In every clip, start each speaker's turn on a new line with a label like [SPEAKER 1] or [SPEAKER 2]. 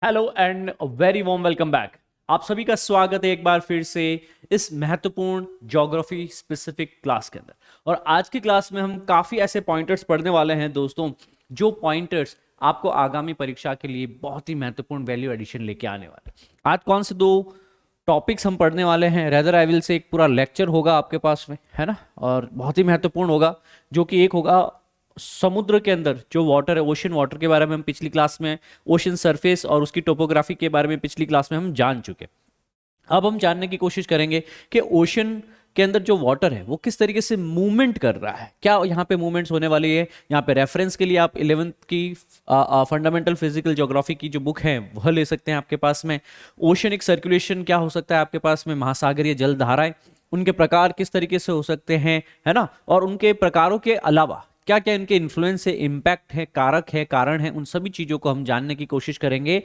[SPEAKER 1] Hello and very warm welcome back. आप सभी का स्वागत है एक बार फिर से इस महत्वपूर्ण ज्योग्राफी स्पेसिफिक क्लास के अंदर। और आज की क्लास में हम काफी ऐसे पॉइंटर्स पढ़ने वाले हैं दोस्तों, जो पॉइंटर्स आपको आगामी परीक्षा के लिए बहुत ही महत्वपूर्ण वैल्यू एडिशन लेके आने वाले हैं। आज कौन से दो टॉपिक्स हम पढ़ने वाले हैं, रेदर आई विल से एक पूरा लेक्चर होगा आपके पास में, है ना, और बहुत ही महत्वपूर्ण होगा। जो कि एक होगा समुद्र के अंदर जो वाटर है, ओशन वाटर के बारे में हम पिछली क्लास में, ओशन सरफेस और उसकी टोपोग्राफी के बारे में पिछली क्लास में हम जान चुके। अब हम जानने की कोशिश करेंगे कि ओशन के अंदर जो वाटर है वो किस तरीके से मूवमेंट कर रहा है, क्या यहाँ पे मूवमेंट्स होने वाली है। यहाँ पे रेफरेंस के लिए आप 11th की फंडामेंटल फिजिकल ज्योग्राफी की जो बुक है वह ले सकते हैं आपके पास में। ओशनिक सर्कुलेशन क्या हो सकता है आपके पास में, महासागरीय जल धाराएं, उनके प्रकार किस तरीके से हो सकते हैं, है ना, और उनके प्रकारों के अलावा क्या क्या इनके इन्फ्लुएंस है, इम्पैक्ट है, कारक है, कारण है, उन सभी चीजों को हम जानने की कोशिश करेंगे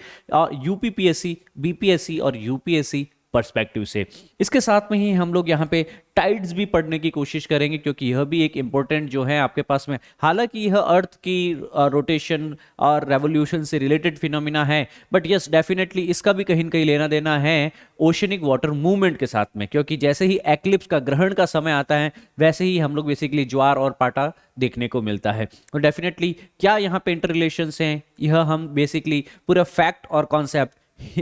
[SPEAKER 1] यूपीपीएससी, बीपीएससी और यूपीएससी पर्सपेक्टिव से। इसके साथ में ही हम लोग यहाँ पे टाइड्स भी पढ़ने की कोशिश करेंगे, क्योंकि यह भी एक इंपॉर्टेंट जो है आपके पास में, हालांकि यह अर्थ की रोटेशन और रेवोल्यूशन से रिलेटेड फिनोमिना है, बट यस डेफिनेटली इसका भी कहीं न कहीं लेना देना है ओशनिक वाटर मूवमेंट के साथ में, क्योंकि जैसे ही एक्लिप्स का ग्रहण का समय आता है वैसे ही हम लोग बेसिकली ज्वार और पाटा देखने को मिलता है। तो डेफिनेटली क्या यहाँ पे इंटर रिलेशंस हैं, यह हम बेसिकली पूरा फैक्ट और कॉन्सेप्ट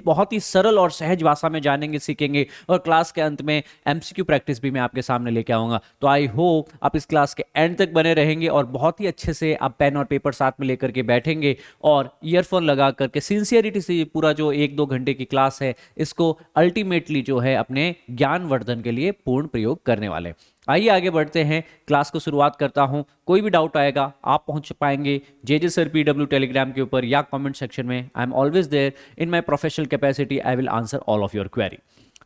[SPEAKER 1] बहुत ही सरल और सहज भाषा में जानेंगे, सीखेंगे, और क्लास के अंत में एमसीक्यू प्रैक्टिस भी मैं आपके सामने लेके आऊंगा। तो आई होप आप इस क्लास के एंड तक बने रहेंगे और बहुत ही अच्छे से आप पेन और पेपर साथ में लेकर के बैठेंगे और ईयरफोन लगा करके सिंसियरिटी से पूरा जो 1-2 घंटे की क्लास है इसको अल्टीमेटली जो है अपने ज्ञानवर्धन के लिए पूर्ण प्रयोग करने वाले। आइए आगे बढ़ते हैं, क्लास को शुरुआत करता हूं। कोई भी डाउट आएगा आप पहुंच पाएंगे जे सर PW टेलीग्राम के ऊपर या कमेंट सेक्शन में। I am always there in my professional capacity, I will answer all of your query.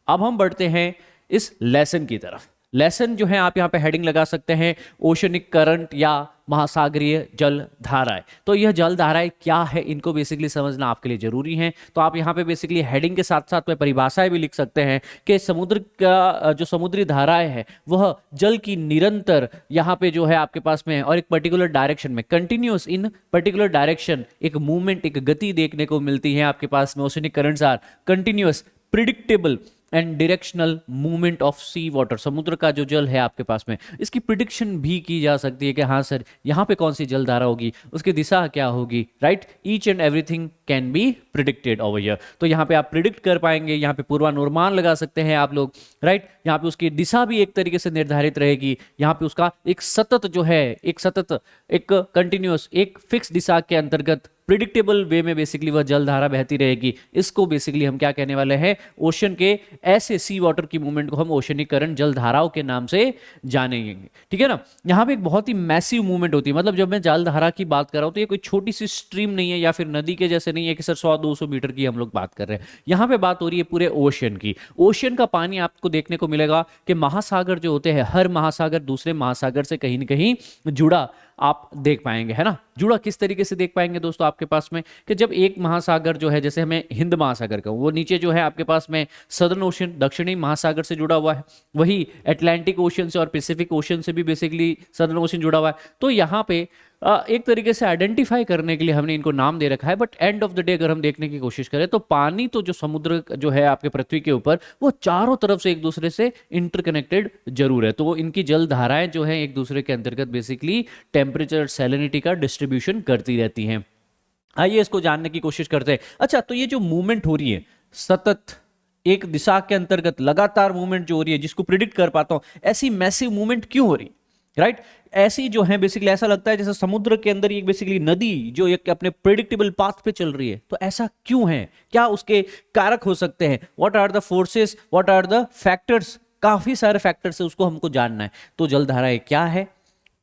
[SPEAKER 1] अब हम बढ़ते हैं इस लेसन की तरफ। लेसन जो है आप यहाँ पे हेडिंग लगा सकते हैं ओशनिक करंट या महासागरीय जल धाराएं। तो यह जल धाराएं क्या है, इनको बेसिकली समझना आपके लिए जरूरी है। तो आप यहाँ पे बेसिकली हेडिंग के साथ साथ में परिभाषाएं भी लिख सकते हैं कि समुद्र का जो समुद्री धाराएं है वह जल की निरंतर यहाँ पे जो है आपके पास में और एक पर्टिकुलर डायरेक्शन में कंटिन्यूस इन पर्टिकुलर डायरेक्शन एक मूवमेंट, एक गति देखने को मिलती है आपके पास में। Oceanic currents are continuous, predictable and directional movement of sea water. समुद्र का जो जल है आपके पास में इसकी प्रिडिक्शन भी की जा सकती है कि हाँ सर यहाँ पे कौन सी जल धारा होगी, उसकी दिशा क्या होगी, right. Each and everything can be predicted over here. तो यहाँ पे आप प्रिडिक्ट कर पाएंगे, यहाँ पे पूर्वानुमान लगा सकते हैं आप लोग, राइट। यहाँ पे उसकी दिशा भी एक तरीके से निर्धारित रहेगी, यहाँ पे उसका एक सतत जो है, एक कंटिन्यूस, एक फिक्स दिशा के अंतर्गत प्रिडिक्टेबल वे में बेसिकली वह जल धारा बहती रहेगी। इसको बेसिकली हम क्या कहने वाले हैं, ओशन के ऐसे सी वाटर की मूवमेंट को हम ओशनिक करंट जल धाराओं के नाम से जानेंगे, ठीक है ना। यहाँ पे एक बहुत ही मैसिव मूवमेंट होती है, मतलब जब मैं जल धारा की बात कर रहा हूँ तो ये कोई छोटी सी स्ट्रीम नहीं है या फिर नदी के जैसे नहीं है कि सर 100-200 मीटर की हम लोग बात कर रहे हैं। यहाँ पे बात हो रही है पूरे ओशन की। ओशन का पानी आपको देखने को मिलेगा कि महासागर जो होते हैं, हर महासागर दूसरे महासागर से कहीं ना कहीं जुड़ा आप देख पाएंगे, है ना। जुड़ा किस तरीके से देख पाएंगे दोस्तों आपके पास में, कि जब एक महासागर जो है, जैसे हमें हिंद महासागर का, वो नीचे जो है आपके पास में सदर्न ओशन दक्षिणी महासागर से जुड़ा हुआ है, वही अटलांटिक ओशन से और पैसिफिक ओशन से भी बेसिकली सदर्न ओशन जुड़ा हुआ है। तो यहाँ पे एक तरीके से आइडेंटिफाई करने के लिए हमने इनको नाम दे रखा है। But end of the day अगर हम देखने की कोशिश करें तो पानी तो जो समुद्र जो है आपके पृथ्वी के ऊपर, वो चारों तरफ से एक दूसरे से इंटरकनेक्टेड जरूर है। तो इनकी जल धाराएं जो है एक दूसरे के अंतर्गत बेसिकली टेम्परेचर, सैलिनिटी का डिस्ट्रीब्यूशन करती रहती हैं। आइए इसको जानने की कोशिश करते हैं। अच्छा, तो ये जो मूवमेंट हो रही है सतत एक दिशा के अंतर्गत लगातार मूवमेंट जो हो रही है, जिसको प्रिडिक्ट कर पाता हूं, ऐसी मैसिव मूवमेंट क्यों हो रही है, राइट। ऐसी जो है बेसिकली ऐसा लगता है जैसे समुद्र के अंदर एक बेसिकली नदी जो एक अपने प्रेडिक्टेबल पाथ पे चल रही है। तो ऐसा क्यों है, क्या उसके कारक हो सकते हैं, what are the forces, what are the factors, काफी सारे फैक्टर्स है, उसको हमको जानना है। तो जलधाराएं क्या है,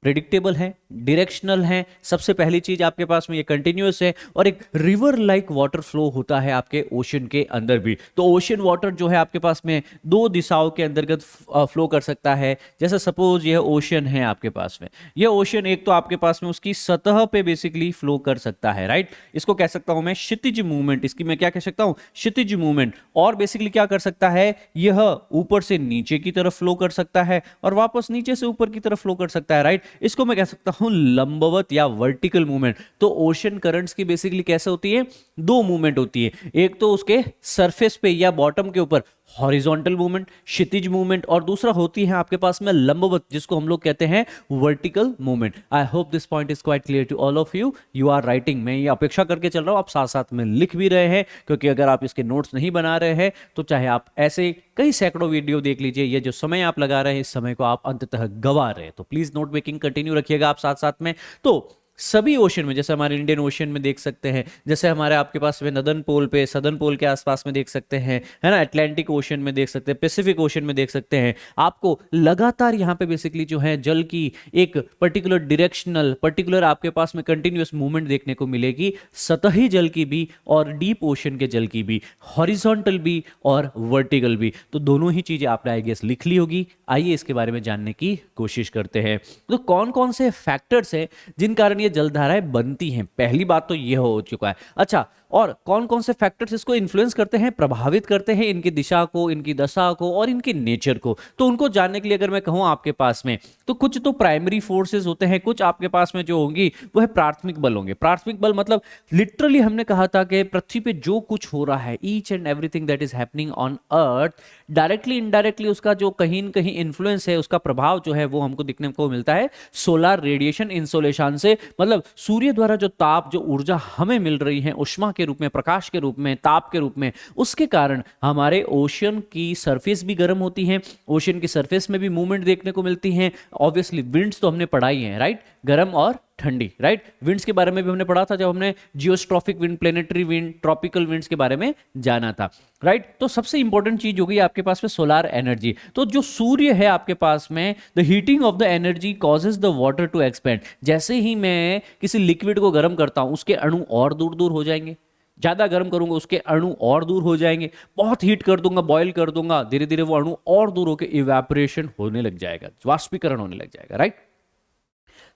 [SPEAKER 1] प्रिडिक्टेबल है, डायरेक्शनल है, सबसे पहली चीज आपके पास में ये कंटिन्यूअस है, और एक रिवर लाइक वाटर फ्लो होता है आपके ओशन के अंदर भी। तो ओशन वाटर जो है आपके पास में दो दिशाओं के अंतर्गत फ्लो कर सकता है। जैसे सपोज ये ओशन है आपके पास में, ये ओशन एक तो आपके पास में उसकी सतह पे बेसिकली फ्लो कर सकता है, राइट। इसको कह सकता हूं मैं क्षितिज मूवमेंट, इसकी मैं क्या कह सकता हूं, क्षितिज मूवमेंट। और बेसिकली क्या कर सकता है, यह ऊपर से नीचे की तरफ फ्लो कर सकता है और वापस नीचे से ऊपर की तरफ फ्लो कर सकता है, राइट। इसको मैं कह सकता हूं लंबवत या वर्टिकल मूवमेंट, तो ओशन करंट्स की बेसिकली कैसे होती है, दो मूवमेंट होती है, एक तो उसके सरफेस पे या बॉटम के ऊपर हॉरिजॉन्टल मूवमेंट, क्षितिज मूवमेंट, और दूसरा होती है आपके पास में लंबवत, जिसको हम लोग कहते हैं vertical movement. I hope this point is quite clear to all of you. You are writing, मैं ये अपेक्षा करके चल रहा हूं आप साथ साथ में लिख भी रहे हैं, क्योंकि अगर आप इसके नोट्स नहीं बना रहे हैं तो चाहे आप ऐसे कई सैकड़ों वीडियो देख लीजिए, ये जो समय आप लगा रहे हैं इस समय को आप अंततः गवा रहे हैं। तो प्लीज नोट मेकिंग कंटिन्यू रखिएगा आप साथ साथ में। तो सभी ओशन में, जैसे हमारे इंडियन ओशन में देख सकते हैं, जैसे हमारे आपके पास में नदर्न पोल पे, सदर्न पोल के आसपास में देख सकते हैं, है ना, अटलांटिक ओशन में देख सकते हैं, पैसिफिक ओशन में देख सकते हैं, आपको लगातार यहाँ पे बेसिकली जो है जल की एक पर्टिकुलर डायरेक्शनल, पर्टिकुलर आपके पास में कंटिन्यूअस मूवमेंट देखने को मिलेगी, सतही जल की भी और डीप ओशन के जल की भी, हॉरिजॉन्टल भी और वर्टिकल भी। तो दोनों ही चीजें आपने आई गेस लिख ली होगी। आइए इसके बारे में जानने की कोशिश करते हैं। तो कौन कौन से फैक्टर्स हैं जिन कारण ये जलधाराएं बनती हैं, पहली बात तो ये हो चुका है। अच्छा, और कौन कौन से फैक्टर्स इसको इन्फ्लुएंस करते हैं, प्रभावित करते हैं, इनकी दिशा को, इनकी दशा को और इनके नेचर को। तो उनको जानने के लिए अगर मैं कहूं आपके पास में, तो कुछ तो प्राइमरी फोर्सेस होते हैं, कुछ आपके पास में जो होंगी वो है प्राथमिक बल होंगे। प्राथमिक बल मतलब लिटरली हमने कहा था कि पृथ्वी पे जो कुछ हो रहा है, each and everything that is happening on earth, directly indirectly उसका जो कहीं न कहीं इन्फ्लुएंस है, उसका प्रभाव जो है वो हमको दिखने को मिलता है सोलर रेडिएशन इंसोलेशन से। मतलब सूर्य द्वारा जो ताप, जो ऊर्जा हमें मिल रही है उष्मा के रूप में, प्रकाश के रूप में, ताप के रूप में, उसके कारण हमारे ओशन की सरफेस भी गर्म होती है, ओशन की सरफेस में भी मूवमेंट देखने को मिलती है। ऑब्वियसली विंड्स तो हमने पढ़ाई है, राइट, गर्म और ठंडी, राइट। विंड्स के बारे में भी हमने पढ़ा था जब हमने geostrophic wind, planetary wind, tropical winds के बारे में जाना था, राइट। तो सबसे इंपॉर्टेंट चीज होगी आपके पास में सोलर एनर्जी। तो जो सूर्य है आपके पास में, the heating of the energy causes the water to expand. जैसे ही मैं किसी लिक्विड को गर्म करता हूं, उसके अणु और दूर दूर हो जाएंगे, ज्यादा गर्म करूंगा उसके अणु और दूर हो जाएंगे, बहुत हीट कर दूंगा, बॉयल कर दूंगा, धीरे धीरे वो अणु और दूर होकर इवेपोरेशन होने लग जाएगा, वाष्पीकरण होने लग जाएगा, राइट।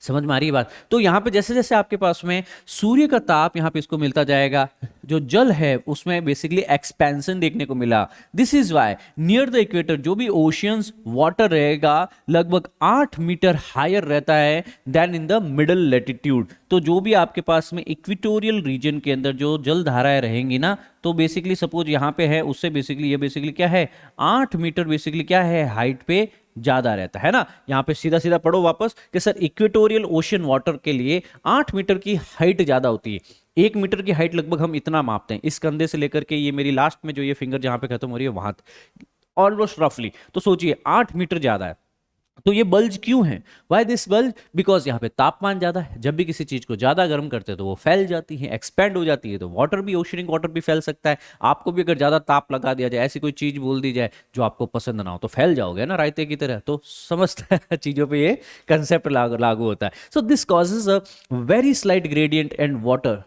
[SPEAKER 1] समझ में आ रही है बात। तो यहां पे जैसे जैसे आपके पास में सूर्य का ताप यहां पे इसको मिलता जाएगा, जो जल है उसमें बेसिकली एक्सपेंशन देखने को मिला। This is why near the equator जो भी ओशियंस वाटर रहेगा लगभग 8 मीटर हायर रहता है then in the middle latitude. तो जो भी आपके पास में इक्वेटोरियल रीजन के अंदर जो जल धाराएं रहेंगी ना, तो बेसिकली सपोज यहां पे है, उससे बेसिकली ये बेसिकली क्या है, 8 मीटर बेसिकली क्या है, हाइट पे ज्यादा रहता है ना। यहां पे सीधा सीधा पढ़ो वापस कि सर इक्वेटोरियल ओशन वाटर के लिए 8 मीटर की हाइट ज्यादा होती है। 1 मीटर की हाइट लगभग हम इतना मापते हैं, इस कंधे से लेकर के ये मेरी लास्ट में जो ये फिंगर जहां पे खत्म हो रही है वहां ऑलमोस्ट रफली। तो सोचिए 8 मीटर ज्यादा है। तो ये बल्ज क्यों है, वाई दिस बल्ज, बिकॉज यहाँ पे तापमान ज्यादा है। जब भी किसी चीज को ज्यादा गर्म करते हैं तो वो फैल जाती है, एक्सपेंड हो जाती है। तो वाटर भी, ओशनिंग वाटर भी फैल सकता है। आपको भी अगर ज्यादा ताप लगा दिया जाए, ऐसी कोई चीज बोल दी जाए जो आपको पसंद ना हो, तो फैल जाओगे ना रायते की तरह। तो समझता चीजों पे ये कंसेप्ट लागू होता है। So this causes a very slight gradient and water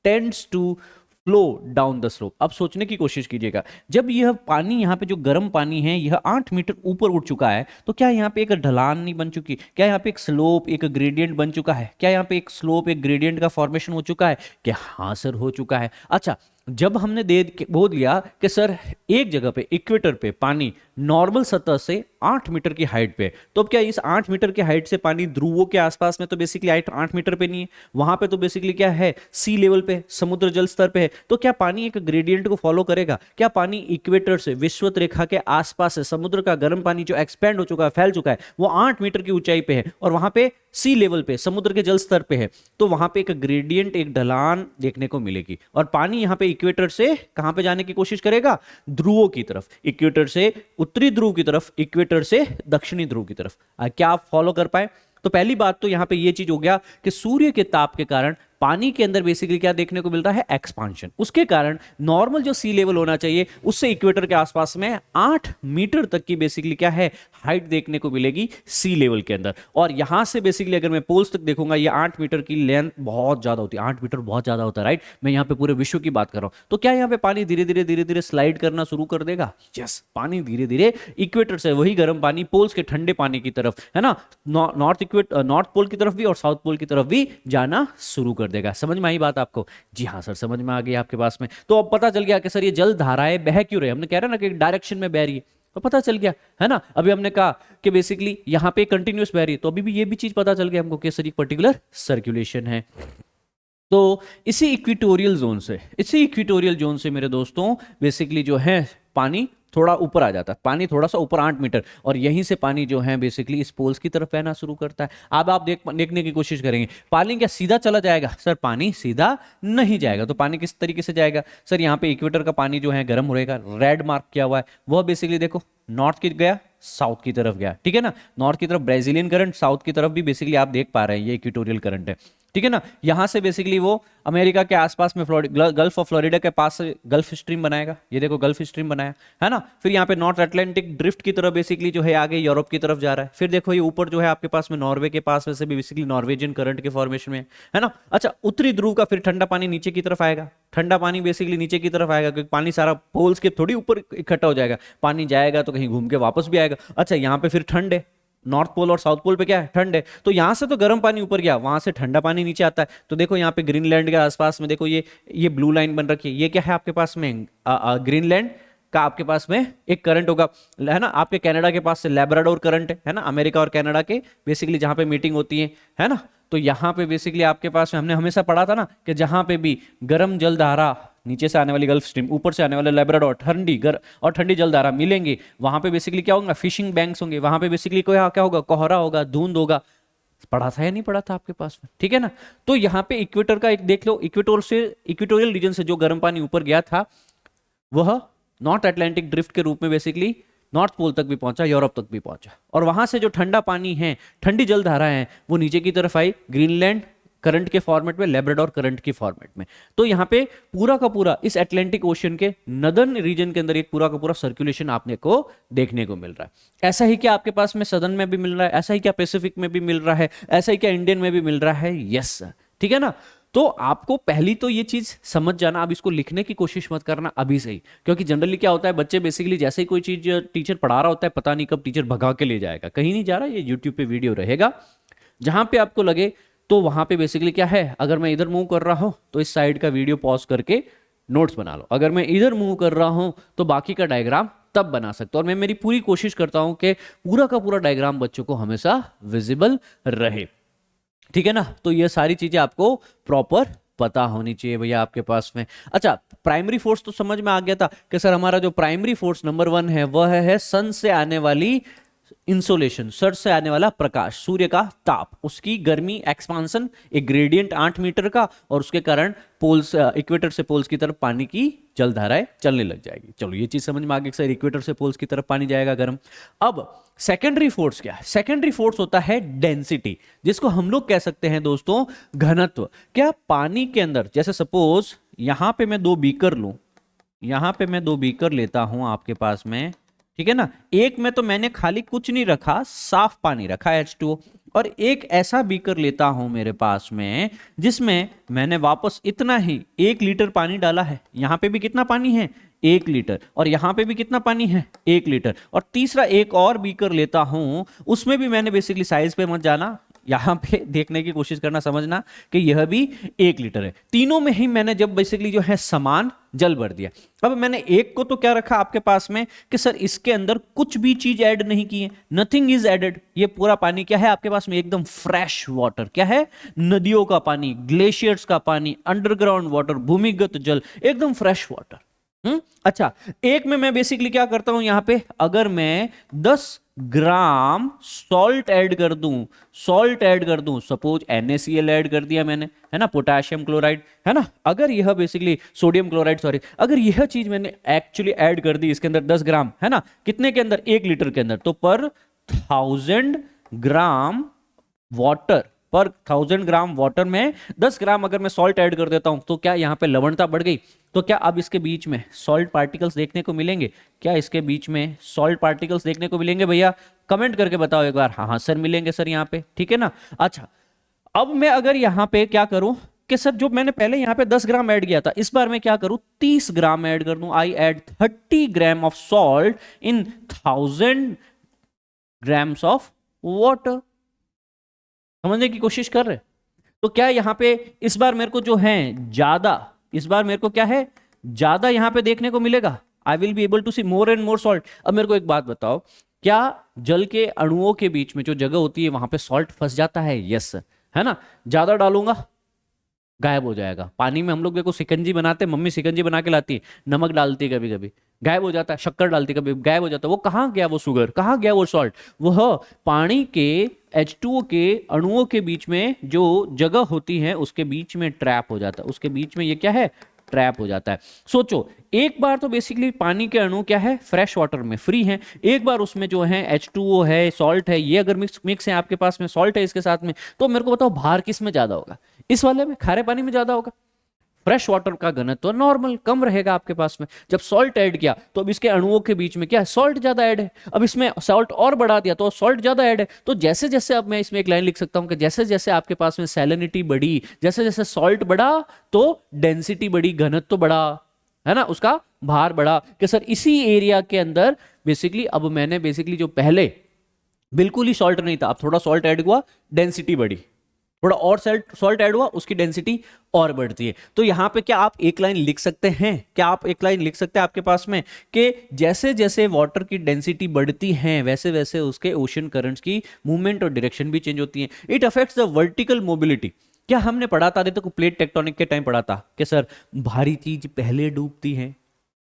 [SPEAKER 1] tends to flow down the slope. अब सोचने की कोशिश कीजिएगा, जब यह पानी, यहाँ पे जो गर्म पानी है, यह 8 मीटर ऊपर उठ चुका है, तो क्या यहाँ पे एक ढलान नहीं बन चुकी, क्या यहाँ पे एक स्लोप, एक ग्रेडियंट बन चुका है, क्या यहाँ पे एक स्लोप, एक ग्रेडियंट का फॉर्मेशन हो चुका है? क्या हाँ सर हो चुका है। अच्छा, जब हमने बोल दिया कि सर एक जगह पे इक्वेटर पे पानी नॉर्मल सतह से 8 मीटर की हाइट पे, तो अब क्या इस 8 मीटर की हाइट से पानी ध्रुवों के आसपास में तो बेसिकली हाइट 8 मीटर पे नहीं है, वहां पे तो बेसिकली क्या है, सी लेवल पे, समुद्र जल स्तर पे है। तो क्या पानी एक ग्रेडियंट को फॉलो करेगा? क्या पानी इक्वेटर से, विषुवत रेखा के आसपास से, समुद्र का गर्म पानी जो एक्सपेंड हो चुका है, फैल चुका है, वो 8 मीटर की ऊंचाई पे है और वहां पे सी लेवल पे, समुद्र के जल स्तर पे है, तो वहां पे एक ग्रेडियंट, एक ढलान देखने को मिलेगी। और पानी यहाँ पे इक्वेटर से कहां पे जाने की कोशिश करेगा? ध्रुवों की तरफ। इक्वेटर से उत्तरी ध्रुव की तरफ, इक्वेटर से दक्षिणी ध्रुव की तरफ। क्या आप फॉलो कर पाए? तो पहली बात तो यहां पे ये चीज हो गया कि सूर्य के ताप के कारण पानी के अंदर बेसिकली क्या देखने को मिलता है? एक्सपांशन। उसके कारण नॉर्मल जो सी लेवल होना चाहिए उससे इक्वेटर के आसपास में 8 मीटर तक की बेसिकली क्या है, हाइट देखने को मिलेगी सी लेवल के अंदर। और यहां से बेसिकली अगर मैं पोल्स तक देखूंगा, ये 8 मीटर की लेंथ बहुत ज्यादा होती है, 8 मीटर बहुत ज्यादा होता है, राइट। मैं यहाँ पे पूरे विश्व की बात कर रहा हूं। तो क्या यहाँ पे पानी धीरे धीरे स्लाइड करना शुरू कर देगा? यस, पानी धीरे धीरे इक्वेटर से वही गर्म पानी पोल्स के ठंडे पानी की तरफ, है ना, नॉर्थ पोल की तरफ भी और साउथ पोल की तरफ भी जाना शुरू कर देगा। समझ में आई बात आपको? जी हाँ सर, समझ में आ गई आपके पास में। तो अब पता चल गया कि सर ये जल धाराएं बह क्यों रही है। हमने कह रहा ना कि एक डायरेक्शन में बह रही है, तो पता चल गया है ना। अभी हमने कहा कि बेसिकली यहाँ पे कंटिन्यूस बह रही है, तो अभी भी ये भी चीज पता चल गया हमको कि सर एक पर्टिकुलर सर्कुलेशन है। तो इसी इक्वेटोरियल जोन से मेरे दोस्तों बेसिकली जो है पानी थोड़ा ऊपर आ जाता है, पानी थोड़ा सा ऊपर 8 मीटर, और यहीं से पानी जो है बेसिकली इस पोल्स की तरफ बहना शुरू करता है। अब आप देखने की कोशिश करेंगे पानी क्या सीधा चला जाएगा? सर पानी सीधा नहीं जाएगा। तो पानी किस तरीके से जाएगा? सर यहाँ पे इक्वेटर का पानी जो है गर्म हो रहेगा, रेड मार्क किया हुआ है, वह बेसिकली देखो नॉर्थ की गया, साउथ की तरफ गया, ठीक है ना। नॉर्थ की तरफ ब्राजीलियन करंट, साउथ की तरफ भी बेसिकली आप देख पा रहे हैं ये इक्वेटोरियल करंट है, ठीक है ना। यहां से बेसिकली वो अमेरिका के आसपास में गल्फ ऑफ फ्लोरिडा के पास से गल्फ स्ट्रीम बनाएगा, ये देखो गल्फ स्ट्रीम बनाया है ना। फिर यहाँ पे नॉर्थ अटलांटिक ड्रिफ्ट की तरफ बेसिकली जो है आगे यूरोप की तरफ जा रहा है। फिर देखो ये ऊपर जो है आपके पास में नॉर्वे के पास वैसे भी बेसिकली नॉर्वेजियन करंट के फॉर्मेशन में है ना। अच्छा, उत्तरी ध्रुव का फिर ठंडा पानी नीचे की तरफ आएगा, ठंडा पानी बेसिकली नीचे की तरफ आएगा क्योंकि पानी सारा पोल्स के थोड़ी ऊपर इकट्ठा हो जाएगा, पानी जाएगा तो कहीं घूम के वापस भी आएगा। अच्छा, यहाँ पे फिर ठंड है, नॉर्थ पोल और साउथ पोल पे क्या है? ठंड है। तो यहां से तो गर्म पानी ऊपर गया, वहां से ठंडा पानी नीचे आता है। तो देखो यहाँ पे ग्रीनलैंड के आसपास में देखो ये ब्लू लाइन बन रखी है, ये क्या है आपके पास में? ग्रीनलैंड का आपके पास में एक करंट होगा, है ना। आपके कनाडा के पास से लैब्राडोर करंट है ना, अमेरिका और कनाडा के बेसिकली जहां पे मीटिंग होती है ना। तो यहां पे बेसिकली आपके पास में हमने हमेशा पढ़ा था ना कि जहां पे भी गर्म जलधारा, नीचे से आने वाली गल्फ स्ट्रीम, ऊपर से आने वाले लैब्राडोर, ठंडी जलधारा मिलेंगे, वहां पे बेसिकली क्या होगा? फिशिंग बैंक्स होंगे, वहां पे बेसिकली क्या होगा? कोहरा होगा, धुंध होगा। पढ़ा था या नहीं पढ़ा था आपके पास में? ठीक है ना। तो यहाँ पे इक्वेटर का एक देख लो, इक्वेटोरियल रीजन से जो गर्म पानी ऊपर गया था वह नॉर्थ अटलांटिक ड्रिफ्ट के रूप में बेसिकली नॉर्थ पोल तक भी पहुंचा, यूरोप तक भी पहुंचा, और वहां से जो ठंडा पानी है, ठंडी जलधारा है, वो नीचे की तरफ आई ग्रीनलैंड करंट के फॉर्मेट में, लैब्राडोर करंट के फॉर्मेट में। तो यहाँ पे पूरा का पूरा इस अटलांटिक ओशन के नदर्न रीजन के अंदर एक पूरा का पूरा सर्कुलेशन आपने को देखने को मिल रहा है। ऐसा ही क्या आपके पास में सदर्न में भी मिल रहा है? ऐसा ही क्या पैसिफिक में भी मिल रहा है? ऐसा ही क्या इंडियन में भी मिल रहा है? यस, ठीक है ना। तो आपको पहली तो ये चीज समझ जाना, अब इसको लिखने की कोशिश मत करना अभी से ही, क्योंकि जनरली क्या होता है, बच्चे बेसिकली जैसे ही कोई चीज टीचर पढ़ा रहा होता है, पता नहीं कब टीचर भगा के ले जाएगा, कहीं नहीं जा रहा, ये यूट्यूब पे वीडियो रहेगा, जहां पे आपको लगे तो वहां पे बेसिकली क्या है, अगर मैं इधर मूव कर रहा हूं तो इस साइड का वीडियो पॉज करके नोट्स बना लो, अगर मैं इधर मूव कर रहा हूं तो बाकी का डायग्राम तब बना सकते हो। और मैं मेरी पूरी कोशिश करता हूं कि पूरा का पूरा डायग्राम बच्चों को हमेशा विजिबल रहे, ठीक है ना। तो ये सारी चीजें आपको प्रॉपर पता होनी चाहिए भैया आपके पास में। अच्छा, प्राइमरी फोर्स तो समझ में आ गया था कि सर हमारा जो प्राइमरी फोर्स नंबर 1 है वह है सन से आने वाली इंसोलेशन, सर से आने वाला प्रकाश, सूर्य का ताप, उसकी गर्मी एक्सपांसन, एक ग्रेडियंट 8 मीटर का, और उसके कारण पोल्स, इक्वेटर से पोल्स की तरफ पानी की जलधाराएं चलने लग जाएगी। चलो ये चीज समझ में आ गई सर, इक्वेटर से पोल्स की तरफ पानी जाएगा गर्म। अब सेकेंडरी फोर्स क्या है? सेकेंडरी फोर्स होता है डेंसिटी, जिसको हम लोग कह सकते हैं दोस्तों घनत्व। क्या पानी के अंदर, जैसे सपोज यहां पे मैं 2 बीकर लूं, यहां पे मैं 2 बीकर लेता हूं आपके पास में, ठीक है ना। एक में तो मैंने खाली कुछ नहीं रखा, साफ पानी रखा H2O, और एक ऐसा बीकर लेता हूं मेरे पास में जिसमें मैंने वापस इतना ही 1 लीटर पानी डाला है। यहां पे भी कितना पानी है? 1 लीटर, और यहां पे भी कितना पानी है? 1 लीटर। और तीसरा एक और बीकर लेता हूं, उसमें भी मैंने बेसिकली साइज पे मत जाना, यहां पे देखने की कोशिश करना, समझना कि यह भी 1 लीटर है। तीनों में ही मैंने जब बेसिकली जो है समान जल भर दिया। अब मैंने एक को तो क्या रखा आपके पास में कि सर इसके अंदर कुछ भी चीज ऐड नहीं की है, नथिंग इज एडेड। ये पूरा पानी क्या है आपके पास में? एकदम फ्रेश वाटर। क्या है? नदियों का पानी, ग्लेशियर्स का पानी, अंडरग्राउंड वाटर, भूमिगत जल, एकदम फ्रेश वाटर। अच्छा, एक में मैं बेसिकली क्या करता हूं, यहां पे अगर मैं 10 ग्राम सॉल्ट ऐड कर दूं, सपोज NaCl ऐड कर दिया मैंने, है ना, पोटेशियम क्लोराइड, है ना, अगर यह बेसिकली सोडियम क्लोराइड, सॉरी, अगर यह चीज मैंने एक्चुअली ऐड कर दी इसके अंदर 10 ग्राम, है ना, कितने के अंदर? 1 लीटर के अंदर, तो पर 1000 ग्राम वाटर, पर 1000 ग्राम वाटर में 10 ग्राम अगर मैं सॉल्ट ऐड कर देता हूं, तो क्या यहां पे लवणता बढ़ गई? तो क्या अब इसके बीच में सॉल्ट पार्टिकल्स देखने को मिलेंगे? क्या इसके बीच में सॉल्ट पार्टिकल्स देखने को मिलेंगे भैया? कमेंट करके बताओ एक बार। हाँ सर मिलेंगे सर यहाँ पे, ठीक है ना। अच्छा, अब मैं अगर यहाँ पे क्या करूं कि सर जो मैंने पहले यहाँ पे 10 ग्राम ऐड किया था, इस बार मैं क्या करूं? 30 ग्राम ऐड कर दूं। I add 30 gram of salt in 1000 grams of water. समझने की कोशिश कर रहे? तो क्या यहां पे इस बार मेरे को जो है ज्यादा, इस बार मेरे को क्या है, ज्यादा यहां पे देखने को मिलेगा? I will be able to see more and more salt. अब मेरे को एक बात बताओ, क्या जल के अणुओं के बीच में जो जगह होती है वहां पे सॉल्ट फंस जाता है? यस, है ना। ज्यादा डालूंगा गायब हो जाएगा। पानी में हम लोग देखो शिकंजी बनाते हैं, मम्मी शिकंजी बना के लाती है, नमक डालती है, कभी कभी गायब हो जाता है, शक्कर डालती है, कभी गायब हो जाता है। वो कहाँ गया वो शुगर, कहाँ गया वो सॉल्ट? वह पानी के H2O के अणुओं के बीच में जो जगह होती है उसके बीच में ट्रैप हो जाता है, उसके बीच में ये क्या है, ट्रैप हो जाता है। सोचो, एक बार तो बेसिकली पानी के अणु क्या है, फ्रेश वाटर में फ्री हैं, एक बार उसमें जो है H2O है, सॉल्ट है, ये अगर मिक्स है आपके पास में, सॉल्ट है इसके साथ में, तो मेरे को बताओ भार किस में ज्यादा होगा? इस वाले में, खारे पानी में ज्यादा होगा। फ्रेश वाटर का घनत्व नॉर्मल कम रहेगा आपके पास में। जब सॉल्ट ऐड किया तो अब इसके अणुओं के बीच में क्या, सॉल्ट ज्यादा ऐड है। अब इसमें सॉल्ट और बढ़ा दिया तो सॉल्ट ज्यादा ऐड है। तो जैसे जैसे, अब मैं इसमें एक लाइन लिख सकता हूं कि जैसे जैसे आपके पास में सैलिनिटी बढ़ी, जैसे जैसे सॉल्ट बढ़ा तो डेंसिटी बढ़ी, घनत्व बढ़ा, है ना, उसका भार बढ़ा। कि सर इसी एरिया के अंदर बेसिकली, अब मैंने बेसिकली जो पहले बिल्कुल ही सॉल्ट नहीं था, अब थोड़ा सॉल्ट ऐड हुआ, डेंसिटी बढ़ी, थोड़ा और सॉल्ट ऐड हुआ, उसकी डेंसिटी और बढ़ती है। तो यहां पे क्या आप एक लाइन लिख सकते हैं, क्या आप एक लाइन लिख सकते हैं आपके पास में कि जैसे जैसे वाटर की डेंसिटी बढ़ती है वैसे वैसे उसके ओशन करंट्स की मूवमेंट और डायरेक्शन भी चेंज होती है। It affects the vertical mobility. क्या हमने पढ़ा था, देखो प्लेट टेक्टोनिक के टाइम पढ़ा था कि सर भारी चीज पहले डूबती है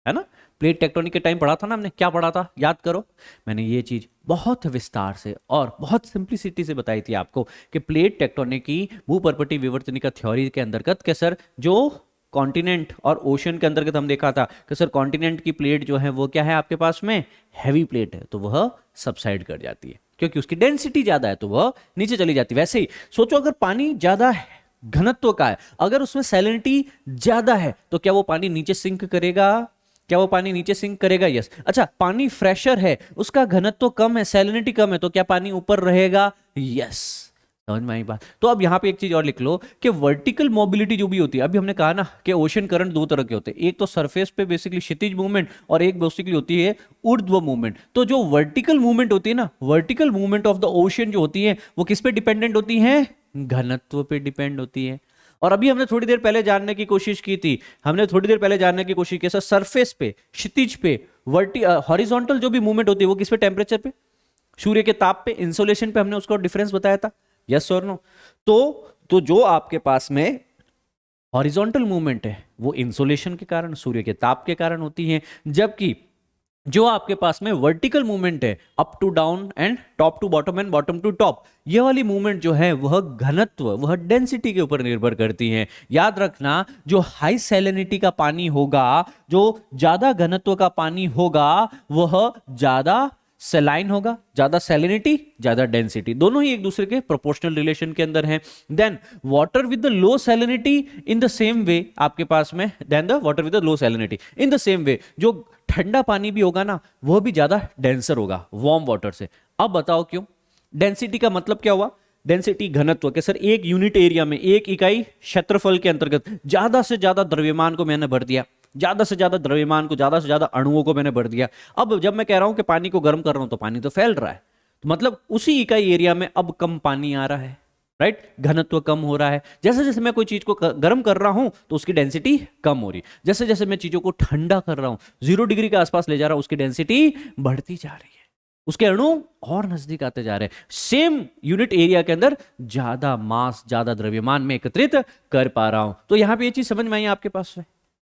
[SPEAKER 1] ना। प्लेट टेक्टोनिक के टाइम पढ़ा था ना हमने, क्या पढ़ा था याद करो। मैंने ये चीज बहुत विस्तार से और बहुत सिंप्लिसिटी से बताई थी आपको कि प्लेट टेक्टोनिक की भूपर्पटी विवर्तनिका थ्योरी के अंतर्गत के सर जो कॉन्टिनेंट और ओशन के अंतर्गत हम देखा था कि सर कॉन्टिनेंट की प्लेट जो है वो क्या है आपके पास में, हैवी प्लेट है, तो वह सबसाइड कर जाती है क्योंकि उसकी डेंसिटी ज्यादा है, तो वह नीचे चली जाती है। वैसे ही सोचो, अगर पानी ज्यादा घनत्व का है, अगर उसमें सैलिनिटी ज्यादा है, तो क्या वो पानी नीचे सिंक करेगा? क्या वो पानी नीचे सिंक करेगा? यस। अच्छा, पानी फ्रेशर है, उसका घनत्व कम है, सैलिनिटी कम है, तो क्या पानी ऊपर रहेगा? यस। समझ में आई बात? तो अब यहां पे एक चीज और लिख लो कि वर्टिकल मोबिलिटी जो भी होती है, अभी हमने कहा ना कि ओशन करंट दो तरह के होते हैं, एक तो सरफेस पे बेसिकली क्षितिज मूवमेंट और एक बेसिकली होती है ऊर्ध्व मूवमेंट। तो जो वर्टिकल मूवमेंट होती है ना, vertical movement of the ocean जो होती है वो किस पे डिपेंडेंट होती है? घनत्व पे डिपेंड होती है। और अभी हमने थोड़ी देर पहले जानने की कोशिश की थी, हमने थोड़ी देर पहले जानने की कोशिश की सर सरफेस पे, क्षितिज पे, हॉरिजॉन्टल जो भी मूवमेंट होती है वो किस पे, टेम्परेचर पे, सूर्य के ताप पे, इंसोलेशन पे, हमने उसका डिफरेंस बताया था। यस और नो? तो जो आपके पास में हॉरिजॉन्टल मूवमेंट है वो इंसोलेशन के कारण, सूर्य के ताप के कारण होती है, जबकि जो आपके पास में वर्टिकल मूवमेंट है, up to down and top to bottom and bottom to top, ये वाली मूवमेंट जो है वह घनत्व, वह डेंसिटी के ऊपर निर्भर करती है। याद रखना, जो हाई सैलिनिटी का पानी होगा, जो ज्यादा घनत्व का पानी होगा, वह ज्यादा सेलाइन होगा, ज्यादा सैलिनिटी, ज्यादा डेंसिटी, दोनों ही एक दूसरे के प्रोपोर्शनल रिलेशन के अंदर हैं। Then water with the low salinity in the same way आपके पास में, then the water with the low salinity in the same way, जो ठंडा पानी भी होगा ना वह भी ज्यादा डेंसर होगा वार्म वाटर से। अब बताओ क्यों? डेंसिटी का मतलब क्या हुआ? डेंसिटी घनत्व के सर एक यूनिट एरिया में, एक इकाई क्षेत्रफल के अंतर्गत ज्यादा से ज्यादा द्रव्यमान को मैंने भर दिया, ज्यादा से ज्यादा द्रव्यमान को, ज्यादा से ज्यादा अणुओं को मैंने भर दिया। अब जब मैं कह रहा हूं कि पानी को गर्म कर रहा हूं तो पानी तो फैल रहा है, तो मतलब उसी इकाई एरिया में अब कम पानी आ रहा है, राइट? घनत्व कम हो रहा है। जैसे जैसे मैं कोई चीज को गर्म कर रहा हूं तो उसकी डेंसिटी कम हो रही, जैसे जैसे मैं चीजों को ठंडा कर रहा हूं, 0 डिग्री के आसपास ले जा रहा हूं, उसकी डेंसिटी बढ़ती जा रही है, उसके अणु और नजदीक आते जा रहे हैं, सेम यूनिट एरिया के अंदर ज्यादा मास, ज्यादा द्रव्यमान में एकत्रित कर पा रहा हूं। तो यहां पे ये चीज समझ में आई आपके पास में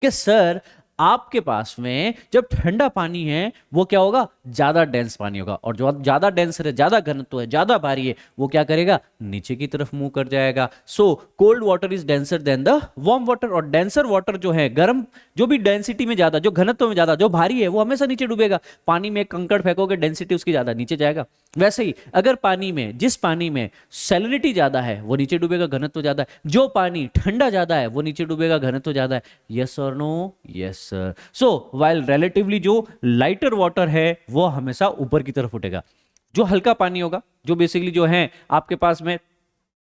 [SPEAKER 1] कि सर आपके पास में जब ठंडा पानी है वो क्या होगा, ज्यादा डेंस पानी होगा, और जो ज्यादा डेंस है, ज्यादा घनत्व है, ज्यादा भारी है, वो क्या करेगा, नीचे की तरफ मूव कर जाएगा। So cold water is denser than the warm water, और डेंसर वाटर जो है, गर्म, जो भी डेंसिटी में ज्यादा, जो घनत्व में ज्यादा, जो भारी है, वो हमेशा नीचे डूबेगा। पानी में कंकड़ फेंकोगे, डेंसिटी उसकी ज्यादा, नीचे जाएगा। वैसे ही अगर पानी में, जिस पानी में सैलिनिटी ज्यादा है वो नीचे डूबेगा, घनत्व ज्यादा है, जो पानी ठंडा ज्यादा है वो नीचे डूबेगा, घनत्व ज्यादा है। यस और no? Yes sir. So while relatively जो लाइटर वाटर है वो हमेशा ऊपर की तरफ उठेगा, जो हल्का पानी होगा, जो बेसिकली जो है आपके पास में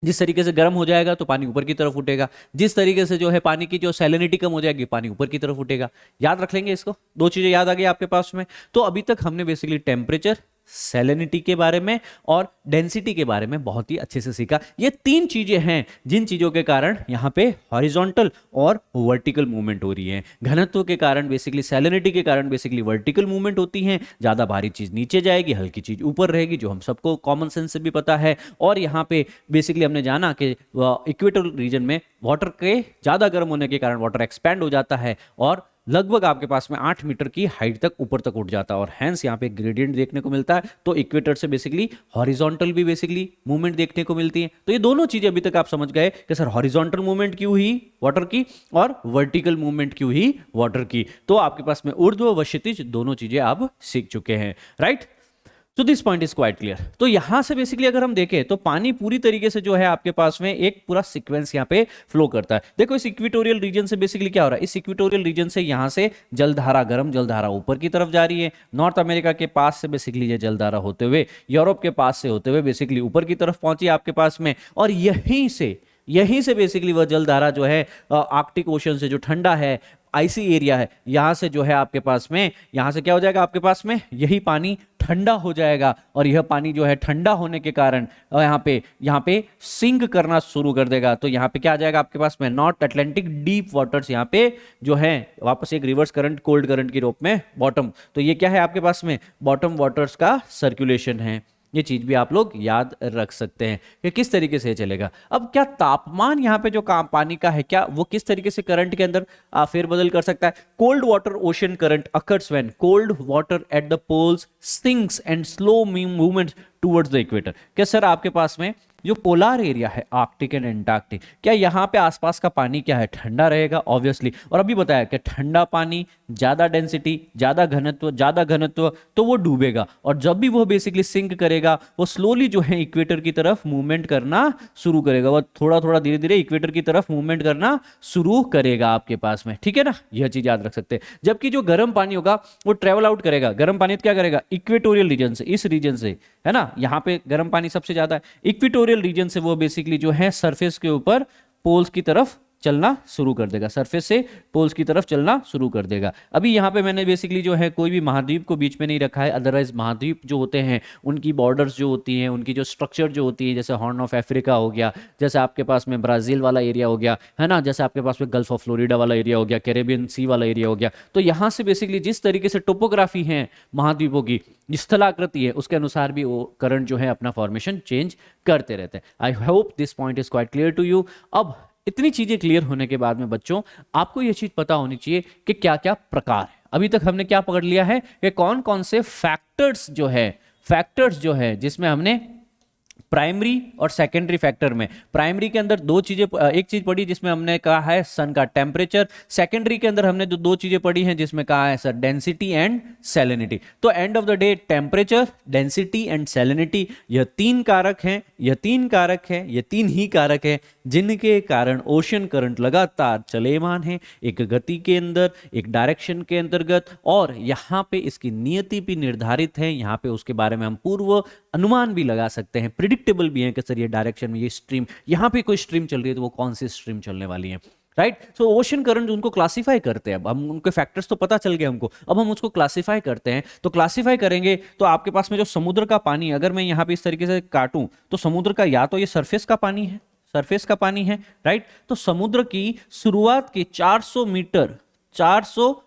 [SPEAKER 1] जिस तरीके से गर्म हो जाएगा तो पानी ऊपर की तरफ उठेगा, जिस तरीके से जो है पानी की जो सैलिनिटी कम हो जाएगी पानी ऊपर की तरफ उठेगा। याद रख लेंगे इसको, दो चीजें याद आ गई आपके पास में। तो अभी तक हमने बेसिकली टेम्परेचर, सैलिनिटी के बारे में और डेंसिटी के बारे में बहुत ही अच्छे से सीखा। ये तीन चीजें हैं जिन चीजों के कारण यहाँ पे हॉरिजॉन्टल और वर्टिकल मूवमेंट हो रही है। घनत्व के कारण बेसिकली, सैलिनिटी के कारण बेसिकली वर्टिकल मूवमेंट होती है, ज्यादा भारी चीज नीचे जाएगी, हल्की चीज ऊपर रहेगी, जो हम सबको कॉमन सेंस से भी पता है। और यहाँ पे बेसिकली हमने जाना कि इक्वेटोरियल रीजन में वाटर के ज्यादा गर्म होने के कारण वाटर एक्सपैंड हो जाता है और लगभग आपके पास में 8 मीटर की हाइट तक ऊपर तक उठ जाता है और हैंस यहाँ पे ग्रेडियंट देखने को मिलता है। तो इक्वेटर से बेसिकली हॉरिजॉन्टल भी बेसिकली मूवमेंट देखने को मिलती है। तो ये दोनों चीजें अभी तक आप समझ गए कि सर हॉरिजॉन्टल मूवमेंट क्यों हुई वाटर की और वर्टिकल मूवमेंट क्यों हुई वाटर की। तो आपके पास में ऊर्ध्व व क्षितिज दोनों चीजें आप सीख चुके हैं, राइट। तो this point is quite clear. तो यहां से बेसिकली अगर हम देखें तो पानी पूरी तरीके से जो है आपके पास में एक पूरा सीक्वेंस यहां पे फ्लो करता है। देखो इस इक्वेटोरियल रीजन से बेसिकली क्या हो रहा है, इस इक्वेटोरियल रीजन से यहां से जलधारा, गर्म जलधारा ऊपर की तरफ जा रही है। नॉर्थ अमेरिका के पास से बेसिकली ये जलधारा होते हुए यूरोप के पास से होते हुए बेसिकली ऊपर की तरफ पहुंची आपके पास में, और यहीं से बेसिकली वह जलधारा जो है आर्कटिक ओशन से जो ठंडा है, आइसी एरिया है, यहां से जो है आपके पास में, यहां से क्या हो जाएगा आपके पास में, यही पानी ठंडा हो जाएगा और यह पानी जो है ठंडा होने के कारण यहाँ पे सिंक करना शुरू कर देगा। तो यहाँ पे क्या आ जाएगा आपके पास में, नॉर्थ अटलांटिक डीप वाटर्स यहाँ पे जो है वापस एक रिवर्स करंट, कोल्ड करंट के रूप में बॉटम। तो ये क्या है आपके पास में, बॉटम वाटर्स का सर्कुलेशन है। ये चीज भी आप लोग याद रख सकते हैं कि किस तरीके से चलेगा। अब क्या तापमान यहाँ पे जो पानी का है, क्या वो किस तरीके से करंट के अंदर फेरबदल कर सकता है। Cold water ocean current occurs when cold water at the poles sinks and slow movement towards the equator. क्या सर आपके पास में जो पोलार एरिया है आर्कटिक एंड एंटार्क्टिक, क्या यहाँ पे आसपास का पानी क्या है, ठंडा रहेगा ऑब्वियसली। और अभी बताया कि ठंडा पानी, ज्यादा डेंसिटी, ज्यादा घनत्व तो वो डूबेगा, और जब भी वो बेसिकली सिंक करेगा वो स्लोली जो है इक्वेटर की तरफ मूवमेंट करना शुरू करेगा, वो थोड़ा थोड़ा धीरे धीरे इक्वेटर की तरफ मूवमेंट करना शुरू करेगा आपके पास में, ठीक है ना। यह चीज याद रख सकते हैं। जबकि जो गर्म पानी होगा वो ट्रेवल आउट करेगा, गर्म पानी क्या करेगा, इक्वेटोरियल रीजन से, इस रीजन से, है ना, यहाँ पे गर्म पानी सबसे ज्यादा है, इक्वेटोरियल रीजन से वो बेसिकली जो है सरफेस के ऊपर पोल्स की तरफ चलना शुरू कर देगा, सरफेस से पोल्स की तरफ चलना शुरू कर देगा। अभी यहाँ पे मैंने बेसिकली जो है कोई भी महाद्वीप को बीच में नहीं रखा है, अदरवाइज महाद्वीप जो होते हैं उनकी बॉर्डर्स जो होती हैं, उनकी जो स्ट्रक्चर जो होती है, जैसे हॉर्न ऑफ अफ्रीका हो गया, जैसे आपके पास में ब्राजील वाला एरिया हो गया, है ना, जैसे आपके पास में गल्फ ऑफ फ्लोरिडा वाला एरिया हो गया, कैरेबियन सी वाला एरिया हो गया। तो यहाँ से बेसिकली जिस तरीके से टोपोग्राफी है महाद्वीपों की, स्थलाकृति है, उसके अनुसार भी वो करंट जो है अपना फॉर्मेशन चेंज करते रहते हैं। I hope this point is quite clear to you. अब इतनी चीजें क्लियर होने के बाद में बच्चों आपको यह चीज पता होनी चाहिए कि क्या क्या प्रकार है। अभी तक हमने क्या पकड़ लिया है कि कौन कौन से फैक्टर्स जो है जिसमें हमने प्राइमरी और सेकेंडरी फैक्टर में, प्राइमरी के अंदर एक चीज पढ़ी जिसमें हमने कहा है सन का टेम्परेचर, सेकेंडरी के अंदर हमने दो चीजें पढ़ी हैं जिसमें कहा है सर डेंसिटी एंड सैलिनिटी। तो end of the day temperature, density and salinity, यह तीन ही कारक है जिनके कारण ओशन करंट लगातार चलेमान है, एक गति के अंदर, एक डायरेक्शन के अंतर्गत, और यहाँ पे इसकी नियति भी निर्धारित है। यहाँ पे उसके बारे में हम पूर्व अनुमान भी लगा सकते हैं, प्रिडिक्टेबल भी है कि सर ये डायरेक्शन में ये स्ट्रीम, यहाँ पे कोई स्ट्रीम चल रही है तो वो कौन सी स्ट्रीम चलने वाली है, राइट। सो ओशन करंट उनको क्लासिफाई करते हैं। अब हम उनके फैक्टर्स तो पता चल गए हमको, अब हम उसको क्लासिफाई करते हैं। तो क्लासिफाई करेंगे तो आपके पास में जो समुद्र का पानी, अगर मैं यहाँ पे इस तरीके से काटूं तो समुद्र का या तो ये सरफेस का पानी है, राइट। तो समुद्र की शुरुआत की 400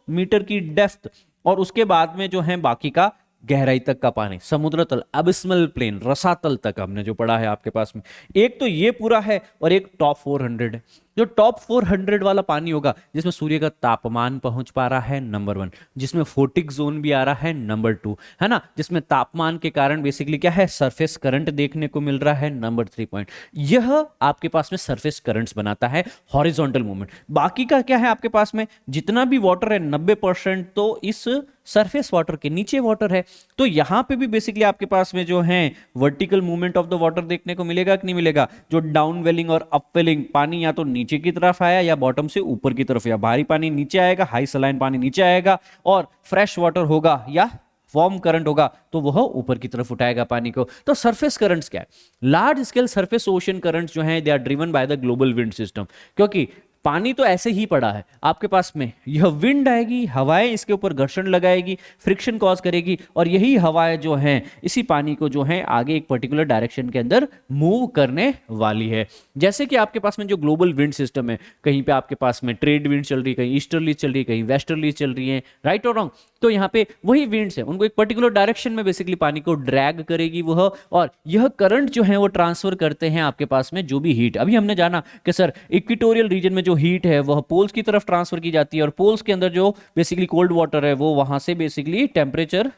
[SPEAKER 1] मीटर की डेप्थ, और उसके बाद में जो है बाकी का गहराई तक का पानी, समुद्र तल, अबिस्मल प्लेन, रसातल तक हमने जो पढ़ा है आपके पास में। एक तो ये पूरा है और एक टॉप 400 है। जो टॉप 400 वाला पानी होगा जिसमें सूर्य का तापमान पहुंच पा रहा है, नंबर 1, जिसमें फोटिक जोन भी आ रहा है, नंबर 2, है ना, जिसमें तापमान के कारण बेसिकली क्या है, सरफेस करंट देखने को मिल रहा है, नंबर 3 पॉइंट। यह आपके पास में सरफेस करंट्स बनाता है, हॉरिजॉन्टल मूवमेंट। बाकी का क्या है आपके पास में, जितना भी वाटर है 90% तो इस सरफेस वाटर के नीचे वाटर है। तो यहां पे भी बेसिकली आपके पास में जो है vertical movement of the water देखने को मिलेगा कि नहीं मिलेगा। जो डाउन वेलिंग और अप वेलिंग, पानी या तो नीचे की तरफ आया या बॉटम से ऊपर की तरफ, या भारी पानी नीचे आएगा, हाई सलाइन पानी नीचे आएगा, और फ्रेश वाटर होगा या वार्म करंट होगा तो वह ऊपर की तरफ उठाएगा पानी को। तो सरफेस करंट्स क्या है, large scale surface ocean currents जो हैं they are driven by the global wind system, क्योंकि पानी तो ऐसे ही पड़ा है आपके पास में, यह विंड आएगी, हवाएं इसके ऊपर घर्षण लगाएगी, फ्रिक्शन कॉज करेगी, और यही हवाएं जो हैं इसी पानी को जो है आगे एक पर्टिकुलर डायरेक्शन के अंदर मूव करने वाली है। जैसे कि आपके पास में जो ग्लोबल विंड सिस्टम है, कहीं पे आपके पास में ट्रेड विंड चल रही है, कहीं ईस्टर्ली चल रही है, कहीं वेस्टर्ली चल रही है, राइट और रॉन्ग। तो यहाँ पे वही विंड्स है, उनको एक पर्टिकुलर डायरेक्शन में बेसिकली पानी को ड्रैग करेगी वह, और यह करंट जो है वो ट्रांसफर करते हैं आपके पास में जो भी हीट। अभी हमने जाना कि सर इक्वेटोरियल रीजन में जो हीट है वह पोल्स की तरफ ट्रांसफर की जाती है, और पोल्स के अंदर जो बेसिकली कोल्ड वाटर है वो वहां से बेसिकली टेम्परेचर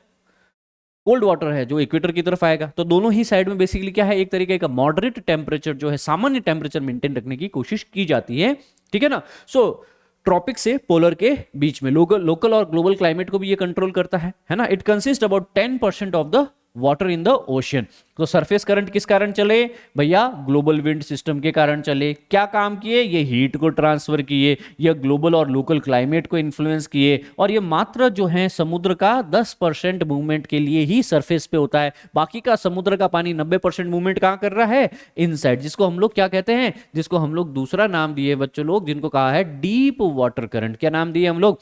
[SPEAKER 1] कोल्ड वाटर है जो इक्वेटर की तरफ आएगा। तो दोनों ही साइड में बेसिकली क्या है, एक तरीके का मॉडरेट टेम्परेचर जो है, सामान्य टेम्परेचर मेंटेन रखने की कोशिश की जाती है, ठीक है ना। सो ट्रॉपिक से पोलर के बीच में लोकल और ग्लोबल क्लाइमेट को भी ये कंट्रोल करता है ना। It consist about 10% of the water in the ocean. तो सरफेस करंट किस कारण चले भैया, ग्लोबल विंड सिस्टम के कारण चले। क्या काम किए, ये हीट को ट्रांसफर किए, ये ग्लोबल और लोकल क्लाइमेट को इन्फ्लुएंस किए, और ये मात्र जो है समुद्र का 10% मूवमेंट के लिए ही सरफेस पे होता है। बाकी का समुद्र का पानी 90% मूवमेंट कहां कर रहा है, इनसाइड, जिसको हम लोग क्या कहते हैं, जिसको हम लोग दूसरा नाम दिए बच्चों लोग, जिनको कहा है डीप वाटर करंट। क्या नाम दिए हम लोग,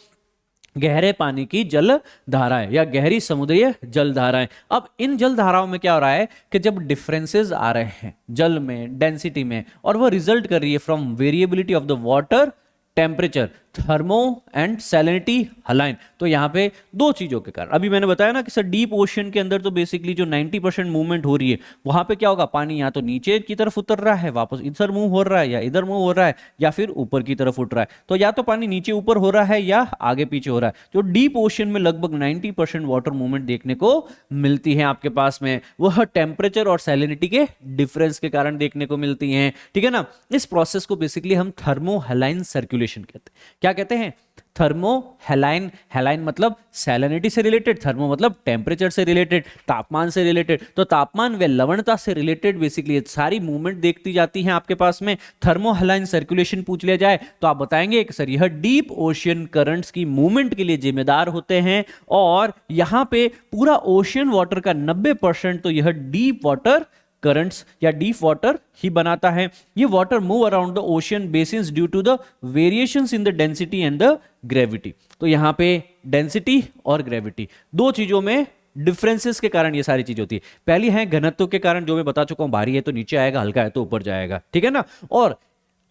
[SPEAKER 1] गहरे पानी की जल धाराएं या गहरी समुद्रीय जल धाराएं। अब इन जल धाराओं में क्या हो रहा है कि जब डिफरेंसेस आ रहे हैं जल में, डेंसिटी में, और वह रिजल्ट कर रही है from variability of the water temperature, thermo and salinity haline. तो यहां पे दो चीजों के कारण, अभी मैंने बताया ना कि सर डीप ओशियन के अंदर तो बेसिकली जो 90% मूवमेंट हो रही है, वहां पे क्या होगा, पानी या तो नीचे की तरफ उतर रहा है, वापस इधर मूव हो रहा है, या इधर मूव हो रहा है, या फिर ऊपर की तरफ उठ रहा है। तो या तो पानी नीचे ऊपर हो रहा है या आगे पीछे हो रहा है। जो डीप ओशियन में लगभग 90% वाटर मूवमेंट देखने को मिलती है आपके पास में, वह टेम्परेचर और सैलिनिटी के डिफरेंस के कारण देखने को मिलती है, ठीक है ना। इस प्रोसेस को बेसिकली हम थर्मोहलाइन सर्कुलेशन कहते हैं। क्या कहते हैं, थर्मो हेलाइन। हेलाइन मतलब सैलिनिटी से रिलेटेड, थर्मो मतलब टेम्परेचर से रिलेटेड, तापमान से रिलेटेड। तो तापमान व लवणता से रिलेटेड बेसिकली सारी मूवमेंट देखती जाती है आपके पास में। थर्मो हेलाइन सर्कुलेशन पूछ लिया जाए तो आप बताएंगे कि सर यह डीप ओशियन करंट्स की मूवमेंट के लिए जिम्मेदार होते हैं, और यहां पे पूरा ओशियन वाटर का 90% तो यह डीप वाटर करंट्स या डीप वाटर ही बनाता है। ये water move around the ocean basins due to the variations in the density and the gravity. तो यहां पे डेंसिटी और ग्रेविटी दो चीजों में डिफरेंसेस के कारण ये सारी चीज होती है। पहली है घनत्व के कारण, जो मैं बता चुका हूं, भारी है तो नीचे आएगा, हल्का है तो ऊपर जाएगा, ठीक है ना। और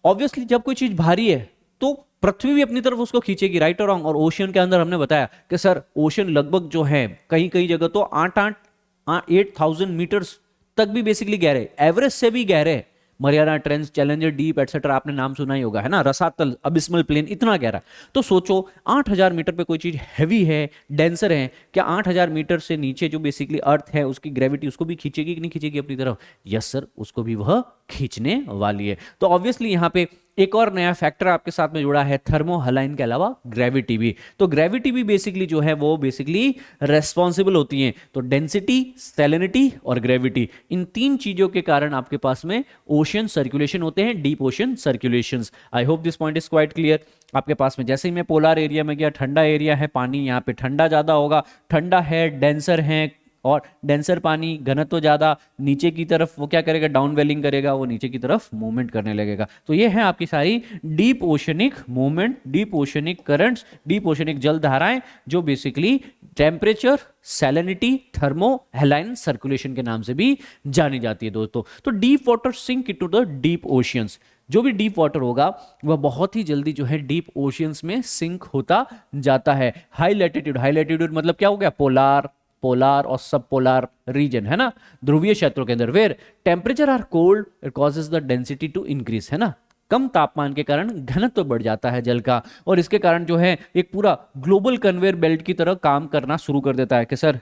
[SPEAKER 1] ऑब्वियसली जब कोई चीज भारी है तो पृथ्वी भी अपनी तरफ उसको खींचेगी, राइट और रॉन्ग। और ओशियन के अंदर हमने बताया कि सर ओशियन लगभग जो है कहीं कहीं जगह तो 8,000 मीटर्स तक भी बेसिकली गहरे, एवरेज से भी गहरे। Mariana trench, challenger deep etcetera आपने नाम सुना ही होगा, है ना। रसातल, अबिस्मल प्लेन, इतना गहरा। तो सोचो 8,000 मीटर पे कोई चीज हैवी है, डेंसर है, क्या 8,000 मीटर से नीचे जो बेसिकली अर्थ है उसकी ग्रेविटी उसको भी खींचेगी कि नहीं खींचेगी अपनी तरफ? यस सर, उसको भी वह खींचने वाली है। तो ऑब्वियसली यहां पे एक और नया फैक्टर आपके साथ में जुड़ा है थर्मोहलाइन के अलावा, ग्रेविटी भी। तो ग्रेविटी भी बेसिकली जो है वो बेसिकली रेस्पॉन्सिबल होती है। तो डेंसिटी, सैलिनिटी और ग्रेविटी, इन तीन चीजों के कारण आपके पास में ओशियन सर्कुलेशन होते हैं, deep ocean circulations. I hope this point is quite clear. आपके पास में जैसे ही मैं पोलर एरिया में गया, ठंडा एरिया है, पानी यहाँ पे ठंडा ज्यादा होगा, ठंडा है, डेंसर है, और डेंसर पानी, घनत्व ज्यादा, नीचे की तरफ वो क्या करेगा, डाउन वेलिंग करेगा, वो नीचे की तरफ मूवमेंट करने लगेगा। तो ये है आपकी सारी deep oceanic movement, deep oceanic currents, deep oceanic जल धाराएं, जो basically temperature, salinity, thermohaline circulation के नाम से भी जानी जाती है दोस्तों। तो deep water sink into the deep oceans, जो भी डीप वाटर होगा वह बहुत ही जल्दी जो है डीप ओशियंस में सिंक होता जाता है। हाई लैटिट्यूड, हाई लैटिट्यूड मतलब क्या हो गया, पोलार, पोलार और सब पोलार रीजन, है ना, ध्रुवीय क्षेत्रों के अंदर, where temperature are cold, it causes the density to increase, है ना। कम तापमान के कारण घनत्व बढ़ जाता है जल का, और इसके कारण जो है एक पूरा ग्लोबल कन्वेयर बेल्ट की तरह काम करना शुरू कर देता है कि सर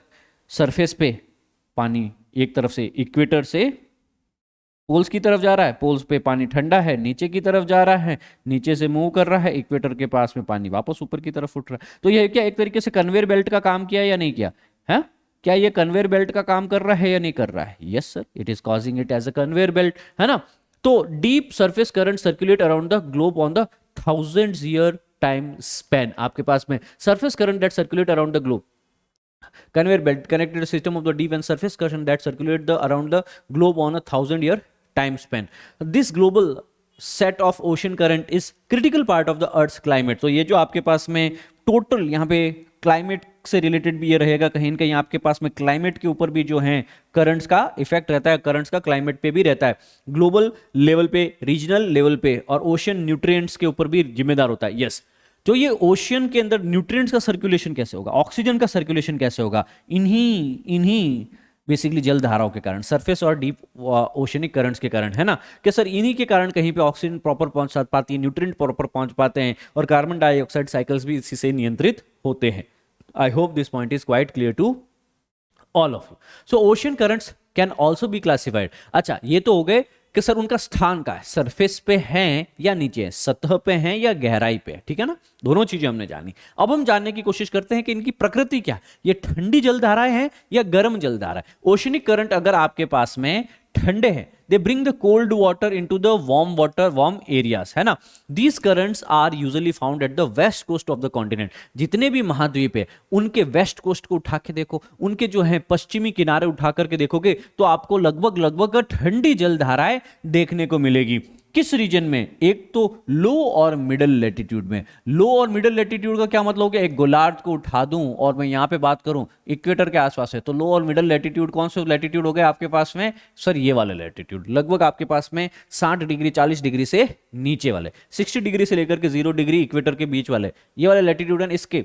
[SPEAKER 1] सरफेस पे पानी एक तरफ से इक्वेटर से पोल्स की तरफ जा रहा है, पोल्स पे पानी ठंडा है, नीचे की तरफ जा रहा है, नीचे से मूव कर रहा है, इक्वेटर के पास में पानी वापस ऊपर की तरफ उठ रहा है। तो यह क्या एक तरीके से कन्वेयर बेल्ट का काम किया या नहीं किया है? क्या ये कन्वेयर बेल्ट का काम कर रहा है या नहीं कर रहा है? Yes sir, it is causing it as a conveyor belt, है ना। तो deep surface current circulate around the globe on the thousands year time span. आपके पास में surface current that circulate around the globe, conveyor belt connected system of the deep and surface current that circulate the around the globe on a 1,000 year time span. This global set of ocean current is critical part of the earth's climate. तो ये जो आपके पास में total यहाँ पे climate से related भी ये रहेगा, कहीं ना कहीं आपके पास में क्लाइमेट के ऊपर भी जो है करंट्स का इफेक्ट रहता है, करंट्स का क्लाइमेट पे भी रहता है, ग्लोबल लेवल पे, रीजनल लेवल पे, और ओशन न्यूट्रिएंट्स के ऊपर भी जिम्मेदार होता है। यस, तो ये ओशियन के अंदर न्यूट्रिएंट्स का सर्कुलेशन कैसे होगा, ऑक्सीजन का सर्कुलेशन कैसे होगा, इन्हीं बेसिकली जल धाराओं के कारण, सरफेस और डीप ओशनिक करंट्स के कारण, है ना, कि सर इन्हीं के कारण कहीं पे ऑक्सीजन प्रॉपर पहुंच पाती है, न्यूट्रिएंट प्रॉपर पहुंच पाते हैं, और कार्बन डाइऑक्साइड साइकिल्स भी इसी से नियंत्रित होते हैं। I hope this point is quite clear to all of you. So ocean currents can also be classified. अच्छा, ये तो हो गए कि सर उनका स्थान का है, सरफेस पे हैं या नीचे है, सतह पे हैं या गहराई पे है, ठीक है ना, दोनों चीजें हमने जानी। अब हम जानने की कोशिश करते हैं कि इनकी प्रकृति क्या है, ये ठंडी जलधाराएं हैं या गर्म जलधारा है। ओशनिक करंट अगर आपके पास में ठंडे हैं, they bring the cold water into the warm areas, है ना। These currents are usually found at the west coast of the continent. जितने भी महाद्वीप है उनके वेस्ट कोस्ट को उठा के देखो, उनके जो है पश्चिमी किनारे उठा करके देखोगे तो आपको लगभग ठंडी जलधाराएं देखने को मिलेगी। किस रीजन में, एक तो लो और मिडल लैटिट्यूड में। लो और मिडल लैटिट्यूड का क्या मतलब हो गया, एक गोलार्ध को उठा दूं और मैं यहां पे बात करूं इक्वेटर के आसपास है, तो लो और मिडल लैटिट्यूड कौन से लैटिट्यूड हो गए आपके पास में, सर ये वाले लैटिट्यूड, लगभग आपके पास में 60 डिग्री 40 डिग्री से नीचे वाले, 60 डिग्री से लेकर के 0 डिग्री इक्वेटर के बीच वाले, ये वाले लैटिट्यूड है। इसके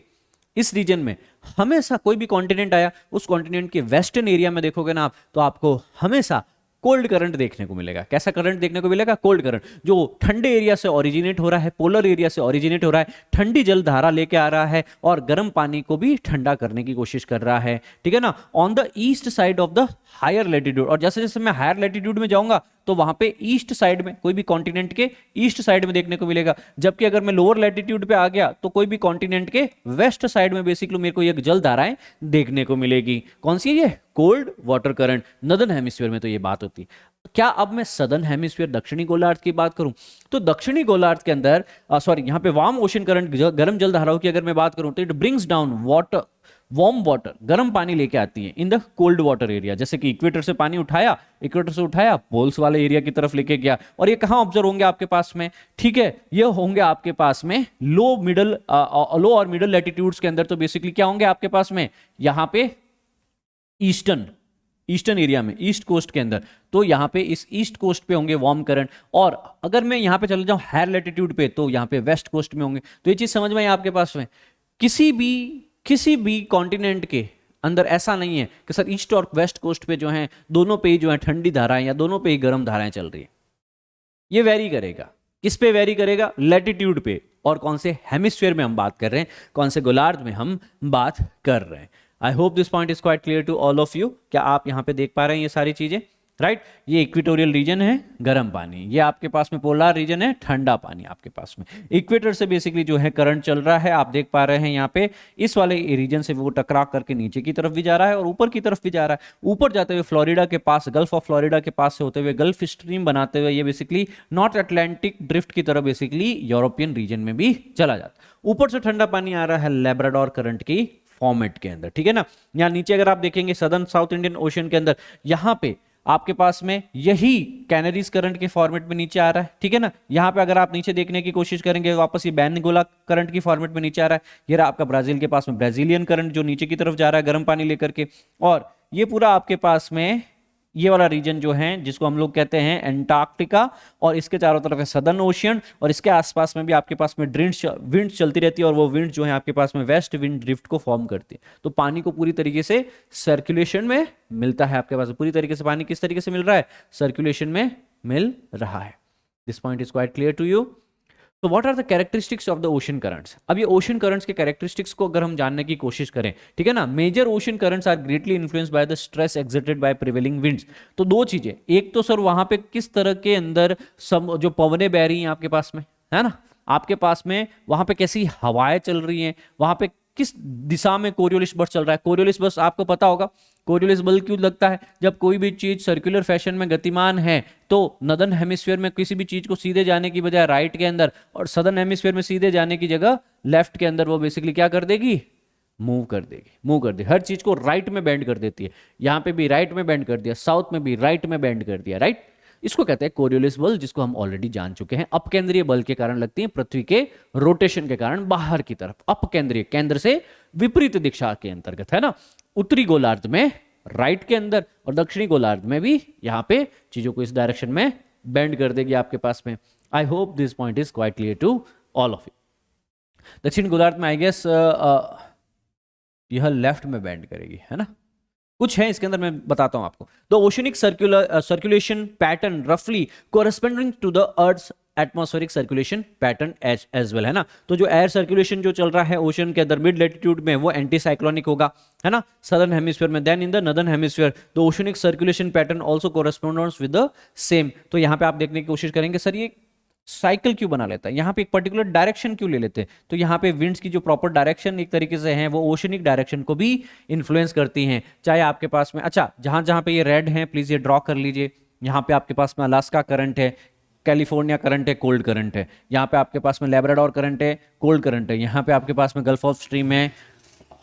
[SPEAKER 1] इस रीजन में हमेशा कोई भी कॉन्टिनेंट आया, उस कॉन्टिनेंट के वेस्टर्न एरिया में देखोगे ना आप, तो आपको हमेशा कोल्ड करंट देखने को मिलेगा। कैसा करंट देखने को मिलेगा, कोल्ड करंट, जो ठंडे एरिया से ओरिजिनेट हो रहा है, पोलर एरिया से ओरिजिनेट हो रहा है, ठंडी जल धारा लेके आ रहा है और गर्म पानी को भी ठंडा करने की कोशिश कर रहा है, ठीक है ना, on the east side of the higher latitude. और जैसे जैसे मैं हायर लैटिट्यूड में जाऊंगा तो वहां पे ईस्ट साइड में, कोई भी कॉन्टिनेंट के ईस्ट साइड में देखने को मिलेगा, जबकि अगर मैं लोअर लैटिट्यूड पे आ गया तो कोई भी कॉन्टिनेंट के वेस्ट साइड में बेसिकली मेरे को ये जल धाराएं देखने को मिलेगी। कौन सी है ये, cold water current. Northern hemisphere में तो ये बात होती है। क्या अब मैं सदर्न हेमिस्फीयर दक्षिणी गोलार्ध की बात करूं, तो दक्षिणी गोलार्ध के अंदर यहां पे वार्म ओशन करंट, गर्म जल धाराओं की अगर मैं बात करूं तो it brings down water, warm water, गर्म पानी लेके आती है in the cold water area. जैसे कि इक्वेटर से पानी उठाया, इक्वेटर से उठाया पोल्स वाले एरिया की तरफ लेके गया, और ये कहां ऑब्जर्व होंगे आपके पास में, ठीक है, ये होंगे आपके पास में लो और मिडल लैटिट्यूड्स के अंदर। तो बेसिकली क्या होंगे आपके पास में, यहां पे ईस्टर्न एरिया में, ईस्ट कोस्ट के अंदर, तो यहां पे इस ईस्ट कोस्ट पे होंगे वार्म करंट। और अगर मैं यहां पे चले जाऊं हायर लैटिट्यूड पे, तो यहां पे वेस्ट कोस्ट में होंगे। तो ये चीज समझ में आई आपके पास में, किसी भी कॉन्टिनेंट के अंदर ऐसा नहीं है कि सर ईस्ट और वेस्ट कोस्ट पे जो है दोनों पे ही जो है ठंडी धाराएं या दोनों पे ही गर्म धाराएं चल रही है। ये वेरी करेगा, किस पे वेरी करेगा, लैटिट्यूड पे, और कौन से हेमिस्फीयर में हम बात कर रहे हैं, कौन से गोलार्ध में हम बात कर रहे हैं। I hope this point is quite clear to all of you. क्या आप यहां पे देख पा रहे हैं ये सारी चीजें, राइट। ये इक्वेटोरियल रीजन है गर्म पानी, ये आपके पास में पोलर रीजन है ठंडा पानी आपके पास में। इक्वेटर से बेसिकली जो है करंट चल रहा है, आप देख पा रहे हैं यहाँ पे इस वाले रीजन से वो टकरा करके नीचे की तरफ भी जा रहा है और ऊपर की तरफ भी जा रहा है। ऊपर जाते हुए फ्लोरिडा के पास, गल्फ ऑफ फ्लोरिडा के पास से होते हुए गल्फ स्ट्रीम बनाते हुए ये बेसिकली नॉर्थ अटलांटिक ड्रिफ्ट की तरफ बेसिकली यूरोपियन रीजन में भी चला जाता है। ऊपर से ठंडा पानी आ रहा है लेब्राडोर करंट की फॉर्मेट के अंदर, ठीक है ना। यहाँ नीचे अगर आप देखेंगे सदर्न साउथ इंडियन ओशन के अंदर, यहाँ पे आपके पास में यही कैनरीज करंट के फॉर्मेट में नीचे आ रहा है, ठीक है ना। यहाँ पे अगर आप नीचे देखने की कोशिश करेंगे वापस ये बेनिगोला करंट की फॉर्मेट में नीचे आ रहा है। ये रहा आपका ब्राजील के पास में ब्राजीलियन करंट जो नीचे की तरफ जा रहा है गर्म पानी लेकर के। और ये पूरा आपके पास में ये वाला रीजन जो है जिसको हम लोग कहते हैं एंटार्क्टिका, और इसके चारों तरफ है सदर्न ओशियन, और इसके आसपास में भी आपके पास में विंड चलती रहती है, और वो विंड जो है आपके पास में वेस्ट विंड ड्रिफ्ट को फॉर्म करती है। तो पानी को पूरी तरीके से सर्कुलेशन में मिलता है आपके पास, पूरी तरीके से पानी किस तरीके से मिल रहा है, सर्कुलेशन में मिल रहा है। This point is quite clear to you. तो what are the characteristics of the ocean currents. अब ये ओशन करंट्स के कैरेक्टरिस्टिक्स को अगर हम जानने की कोशिश करें, ठीक है ना, major ocean currents are greatly influenced by the stress exerted by prevailing winds. तो दो चीजें, एक तो सर वहां पे किस तरह के अंदर सब जो पवनें बह रही हैं आपके पास में, है ना, आपके पास में वहां पे कैसी हवाएं चल रही हैं, वहां पे किस दिशा में कोरियोलिस बर्स्ट चल रहा है। कोरियोलिस बर्स्ट आपको पता होगा, कोरियोलिस बल क्यों लगता है, जब कोई भी चीज सर्कुलर फैशन में गतिमान है तो नदर्न हेमिस्फीयर में किसी भी चीज को सीधे जाने की बजाय राइट के अंदर, और सदर्न हेमिस्फीयर में सीधे जाने की जगह लेफ्ट के अंदर वो बेसिकली क्या कर देगी, मूव कर देगी, हर चीज को राइट में बेंड कर देती है। यहां पे भी राइट में बेंड कर दिया, साउथ में भी राइट में बेंड कर दिया, राइट। इसको कहते हैं कोरियोलिस बल, जिसको हम ऑलरेडी जान चुके हैं। अपकेंद्रीय बल के कारण लगती है पृथ्वी के रोटेशन के कारण बाहर की तरफ, अपकेंद्रीय केंद्र से विपरीत दिशा के अंतर्गत, है ना। उत्तरी गोलार्ध में राइट के अंदर और दक्षिणी गोलार्ध में भी यहाँ पे चीजों को इस डायरेक्शन में बेंड कर देगी आपके पास में। I hope this point is quite clear to all of you. दक्षिण गोलार्ध में आई गेस यह लेफ्ट में बेंड करेगी, है ना, कुछ है इसके अंदर, मैं बताता हूं आपको। द ओशनिक सर्कुलेशन पैटर्न रफली corresponding to the earth atmospheric circulation pattern as well, है ना। तो जो एयर सर्कुलेशन जो चल रहा है ओशन के अंदर मिड लेटीट्यूड में, वो एंटी साइक्लोनिक होगा, है ना, सदर्न हेमिस्फीयर में। Then in the northern hemisphere the oceanic circulation pattern also corresponds with the same. तो यहाँ पे आप देखने की कोशिश करेंगे सर ये साइकिल क्यों बना लेता है, यहाँ पे एक पर्टिकुलर डायरेक्शन क्यों ले लेते हैं। तो यहाँ पे विंड्स की जो प्रॉपर डायरेक्शन एक तरीके से है वो ओशनिक डायरेक्शन को भी इन्फ्लुएंस करती हैं। चाहे आपके पास में, अच्छा जहां जहां पे ये रेड है प्लीज ये ड्रॉ कर लीजिए। यहाँ पे आपके पास में अलास्का करंट है, कैलिफोर्निया करंट है, कोल्ड करंट है। यहाँ पे आपके पास में लेब्राडोर करंट है, कोल्ड करंट है। यहाँ पे आपके पास में गल्फ ऑफ स्ट्रीम है,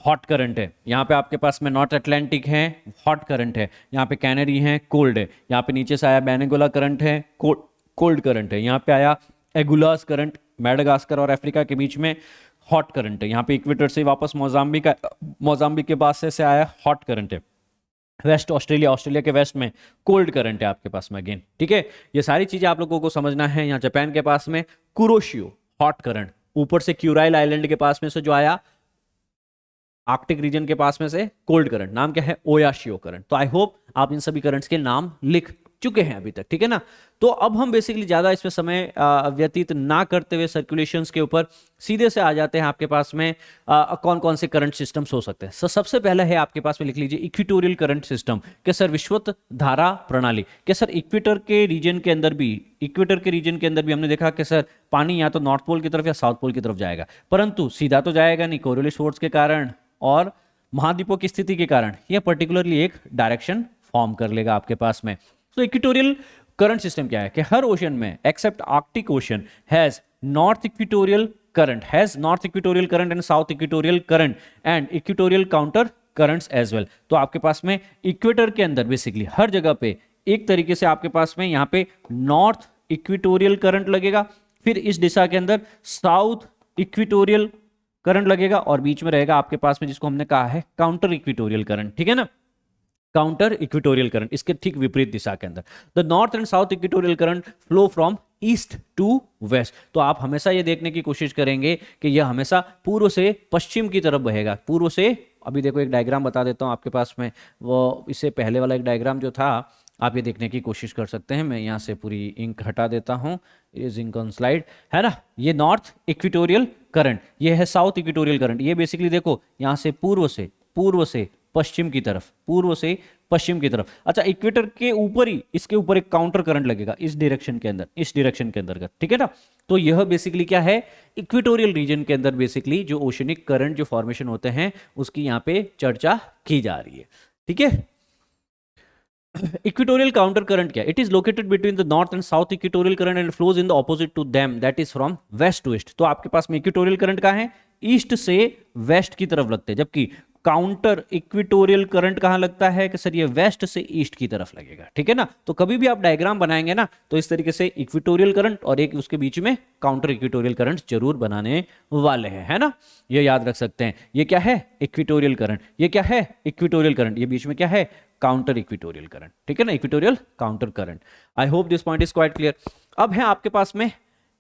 [SPEAKER 1] हॉट करंट है। यहाँ पे आपके पास में नॉर्थ अटलांटिक है, हॉट करंट है। यहाँ पे कैनरी है, कोल्ड है। यहाँ पे नीचे से आया बेनेगोला करंट है, कोल्ड करंट है। यहाँ पे आया एगुलास करंट, मेडागास्कर और अफ्रीका के बीच में हॉट करंट है। यहाँ पे इक्वेटर से वापस मोजाम्बिक के पास से आया हॉट करंट है। वेस्ट ऑस्ट्रेलिया के वेस्ट में कोल्ड करंट है आपके पास में अगेन, ठीक है। ये सारी चीजें आप लोगों को समझना है। यहाँ जापान के पास में कुरोशियो हॉट करंट, ऊपर से क्यूराइल आइलैंड के पास में से जो आया आर्कटिक रीजन के पास में से कोल्ड करंट, नाम क्या है, ओयाशियो करंट। तो आई होप आप इन सभी करंट्स के नाम लिख चुके हैं अभी तक, ठीक है ना। तो अब हम बेसिकली ज्यादा इसमें समय व्यतीत ना करते हुए सर्कुलेशंस के ऊपर सीधे से आ जाते हैं। आपके पास में कौन कौन से करंट सिस्टम्स हो सकते हैं। सबसे पहले है आपके पास में, लिख लीजिए, इक्वेटोरियल करंट सिस्टम के सर, विश्वत धारा प्रणाली के सर। इक्वेटर के रीजन के अंदर भी हमने देखा कि सर पानी या तो नॉर्थ पोल की तरफ या साउथ पोल की तरफ जाएगा, परंतु सीधा तो जाएगा नहीं, कोरियोलिस फोर्स के कारण और महाद्वीपों की स्थिति के कारण यह पर्टिकुलरली एक डायरेक्शन फॉर्म कर लेगा आपके पास में। तो इक्वेटोरियल करंट सिस्टम क्या है कि हर ओशन में except Arctic ocean has north equatorial current and south equatorial current and equatorial counter currents as well. तो आपके पास में इक्वेटर के अंदर बेसिकली हर जगह पे एक तरीके से आपके पास में यहाँ पे नॉर्थ इक्वेटोरियल करंट लगेगा, फिर इस दिशा के अंदर साउथ इक्वेटोरियल करंट लगेगा और बीच में रहेगा आपके पास में जिसको हमने कहा है काउंटर इक्वेटोरियल करंट, ठीक है ना। काउंटर इक्वेटोरियल करंट, इसके ठीक विपरीत दिशा के अंदर the north and south equatorial current flow from east to west. तो आप हमेशा ये देखने की कोशिश करेंगे कि यह हमेशा पूर्व से पश्चिम की तरफ बहेगा, पूर्व से। अभी देखो एक डायग्राम बता देता हूं आपके पास में, वो इससे पहले वाला एक डायग्राम जो था आप ये देखने की कोशिश कर सकते हैं। मैं यहाँ से पूरी इंक हटा देता हूँ, इज इंक ऑन स्लाइड, है ना। ये नॉर्थ इक्वेटोरियल करंट, ये है साउथ इक्वेटोरियल करंट। ये बेसिकली देखो यहाँ से पूर्व से पश्चिम की तरफ। अच्छा, इक्वेटर के ऊपर ही इसके ऊपर एक काउंटर करंट लगेगा इस डायरेक्शन के अंतर्गत, ठीक है ना। तो यह बेसिकली क्या है, इक्वेटोरियल रीजन के अंदर बेसिकली जो ओशनिक करंट जो फॉर्मेशन होते हैं उसकी यहाँ पे चर्चा की जा रही है, ठीक है। इक्वेटोरियल काउंटर करंट क्या, it is located between the north and south equatorial current and flows in the opposite to them, that is from west to east. तो आपके पास में इक्वेटोरियल करंट का है, ईस्ट से वेस्ट की तरफ लगते हैं, जबकि काउंटर इक्वेटोरियल करंट कहां लगता है कि सर ये वेस्ट से ईस्ट की तरफ लगेगा, ठीक है ना। तो कभी भी आप डायग्राम बनाएंगे ना तो इस तरीके से इक्वेटोरियल करंट और एक उसके बीच में काउंटर इक्वेटोरियल करंट जरूर बनाने वाले हैं, है ना। ये याद रख सकते हैं, ये क्या है, इक्वेटोरियल करंट, ये क्या है, इक्वेटोरियल करंट, ये बीच में क्या है, काउंटर इक्वेटोरियल करंट, ठीक है ना, equatorial counter current. I hope this point is quite clear. अब है आपके पास में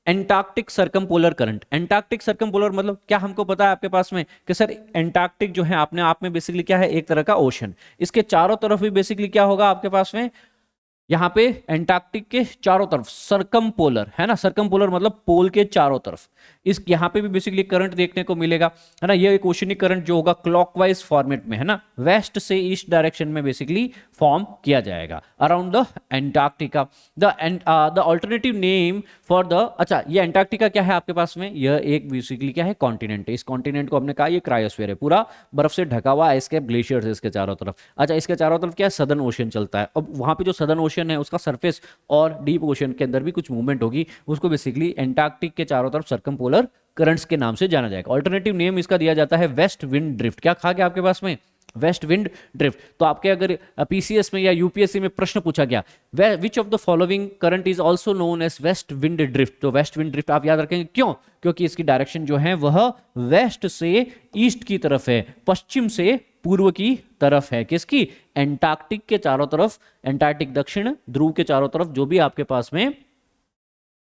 [SPEAKER 1] एंटार्क्टिक सर्कमपोलर करंट। एंटार्क्टिक सर्कमपोलर मतलब क्या, हमको पता है आपके पास में कि सर एंटार्क्टिक जो है अपने आप में बेसिकली क्या है, एक तरह का ओशन। इसके चारों तरफ भी बेसिकली क्या होगा आपके पास में, यहाँ पे एंटार्क्टिक के चारों तरफ सर्कमपोलर, है ना, सर्कमपोलर मतलब पोल के चारों तरफ। इस यहाँ पे भी बेसिकली करंट देखने को मिलेगा, है ना। ये एक ओशनिक करंट जो होगा क्लॉकवाइज फॉर्मेट में, है ना, वेस्ट से ईस्ट डायरेक्शन में बेसिकली फॉर्म किया जाएगा around the Antarctica. The alternative name for the, अच्छा ये एंटार्क्टिका क्या है आपके पास में, यह एक बेसिकली क्या है, कॉन्टिनेंट है। इस कॉन्टिनेंट को हमने कहा ये क्रायोस्फीयर है, पूरा बर्फ से ढका हुआ आइस कैप ग्लेशियर्स है इसके चारों तरफ। अच्छा, इसके चारों तरफ क्या है, सदर्न ओशन चलता है। अब वहां पे जो सदर्न ओशन है उसका सरफेस और डीप ओशन के अंदर भी कुछ मूवमेंट होगी, उसको बेसिकली एंटार्क्टिक के चारों तरफ सर्कमपोलर करंट्स के नाम से जाना जाएगा। अल्टरनेटिव नेम इसका दिया जाता है वेस्ट विंड ड्रिफ्ट। क्या खा गया आपके पास में, वेस्ट विंड ड्रिफ्ट। तो आपके अगर पीसीएस में या यूपीएससी में प्रश्न पूछा गया which of the following current is also known as west wind drift, तो वेस्ट विंड ड्रिफ्ट आप याद रखेंगे, क्यों? क्योंकि इसकी डायरेक्शन जो है वह वेस्ट से ईस्ट की तरफ है, पश्चिम से पूर्व की तरफ है। किसकी? एंटार्क्टिक के चारों तरफ, एंटार्क्टिक दक्षिण ध्रुव के चारों तरफ जो भी आपके पास में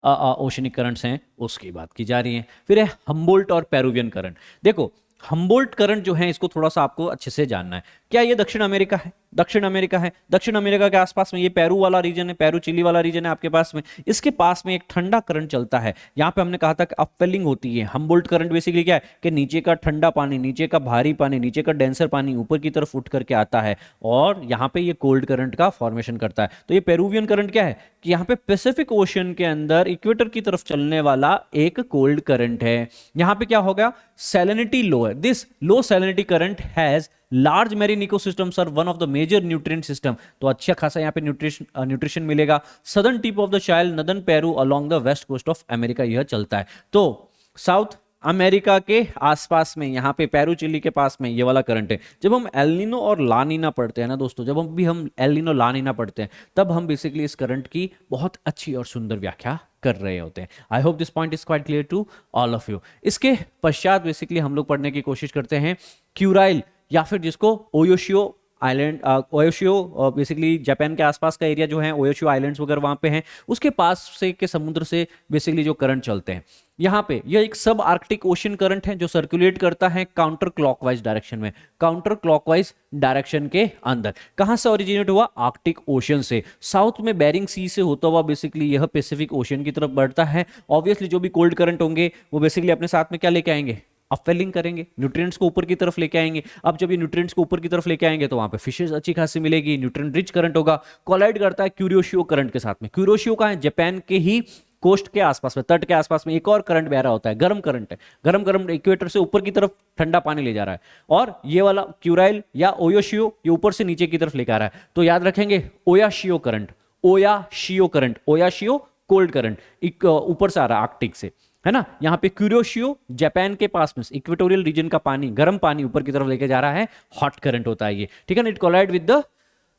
[SPEAKER 1] ओशनिक करंट्स हैं उसकी बात की जा रही है। फिर है हम्बोल्ट और पेरुवियन करंट। देखो हम्बोल्ट करंट जो है इसको थोड़ा सा आपको अच्छे से जानना है। क्या ये दक्षिण अमेरिका है? दक्षिण अमेरिका है। दक्षिण अमेरिका के आसपास में ये पेरू वाला रीजन है, पेरू चिली वाला रीजन है आपके पास में। इसके पास में एक ठंडा करंट चलता है। यहाँ पे हमने कहा था कि अपवेलिंग होती है। हम्बोल्ट करंट बेसिकली क्या है कि नीचे का ठंडा पानी, नीचे का भारी पानी, नीचे का डेंसर पानी ऊपर की तरफ उठ करके आता है और यहाँ पे ये कोल्ड करंट का फॉर्मेशन करता है। तो ये पेरूवियन करंट क्या है कि यहाँ पे पैसिफिक ओशन के अंदर इक्वेटर की तरफ चलने वाला एक कोल्ड करंट है। यहाँ पे क्या होगा? सैलिनिटी लो है। This low salinity current has large marine ecosystems are one of the major nutrient system. तो अच्छा खासा यहाँ पे न्यूट्रिशन मिलेगा। Southern tip of the Chile northern Peru along the west coast of America यह चलता है। तो साउथ अमेरिका के आसपास में यहाँ पे पेरू चिली के पास में ये वाला करंट है। जब हम एल नीनो और ला नीना पढ़ते हैं ना दोस्तों, जब हम एल नीनो ला नीना पढ़ते हैं तब हम बेसिकली इस करंट की बहुत अच्छी और सुंदर व्याख्या कर रहे होते हैं। I hope this point is quite clear to all of you. इसके पश्चात बेसिकली हम लोग पढ़ने की कोशिश करते हैं क्यूराइल या फिर जिसको ओयोशियो आइलैंड, ओयोशियो बेसिकली जापान के आसपास का एरिया जो है, ओयोशियो आइलैंड्स वगैरह वहां पे हैं, उसके पास से के समुद्र से बेसिकली जो करंट चलते हैं यहाँ पे, यह एक सब आर्कटिक ओशन करंट है जो सर्कुलेट करता है काउंटर क्लॉकवाइज डायरेक्शन में, काउंटर क्लॉकवाइज डायरेक्शन के अंदर। कहां से ओरिजिनेट हुआ? आर्कटिक ओशन से। साउथ में बेरिंग सी से होता हुआ बेसिकली यह पैसिफिक ओशन की तरफ बढ़ता है। ऑब्वियसली जो भी कोल्ड करंट होंगे वो बेसिकली अपने साथ में क्या लेके आएंगे? अपवेलिंग करेंगे, न्यूट्रिएंट्स को ऊपर की तरफ लेके आएंगे। अब जब ये न्यूट्रिएंट्स को ऊपर की तरफ लेके आएंगे तो वहां पे फिशेस अच्छी खासी मिलेगी, न्यूट्रिएंट रिच करंट होगा। कोलाइड करता है क्यूरोशियो करंट के साथ में। क्यूरोशियो का है जापान के ही कोस्ट के आसपास में, तट के आसपास में एक और करंट बह रहा होता है, गर्म करंट है। गर्म करंट इक्वेटर से ऊपर की तरफ ठंडा पानी ले जा रहा है और ये वाला क्यूराइल या ओयोशियो ये ऊपर से नीचे की तरफ लेकर आ रहा है। तो याद रखेंगे Oyashio current, Oyashio current, Oyashio cold current ऊपर से आ रहा है आर्कटिक से, है ना। यहाँ पे क्यूरोशियो जापान के पास में इक्वेटोरियल रीजन का पानी, गर्म पानी ऊपर की तरफ लेके जा रहा है, हॉट करंट होता है ये, ठीक है ना। It collide with the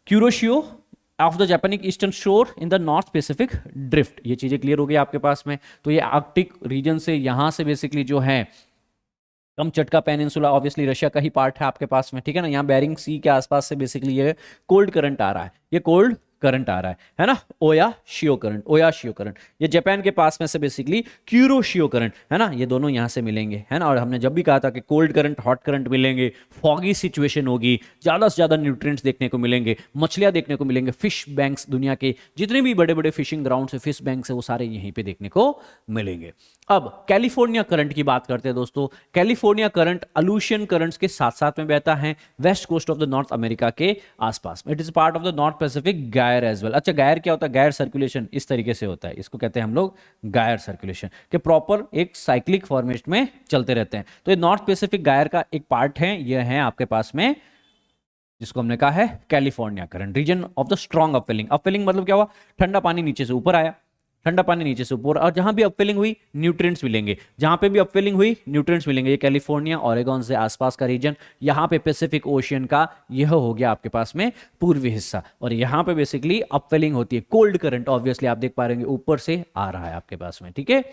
[SPEAKER 1] Kuroshio of the Japanic eastern shore in the north Pacific drift. ये चीजें क्लियर हो गई आपके पास में। तो ये आर्कटिक रीजन से यहां से बेसिकली जो है कमचटका पेनिनसुला ऑब्वियसली रशिया का ही पार्ट है आपके पास में, ठीक है ना। यहाँ बेरिंग सी के आसपास से बेसिकली ये कोल्ड करंट आ रहा है, ये कोल्ड करंट आ रहा है ना। ओयाशियो करंट, ओयाशियो करंट ये जापान के पास में से बेसिकली क्यूरोशियो करंट, है ना। ये दोनों यहां से मिलेंगे, है ना। और हमने जब भी कहा था कि कोल्ड करंट हॉट करंट मिलेंगे, फॉगी सिचुएशन होगी, ज्यादा से ज्यादा न्यूट्रिएंट्स देखने को मिलेंगे, मछलियां देखने को मिलेंगे, फिश बैंक्स, दुनिया के जितने भी बड़े बड़े फिशिंग ग्राउंड से फिश बैंक्स है वो सारे यहीं पे देखने को मिलेंगे। अब कैलिफोर्निया करंट की बात करते हैं दोस्तों। कैलिफोर्निया करंट अलूशियन करंट्स के साथ साथ में बहता है west coast of the North America के आसपास में। It is part of the north Pacific gyre as well. अच्छा गायर क्या होता है? गायर सर्कुलेशन इस तरीके से होता है, इसको कहते हैं हम लोग गायर सर्कुलेशन, के प्रॉपर एक साइक्लिक फॉर्मेट में चलते रहते हैं। तो ये नॉर्थ पैसिफिक गायर का एक पार्ट है, यह है आपके पास में जिसको हमने कहा है California current, region of the strong upwelling. Upwelling मतलब क्या हुआ? ठंडा पानी नीचे से ऊपर आया, ठंडा पानी नीचे से ऊपर, और जहां भी अपवेलिंग हुई न्यूट्रिएंट्स मिलेंगे, जहां पे भी अपवेलिंग हुई न्यूट्रिएंट्स मिलेंगे। ये कैलिफोर्निया ओरेगन से आसपास का रीजन, यहां पे पैसिफिक ओशियन का यह हो गया आपके पास में पूर्वी हिस्सा, और यहां पे बेसिकली अपवेलिंग होती है। कोल्ड करंट ऑब्वियसली आप देख पा रहे हैं ऊपर से आ रहा है आपके पास में, ठीक है।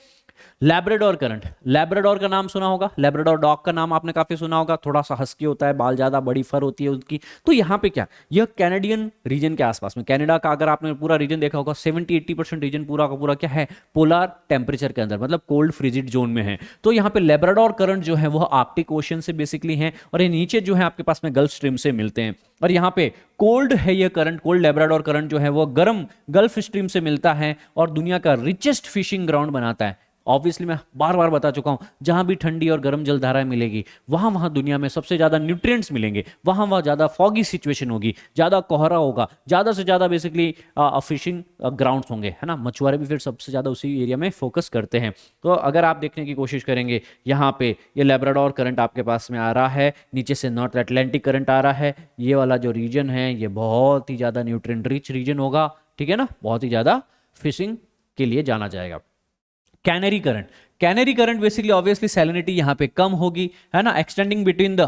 [SPEAKER 1] लैब्राडोर करंट, लैब्राडोर का नाम सुना होगा, लैब्राडोर डॉग का नाम आपने काफी सुना होगा, थोड़ा सा हस्की होता है, बाल ज्यादा, बड़ी फर होती है उसकी। तो यहाँ पे क्या, यह कैनेडियन रीजन के आसपास में, कनाडा का अगर आपने पूरा रीजन देखा होगा 70-80% रीजन पूरा का पूरा क्या है, पोलर टेम्परेचर के अंदर, मतलब कोल्ड फ्रिजिड जोन में है। तो यहाँ पे लैब्राडोर करंट जो है वह आर्कटिक ओशन से बेसिकली है, और ये नीचे जो है आपके पास में गल्फ स्ट्रीम से मिलते हैं। और यहाँ पे कोल्ड है ये करंट, कोल्ड लैब्राडोर करंट जो है वो गर्म गल्फ स्ट्रीम से मिलता है और दुनिया का रिचेस्ट फिशिंग ग्राउंड बनाता है। ऑब्वियसली मैं बार बार बता चुका हूं, जहां भी ठंडी और गर्म जलधाराएं मिलेगी वहां वहां दुनिया में सबसे ज्यादा न्यूट्रिएंट्स मिलेंगे, वहां वहां ज्यादा फॉगी सिचुएशन होगी, ज्यादा कोहरा होगा, ज्यादा से ज्यादा बेसिकली फिशिंग ग्राउंड्स होंगे, है ना। मछुआरे भी फिर सबसे ज्यादा उसी एरिया में फोकस करते हैं। तो अगर आप देखने की कोशिश करेंगे, यहाँ पे ये लैब्राडोर करंट आपके पास में आ रहा है, नीचे से नॉर्थ अटलांटिक करंट आ रहा है, ये वाला जो रीजन है ये बहुत ही ज्यादा न्यूट्रिएंट रिच रीजन होगा, ठीक है ना, बहुत ही ज्यादा फिशिंग के लिए जाना जाएगा। Canary current, Canary current basically obviously salinity यहां पे कम होगी, है ना, एक्सटेंडिंग बिटवीन द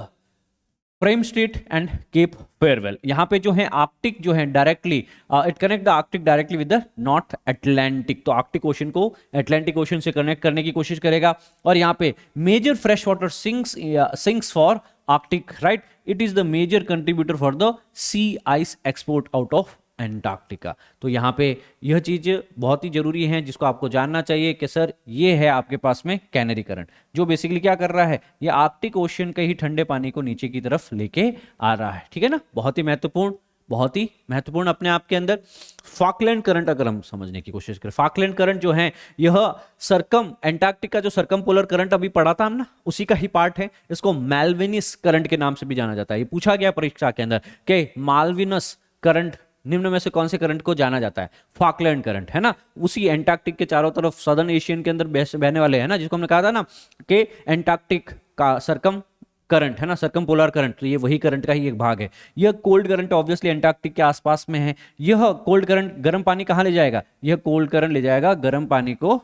[SPEAKER 1] प्रेम स्ट्रीट एंड केप फेयरवेल, यहाँ पे जो है आर्कटिक जो है directly it connect the Arctic directly with the north Atlantic, तो आर्कटिक ओशन को अटलांटिक ओशन से कनेक्ट करने की कोशिश करेगा। और यहाँ पे major fresh water sinks for Arctic, right, it is the major contributor for the sea ice export out of Antarctica. तो यहाँ पे यह चीज बहुत ही जरूरी है जिसको आपको जानना चाहिए कि सर ये है आपके पास में कैनरी करंट, जो बेसिकली क्या कर रहा है, ये आर्कटिक ओशन के ही ठंडे पानी को नीचे की तरफ लेके आ रहा है, ठीक है ना, बहुत ही महत्वपूर्ण, बहुत ही महत्वपूर्ण अपने आप के अंदर। फॉकलैंड करंट अगर हम समझने की कोशिश करें, फॉकलैंड करंट जो है यह सरकम एंटार्क्टिका जो सरकम पोलर करंट अभी पढ़ा था हम ना, उसी का ही पार्ट है। इसको मालविनस करंट के नाम से भी जाना जाता है। ये पूछा गया परीक्षा के अंदर कि मालविनस करंट निम्न में से कौन से करंट को जाना जाता है, फॉकलैंड करंट, है ना, उसी एंटार्क्टिक के चारों तरफ सदर्न एशियन के अंदर बहने वाले हैं ना, जिसको हमने कहा था ना कि एंटार्क्टिक का सरकम करंट है ना, सरकम पोलर करंट, तो ये वही करंट का ही एक भाग है। यह कोल्ड करंट ऑब्वियसली एंटार्क्टिक के आसपास में है। यह कोल्ड करंट गर्म पानी कहां ले जाएगा, यह कोल्ड करंट ले जाएगा गर्म पानी को,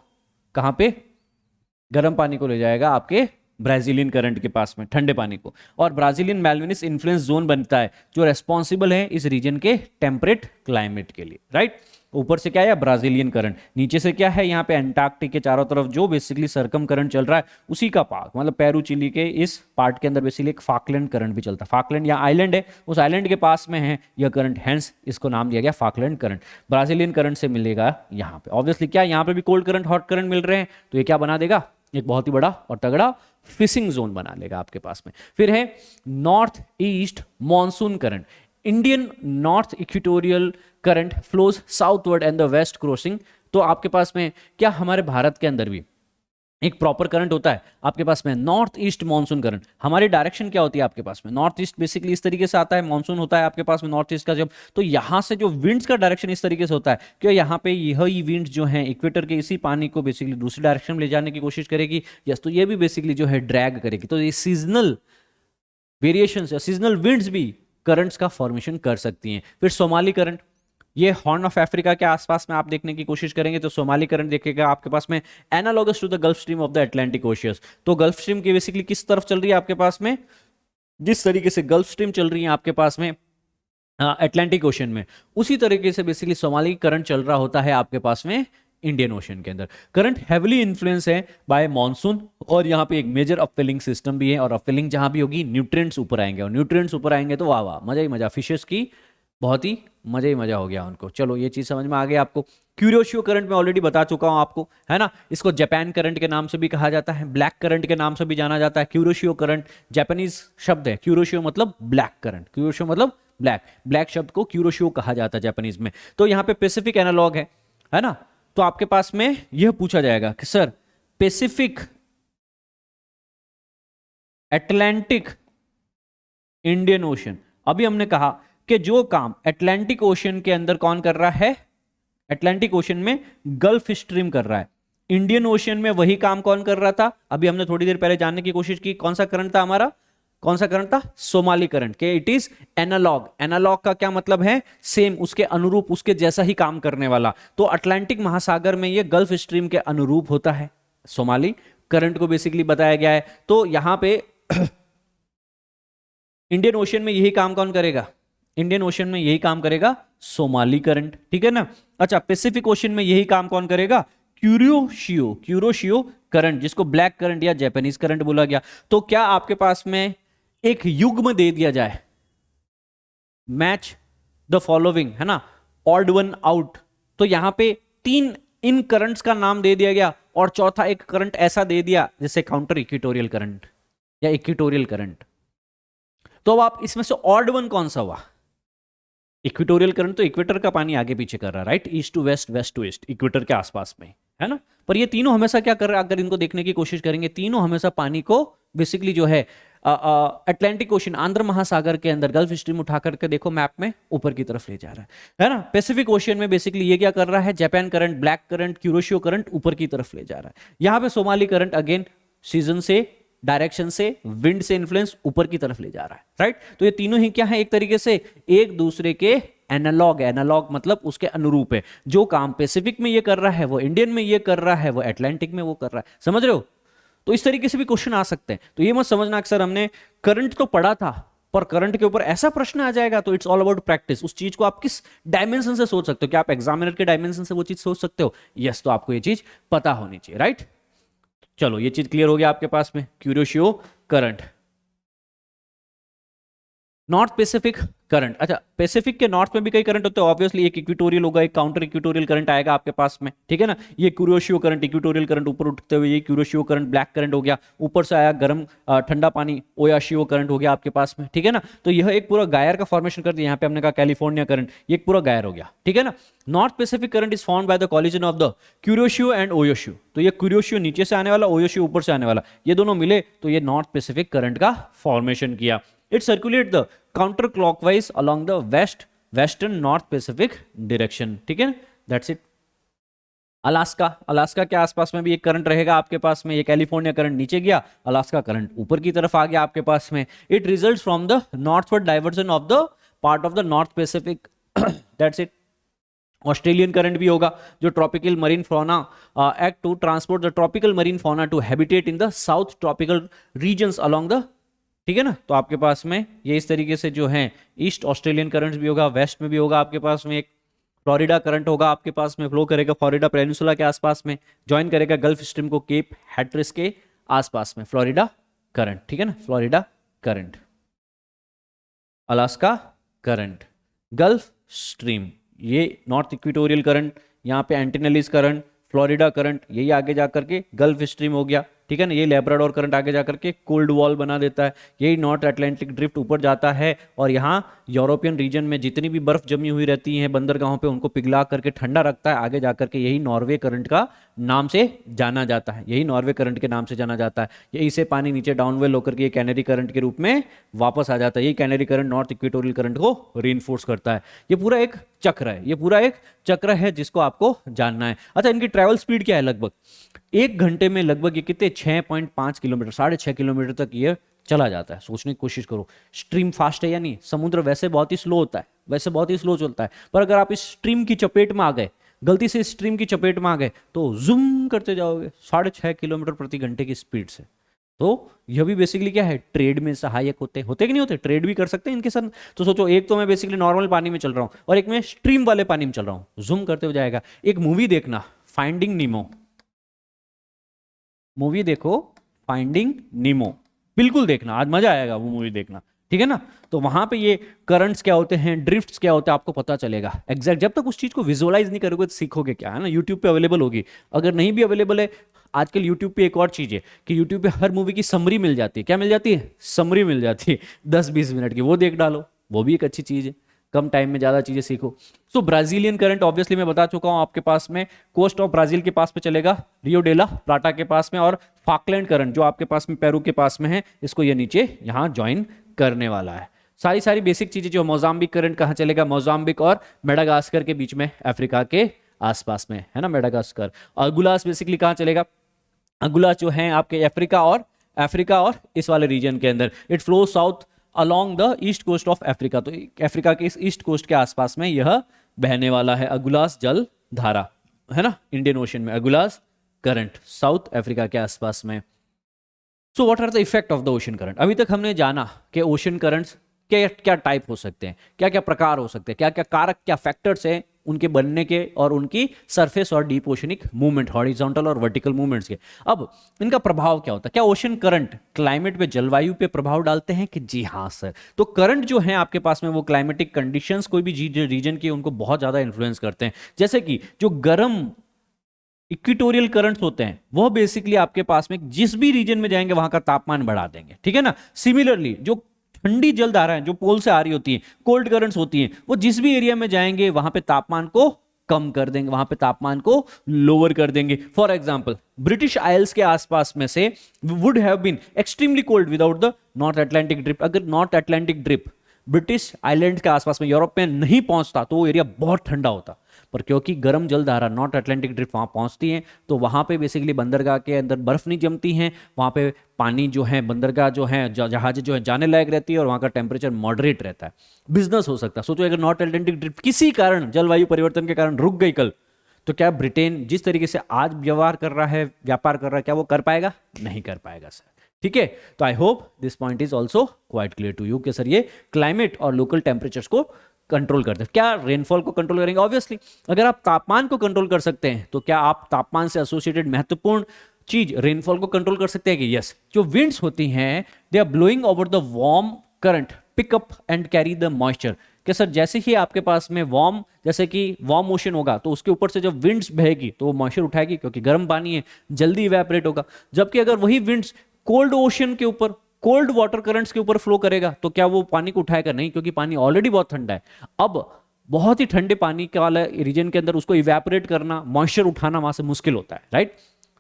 [SPEAKER 1] कहां पे, गर्म पानी को ले जाएगा आपके ब्राजीलियन करंट के पास में, ठंडे पानी को। और ब्राजीलियन मालविनस इन्फ्लुएंस जोन बनता है जो रेस्पॉन्सिबल है इस रीजन के टेम्परेट क्लाइमेट के लिए, राइट। ऊपर से क्या है, ब्राजीलियन करंट, नीचे से क्या है, यहाँ पे एंटार्क्टिक के चारों तरफ जो बेसिकली सरकम करंट चल रहा है उसी का पार्ट, मतलब पेरू चिली के इस पार्ट के अंदर बेसिकली एक फॉकलैंड करंट भी चलता है। फॉकलैंड या आइलैंड है, उस आइलैंड के पास में है यह करंट, हेंस इसको नाम दिया गया फॉकलैंड करंट। ब्राजीलियन करंट से मिलेगा यहाँ पे, ऑब्वियसली क्या यहाँ पे भी कोल्ड करंट हॉट करंट मिल रहे हैं, तो ये क्या बना देगा, एक बहुत ही बड़ा और तगड़ा फिशिंग जोन बना लेगा आपके पास में। फिर है north east monsoon current, Indian north equatorial current flows southward and the west crossing. तो आपके पास में क्या हमारे भारत के अंदर भी एक प्रॉपर करंट होता है आपके पास में, नॉर्थ ईस्ट मॉनसून करंट। हमारी डायरेक्शन क्या होती है आपके पास में, नॉर्थ ईस्ट बेसिकली इस तरीके से आता है, मॉनसून होता है आपके पास में नॉर्थ ईस्ट का जब, तो यहां से जो विंड्स का डायरेक्शन इस तरीके से होता है कि यहाँ पे यही विंड्स जो है इक्वेटर के इसी पानी को बेसिकली दूसरी डायरेक्शन में ले जाने की कोशिश करेगी, यस, तो ये भी बेसिकली जो है ड्रैग करेगी। तो ये सीजनल वेरिएशंस या सीजनल विंड्स भी करंट्स का फॉर्मेशन कर सकती हैं। फिर सोमाली करंट, ये हॉर्न ऑफ अफ्रीका के आसपास में आप देखने की कोशिश करेंगे तो सोमाली करंट देखेगा आपके पास में, analogous to the Gulf Stream of the Atlantic ocean. तो गल्फ स्ट्रीम की बेसिकली किस तरफ चल रही है आपके पास में, जिस तरीके से गल्फ स्ट्रीम चल रही है आपके पास में अटलांटिक ओशन में, उसी तरीके से बेसिकली सोमाली करंट चल रहा होता है आपके पास में इंडियन ओशन के अंदर। करंट हेविली इन्फ्लुएंस है बाय मॉनसून, और यहाँ पे एक मेजर अपफिलिंग सिस्टम भी है, और अपफिलिंग जहां भी होगी न्यूट्रिएंट्स ऊपर आएंगे, और न्यूट्रिएंट्स ऊपर आएंगे तो वाह वाह, मजा ही मजा, फिशेस की बहुत ही मजा हो गया उनको। चलो ये चीज समझ में आ गई आपको। क्यूरोशियो करंट में ऑलरेडी बता चुका हूं आपको, है ना, इसको जापान करंट के नाम से भी कहा जाता है, ब्लैक करंट के नाम से भी जाना जाता है। क्यूरोशियो करंट जापानीज शब्द है, क्यूरोशियो मतलब ब्लैक करंट, क्यूरोशियो मतलब ब्लैक, ब्लैक शब्द को क्यूरोशियो कहा जाता है जापानीज में। तो यहाँ पे पैसिफिक एनालॉग है ना, तो आपके पास में यह पूछा जाएगा कि sir Pacific, Atlantic, Indian ocean. अभी हमने कहा कि जो काम अटलांटिक ओशन के अंदर कौन कर रहा है, अटलांटिक ओशन में गल्फ स्ट्रीम कर रहा है, इंडियन ओशन में वही काम कौन कर रहा था, अभी हमने थोड़ी देर पहले जानने की कोशिश की, कौन सा करंट था हमारा, कौन सा करंट था, सोमाली करंट, के इट इज एनालॉग। एनालॉग का क्या मतलब है, सेम, उसके अनुरूप, उसके जैसा ही काम करने वाला। तो अटलांटिक महासागर में ये गल्फ स्ट्रीम के अनुरूप होता है सोमाली करंट को बेसिकली बताया गया है। तो यहां पे इंडियन ओशन में यही काम कौन करेगा, इंडियन ओशन में यही काम करेगा सोमाली करंट, ठीक है ना। अच्छा, पैसिफिक ओशन में यही काम कौन करेगा, क्यूरोशियो करंट, जिसको ब्लैक करंट या जापानीज करंट बोला गया। तो क्या आपके पास में एक युग्म दे दिया जाए, मैच द फॉलोइंग, है ना, ऑड वन आउट, तो यहां पे तीन इन करंट्स का नाम दे दिया गया, और चौथा एक करंट ऐसा दे दिया जैसे काउंटर इक्वेटोरियल करंट या इक्वेटोरियल करंट। तो अब आप इसमें से ऑड वन कौन सा हुआ, इक्वेटोरियल करंट तो इक्वेटर का पानी आगे पीछे कर रहा है, right, east to west, west to east, equator के आसपास में, है ना। पर ये तीनों हमेशा क्या कर रहे हैं, अगर इनको देखने की कोशिश करेंगे, तीनों हमेशा पानी को बेसिकली जो है अटलांटिक ओशन, आंध्र महासागर के अंदर गल्फ स्ट्रीम उठा करके देखो मैप में ऊपर की तरफ ले जा रहा है ना। पैसिफिक ओशन में बेसिकली ये क्या कर रहा है, Japan current, black currant, Kuroshio current ऊपर की तरफ ले जा रहा है। यहां पे सोमाली करंट अगेन सीजन से, डायरेक्शन से, विंड से इन्फ्लुएंस ऊपर की तरफ ले जा रहा है, राइट। तो ये तीनों ही क्या है, एक तरीके से एक दूसरे के एनालॉग, एनालॉग मतलब उसके अनुरूप है। जो काम पैसिफिक में ये कर रहा है वो इंडियन में ये कर रहा है, वो अटलांटिक में वो कर रहा है, समझ रहे हो। तो इस तरीके से भी क्वेश्चन आ सकते हैं। तो ये मत समझना कि सर हमने करंट तो पढ़ा था पर करंट के ऊपर ऐसा प्रश्न आ जाएगा तो इट्स ऑल अबाउट प्रैक्टिस। उस चीज को आप किस डायमेंशन से सोच सकते हो, क्या आप एग्जामिनर के डायमेंशन से वो चीज सोच सकते हो? यस, तो आपको ये चीज पता होनी चाहिए, राइट। चलो ये चीज क्लियर हो गया आपके पास में, Kuroshio current. North Pacific current, अच्छा पैसिफिक के नॉर्थ में भी कई करंट होते हैं ऑब्वियसली, एक इक्वेटोरियल होगा, एक काउंटर इक्वेटोरियल करंट आएगा आपके पास में, ठीक है ना। ये क्यूरोशियो करंट, इक्वेटोरियल करंट ऊपर उठते हुए ये क्यूरोशियो करंट ब्लैक करंट हो गया, ऊपर से आया गर्म ठंडा पानी ओयाशियो करंट हो गया आपके पास में, ठीक है ना। तो यह एक पूरा गायर का फॉर्मेशन कर दिया, यहाँ पे हमने कहा कैलिफोर्निया करंट, ये एक पूरा गायर हो गया, ठीक है ना। North Pacific current is formed by the collision of the Kuroshio and Oyashio. तो ये क्यूरोशियो नीचे से आने वाला, ओयोशियो ऊपर से आने वाला, ये दोनों मिले तो ये नॉर्थ पैसिफिक करंट का फॉर्मेशन किया। It circulate the counter clockwise along the western north Pacific direction, ठीक है, दैट्स इट। अलास्का के आसपास में भी एक करंट रहेगा आपके पास में, ये कैलिफोर्निया करंट नीचे गया, अलास्का करंट ऊपर की तरफ आ गया आपके पास में। It results from the northward diversion of the part of the north Pacific, that's it. Australian current भी होगा, जो tropical marine fauna act to transport the tropical marine fauna to habitat in the south tropical regions along the, ठीक है ना। तो आपके पास में ये इस तरीके से जो है ईस्ट ऑस्ट्रेलियन करंट्स भी होगा, वेस्ट में भी होगा आपके पास में। एक फ्लोरिडा करंट होगा आपके पास में, फ्लो करेगा फ्लोरिडा पेनिनसुला के आसपास में, ज्वाइन करेगा गल्फ स्ट्रीम को केप हैट्रिस के आसपास में, फ्लोरिडा करंट, ठीक है ना, Florida current, Alaska current, gulf stream, ये नॉर्थ इक्वेटोरियल करंट, यहाँ पे एंटीनेलिस करंट, फ्लोरिडा करंट, यही आगे जाकर के गल्फ स्ट्रीम हो गया, ठीक है ना। ये लैब्राडोर करंट आगे जाकर के कोल्ड वॉल बना देता है, यही नॉर्थ अटलांटिक ड्रिफ्ट ऊपर जाता है और यहाँ यूरोपियन रीजन में जितनी भी बर्फ जमी हुई रहती है बंदरगाहों पे उनको पिघला करके ठंडा रखता है, आगे जाकर के यही नॉर्वे करंट का नाम से जाना जाता है, यही नॉर्वे करंट के नाम से जाना जाता है। यही से पानी नीचे डाउनवेल होकर के कैनरी करंट के रूप में वापस आ जाता है, यही canary current north equatorial current को रीइंफोर्स करता है। ये पूरा एक चक्र है, ये पूरा एक चक्र है जिसको आपको जानना है। अच्छा, इनकी ट्रैवल स्पीड क्या है? लगभग 1 घंटे में लगभग ये कितने 6.5 किलोमीटर, 6.5 किलोमीटर तक ये चला जाता है। सोचने की कोशिश करो, स्ट्रीम फास्ट है या नहीं। समुद्र वैसे बहुत ही स्लो होता है, वैसे बहुत ही स्लो चलता है, पर अगर आप इस स्ट्रीम की चपेट में आ गए, गलती से स्ट्रीम की चपेट में आ गए तो जूम करते जाओगे 6.5 किलोमीटर प्रति घंटे की स्पीड से। तो यह भी बेसिकली क्या है, ट्रेड में सहायक होते कि नहीं होते, ट्रेड भी कर सकते हैं इनके साथ। तो सोचो, एक तो मैं बेसिकली नॉर्मल पानी में चल रहा हूं और एक मैं स्ट्रीम वाले पानी में चल रहा हूं, जूम करते हो जाएगा। एक मूवी देखना, फाइंडिंग नीमो, मूवी देखो फाइंडिंग नीमो, बिल्कुल देखना, आज मजा आएगा वो मूवी देखना, ठीक है ना। तो वहां पे ये करंट्स क्या होते हैं, ड्रिफ्ट्स क्या होते हैं, आपको पता चलेगा एग्जैक्ट। जब तक उस चीज को विजुअलाइज नहीं करोगे तो सीखोगे क्या, है ना। यूट्यूब पे अवेलेबल होगी, अगर नहीं भी अवेलेबल है आजकल यूट्यूब पे एक और चीज है कि यूट्यूब पे हर मूवी की समरी मिल जाती है। क्या मिल जाती है? समरी मिल जाती है 10-20 मिनट की, वो देख डालो, वो भी एक अच्छी चीज है, कम टाइम में ज्यादा चीजें सीखो। सो ब्राजीलियन करंट ऑब्वियसली मैं बता चुका हूं आपके पास में, कोस्ट ऑफ ब्राजील के पास में चलेगा, रियो डेला प्लाटा के पास में, और फाकलैंड करंट जो आपके पास में पेरू के पास में है, इसको ये नीचे यहां ज्वाइन करने वाला है। सारी बेसिक चीजें जो मोजाम्बिक करंट कहां चलेगा, मोजाम्बिक और मेडागास्कर के बीच में, अफ्रीका के आसपास में, है ना, मेडागास्कर। अगुलास बेसिकली कहां चलेगा, अगुलास जो है आपके अफ्रीका और इस वाले रीजन के अंदर। It flow south along the east coast of Africa, तो अफ्रीका के इस ईस्ट कोस्ट के आसपास में यह बहने वाला है अगुलास जल धारा, है ना, इंडियन ओशन में अगुलास करंट साउथ अफ्रीका के आसपास में। So what are the effect of the ocean current? अभी तक हमने जाना कि ओशन करंट्स क्या क्या टाइप हो सकते हैं, क्या क्या प्रकार हो सकते हैं, क्या क्या कारक, क्या फैक्टर्स हैं उनके बनने के और उनकी सरफेस और डीप ओशनिक मूवमेंट, हॉरिजॉन्टल और वर्टिकल मूवमेंट्स के। अब इनका प्रभाव क्या होता है? क्या ओशन करंट क्लाइमेट पे, जलवायु पे प्रभाव डालते हैं? कि जी हाँ सर। तो करंट जो है आपके पास में वो क्लाइमेटिक कंडीशंस कोई भी रीजन की उनको बहुत ज्यादा इन्फ्लुएंस करते हैं। जैसे कि जो गर्म इक्वेटोरियल करंट्स होते हैं वो बेसिकली आपके पास में जिस भी रीजन में जाएंगे वहां का तापमान बढ़ा देंगे, ठीक है ना। सिमिलरली जो ठंडी जल धाराएं जो पोल से आ रही होती हैं, कोल्ड करंट्स होती हैं, वो जिस भी एरिया में जाएंगे वहां पे तापमान को कम कर देंगे, वहां पे तापमान को लोअर कर देंगे। फॉर एग्जांपल, ब्रिटिश आइल्स के आसपास में से would have been extremely cold without the north Atlantic drift. अगर north Atlantic drift British island के आसपास में यूरोप में नहीं पहुंचता तो वो एरिया बहुत ठंडा होता, पर क्योंकि गर्म जलधारा नॉर्थ अटलांटिक ड्रिफ्ट वहां पहुंचती है तो वहां पे बेसिकली बंदरगाह के अंदर बर्फ नहीं जमती है, वहां पे पानी जो है, बंदरगाह जो है, जहाज जो है जाने लायक रहती है और वहां का टेम्परेचर मॉडरेट रहता है, बिजनेस हो सकता है। सोचो अगर नॉर्थ अटलांटिक ड्रिफ्ट किसी कारण, जलवायु परिवर्तन के कारण रुक गई कल, तो क्या ब्रिटेन जिस तरीके से आज व्यापार कर रहा है, क्या वो कर पाएगा? नहीं कर पाएगा सर। ठीक है, तो I hope this point is also quite clear to you कि सर ये क्लाइमेट और लोकल टेम्परेचर्स को कंट्रोल करते हैं। क्या रेनफॉल को कंट्रोल करेंगे? ऑब्वियसली अगर आप तापमान को कंट्रोल कर सकते हैं तो क्या आप तापमान से एसोसिएटेड महत्वपूर्ण चीज रेनफॉल को कंट्रोल कर सकते हैं कि यस, जो विंड्स होती हैं they are blowing over the warm current pick up and carry the moisture. कि सर जैसे ही आपके पास में वार्म, जैसे कि वार्म ओशन होगा तो उसके ऊपर से जब विंड्स बहेगी तो वो मॉइस्चर उठाएगी क्योंकि गर्म पानी है, जल्दी इवेपोरेट होगा। जबकि अगर वही विंड्स कोल्ड ओशन के ऊपर, कोल्ड वाटर करंट्स के ऊपर फ्लो करेगा तो क्या वो पानी को उठाएगा? नहीं, क्योंकि पानी ऑलरेडी बहुत ठंडा है। अब बहुत ही ठंडे पानी के वाला रीजन के अंदर उसको इवेपोरेट करना, मॉइस्चर उठाना वहां से मुश्किल होता है, राइट।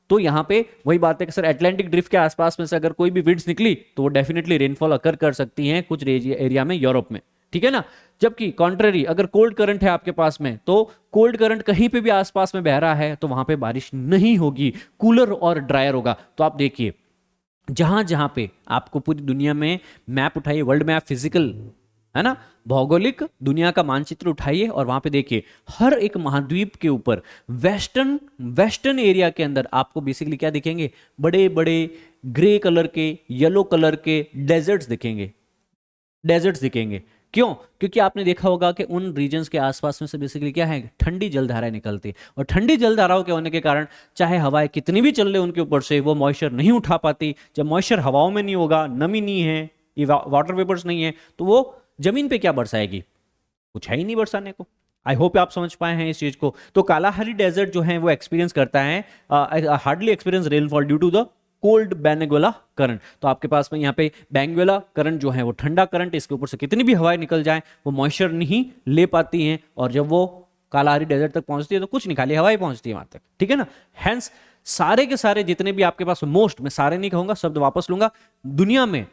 [SPEAKER 1] तो यहां पे वही बात है कि सर एटलांटिक ड्रिफ्ट के आसपास में से अगर कोई भी विंड्स निकली तो वो डेफिनेटली रेनफॉल अकर कर सकती हैं कुछ एरिया में यूरोप में, ठीक है ना। जबकि कॉन्ट्ररी अगर कोल्ड करंट है आपके पास में तो कोल्ड करंट कहीं पे भी आसपास में बह रहा है तो वहां पे बारिश नहीं होगी, कूलर और ड्रायर होगा। तो आप देखिए जहां जहां पे आपको पूरी दुनिया में मैप उठाइए, वर्ल्ड मैप फिजिकल है ना, भौगोलिक दुनिया का मानचित्र उठाइए और वहां पे देखिए हर एक महाद्वीप के ऊपर वेस्टर्न एरिया के अंदर आपको बेसिकली क्या दिखेंगे? बड़े बड़े ग्रे कलर के, येलो कलर के डेजर्ट्स दिखेंगे, डेजर्ट्स दिखेंगे। क्यों? क्योंकि आपने देखा होगा कि उन रीजन्स के आसपास में से बेसिकली क्या है? ठंडी जलधाराएं निकलती है और ठंडी जलधाराओं के होने के कारण चाहे हवाएं कितनी भी चल रही उनके ऊपर से वो मॉइस्चर नहीं उठा पाती। जब मॉइस्चर हवाओं में नहीं होगा, नमी नहीं है, वाटर वेपर्स नहीं है, तो वो जमीन पे क्या बरसाएगी? कुछ है ही नहीं बरसाने को। आई होप आप समझ पाए हैं इस चीज को। तो कालाहारी डेजर्ट जो है वो एक्सपीरियंस करता है hardly experience rainfall due to the cold Benguela current. तो आपके पास में यहाँ पे बेंगुएला करंट जो है वो ठंडा करंट, इसके ऊपर से कितनी भी हवाएं निकल जाए वो मॉइस्चर नहीं ले पाती हैं और जब वो कालाहारी डेजर्ट तक पहुंचती है तो कुछ नहीं, खाली हवाएं पहुंचती है वहां तक, ठीक है ना। हैंस सारे के सारे जितने भी आपके पास, मोस्ट, मैं सारे नहीं कहूंगा, शब्द वापस लूंगा, दुनिया में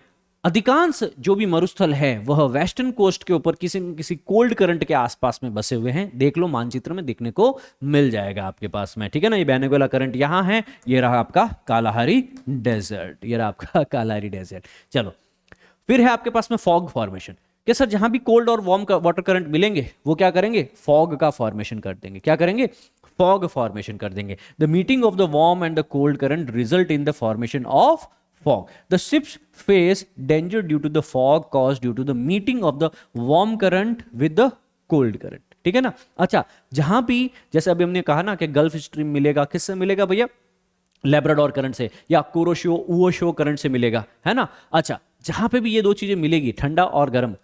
[SPEAKER 1] अधिकांश जो भी मरुस्थल है वह वेस्टर्न कोस्ट के ऊपर किसी न किसी कोल्ड करंट के आसपास में बसे हुए हैं। देख लो मानचित्र में देखने को मिल जाएगा आपके पास में, ठीक है ना। ये बेनेगुएला करंट यहां है, ये रहा आपका कालाहारी डेजर्ट, ये रहा आपका कालाहारी डेजर्ट। चलो फिर है आपके पास में फॉग फॉर्मेशन। कि सर जहां भी कोल्ड और वार्म वाटर करंट मिलेंगे वो क्या करेंगे? फॉग का फॉर्मेशन कर देंगे। क्या करेंगे? फॉग फॉर्मेशन कर देंगे। The meeting of the warm and the cold current result in the formation of fog. The ships face danger due to the fog caused due to the meeting of the warm current with the cold current. ठीक है ना। अच्छा, जहां भी जैसे अभी हमने कहा ना कि गल्फ स्ट्रीम मिलेगा, किससे मिलेगा भैया? लेब्राडोर करंट से या कुरोशियो उओशो करंट से मिलेगा, है ना। अच्छा, जहां पे भी ये दो चीजें मिलेगी, ठंडा और गर्म,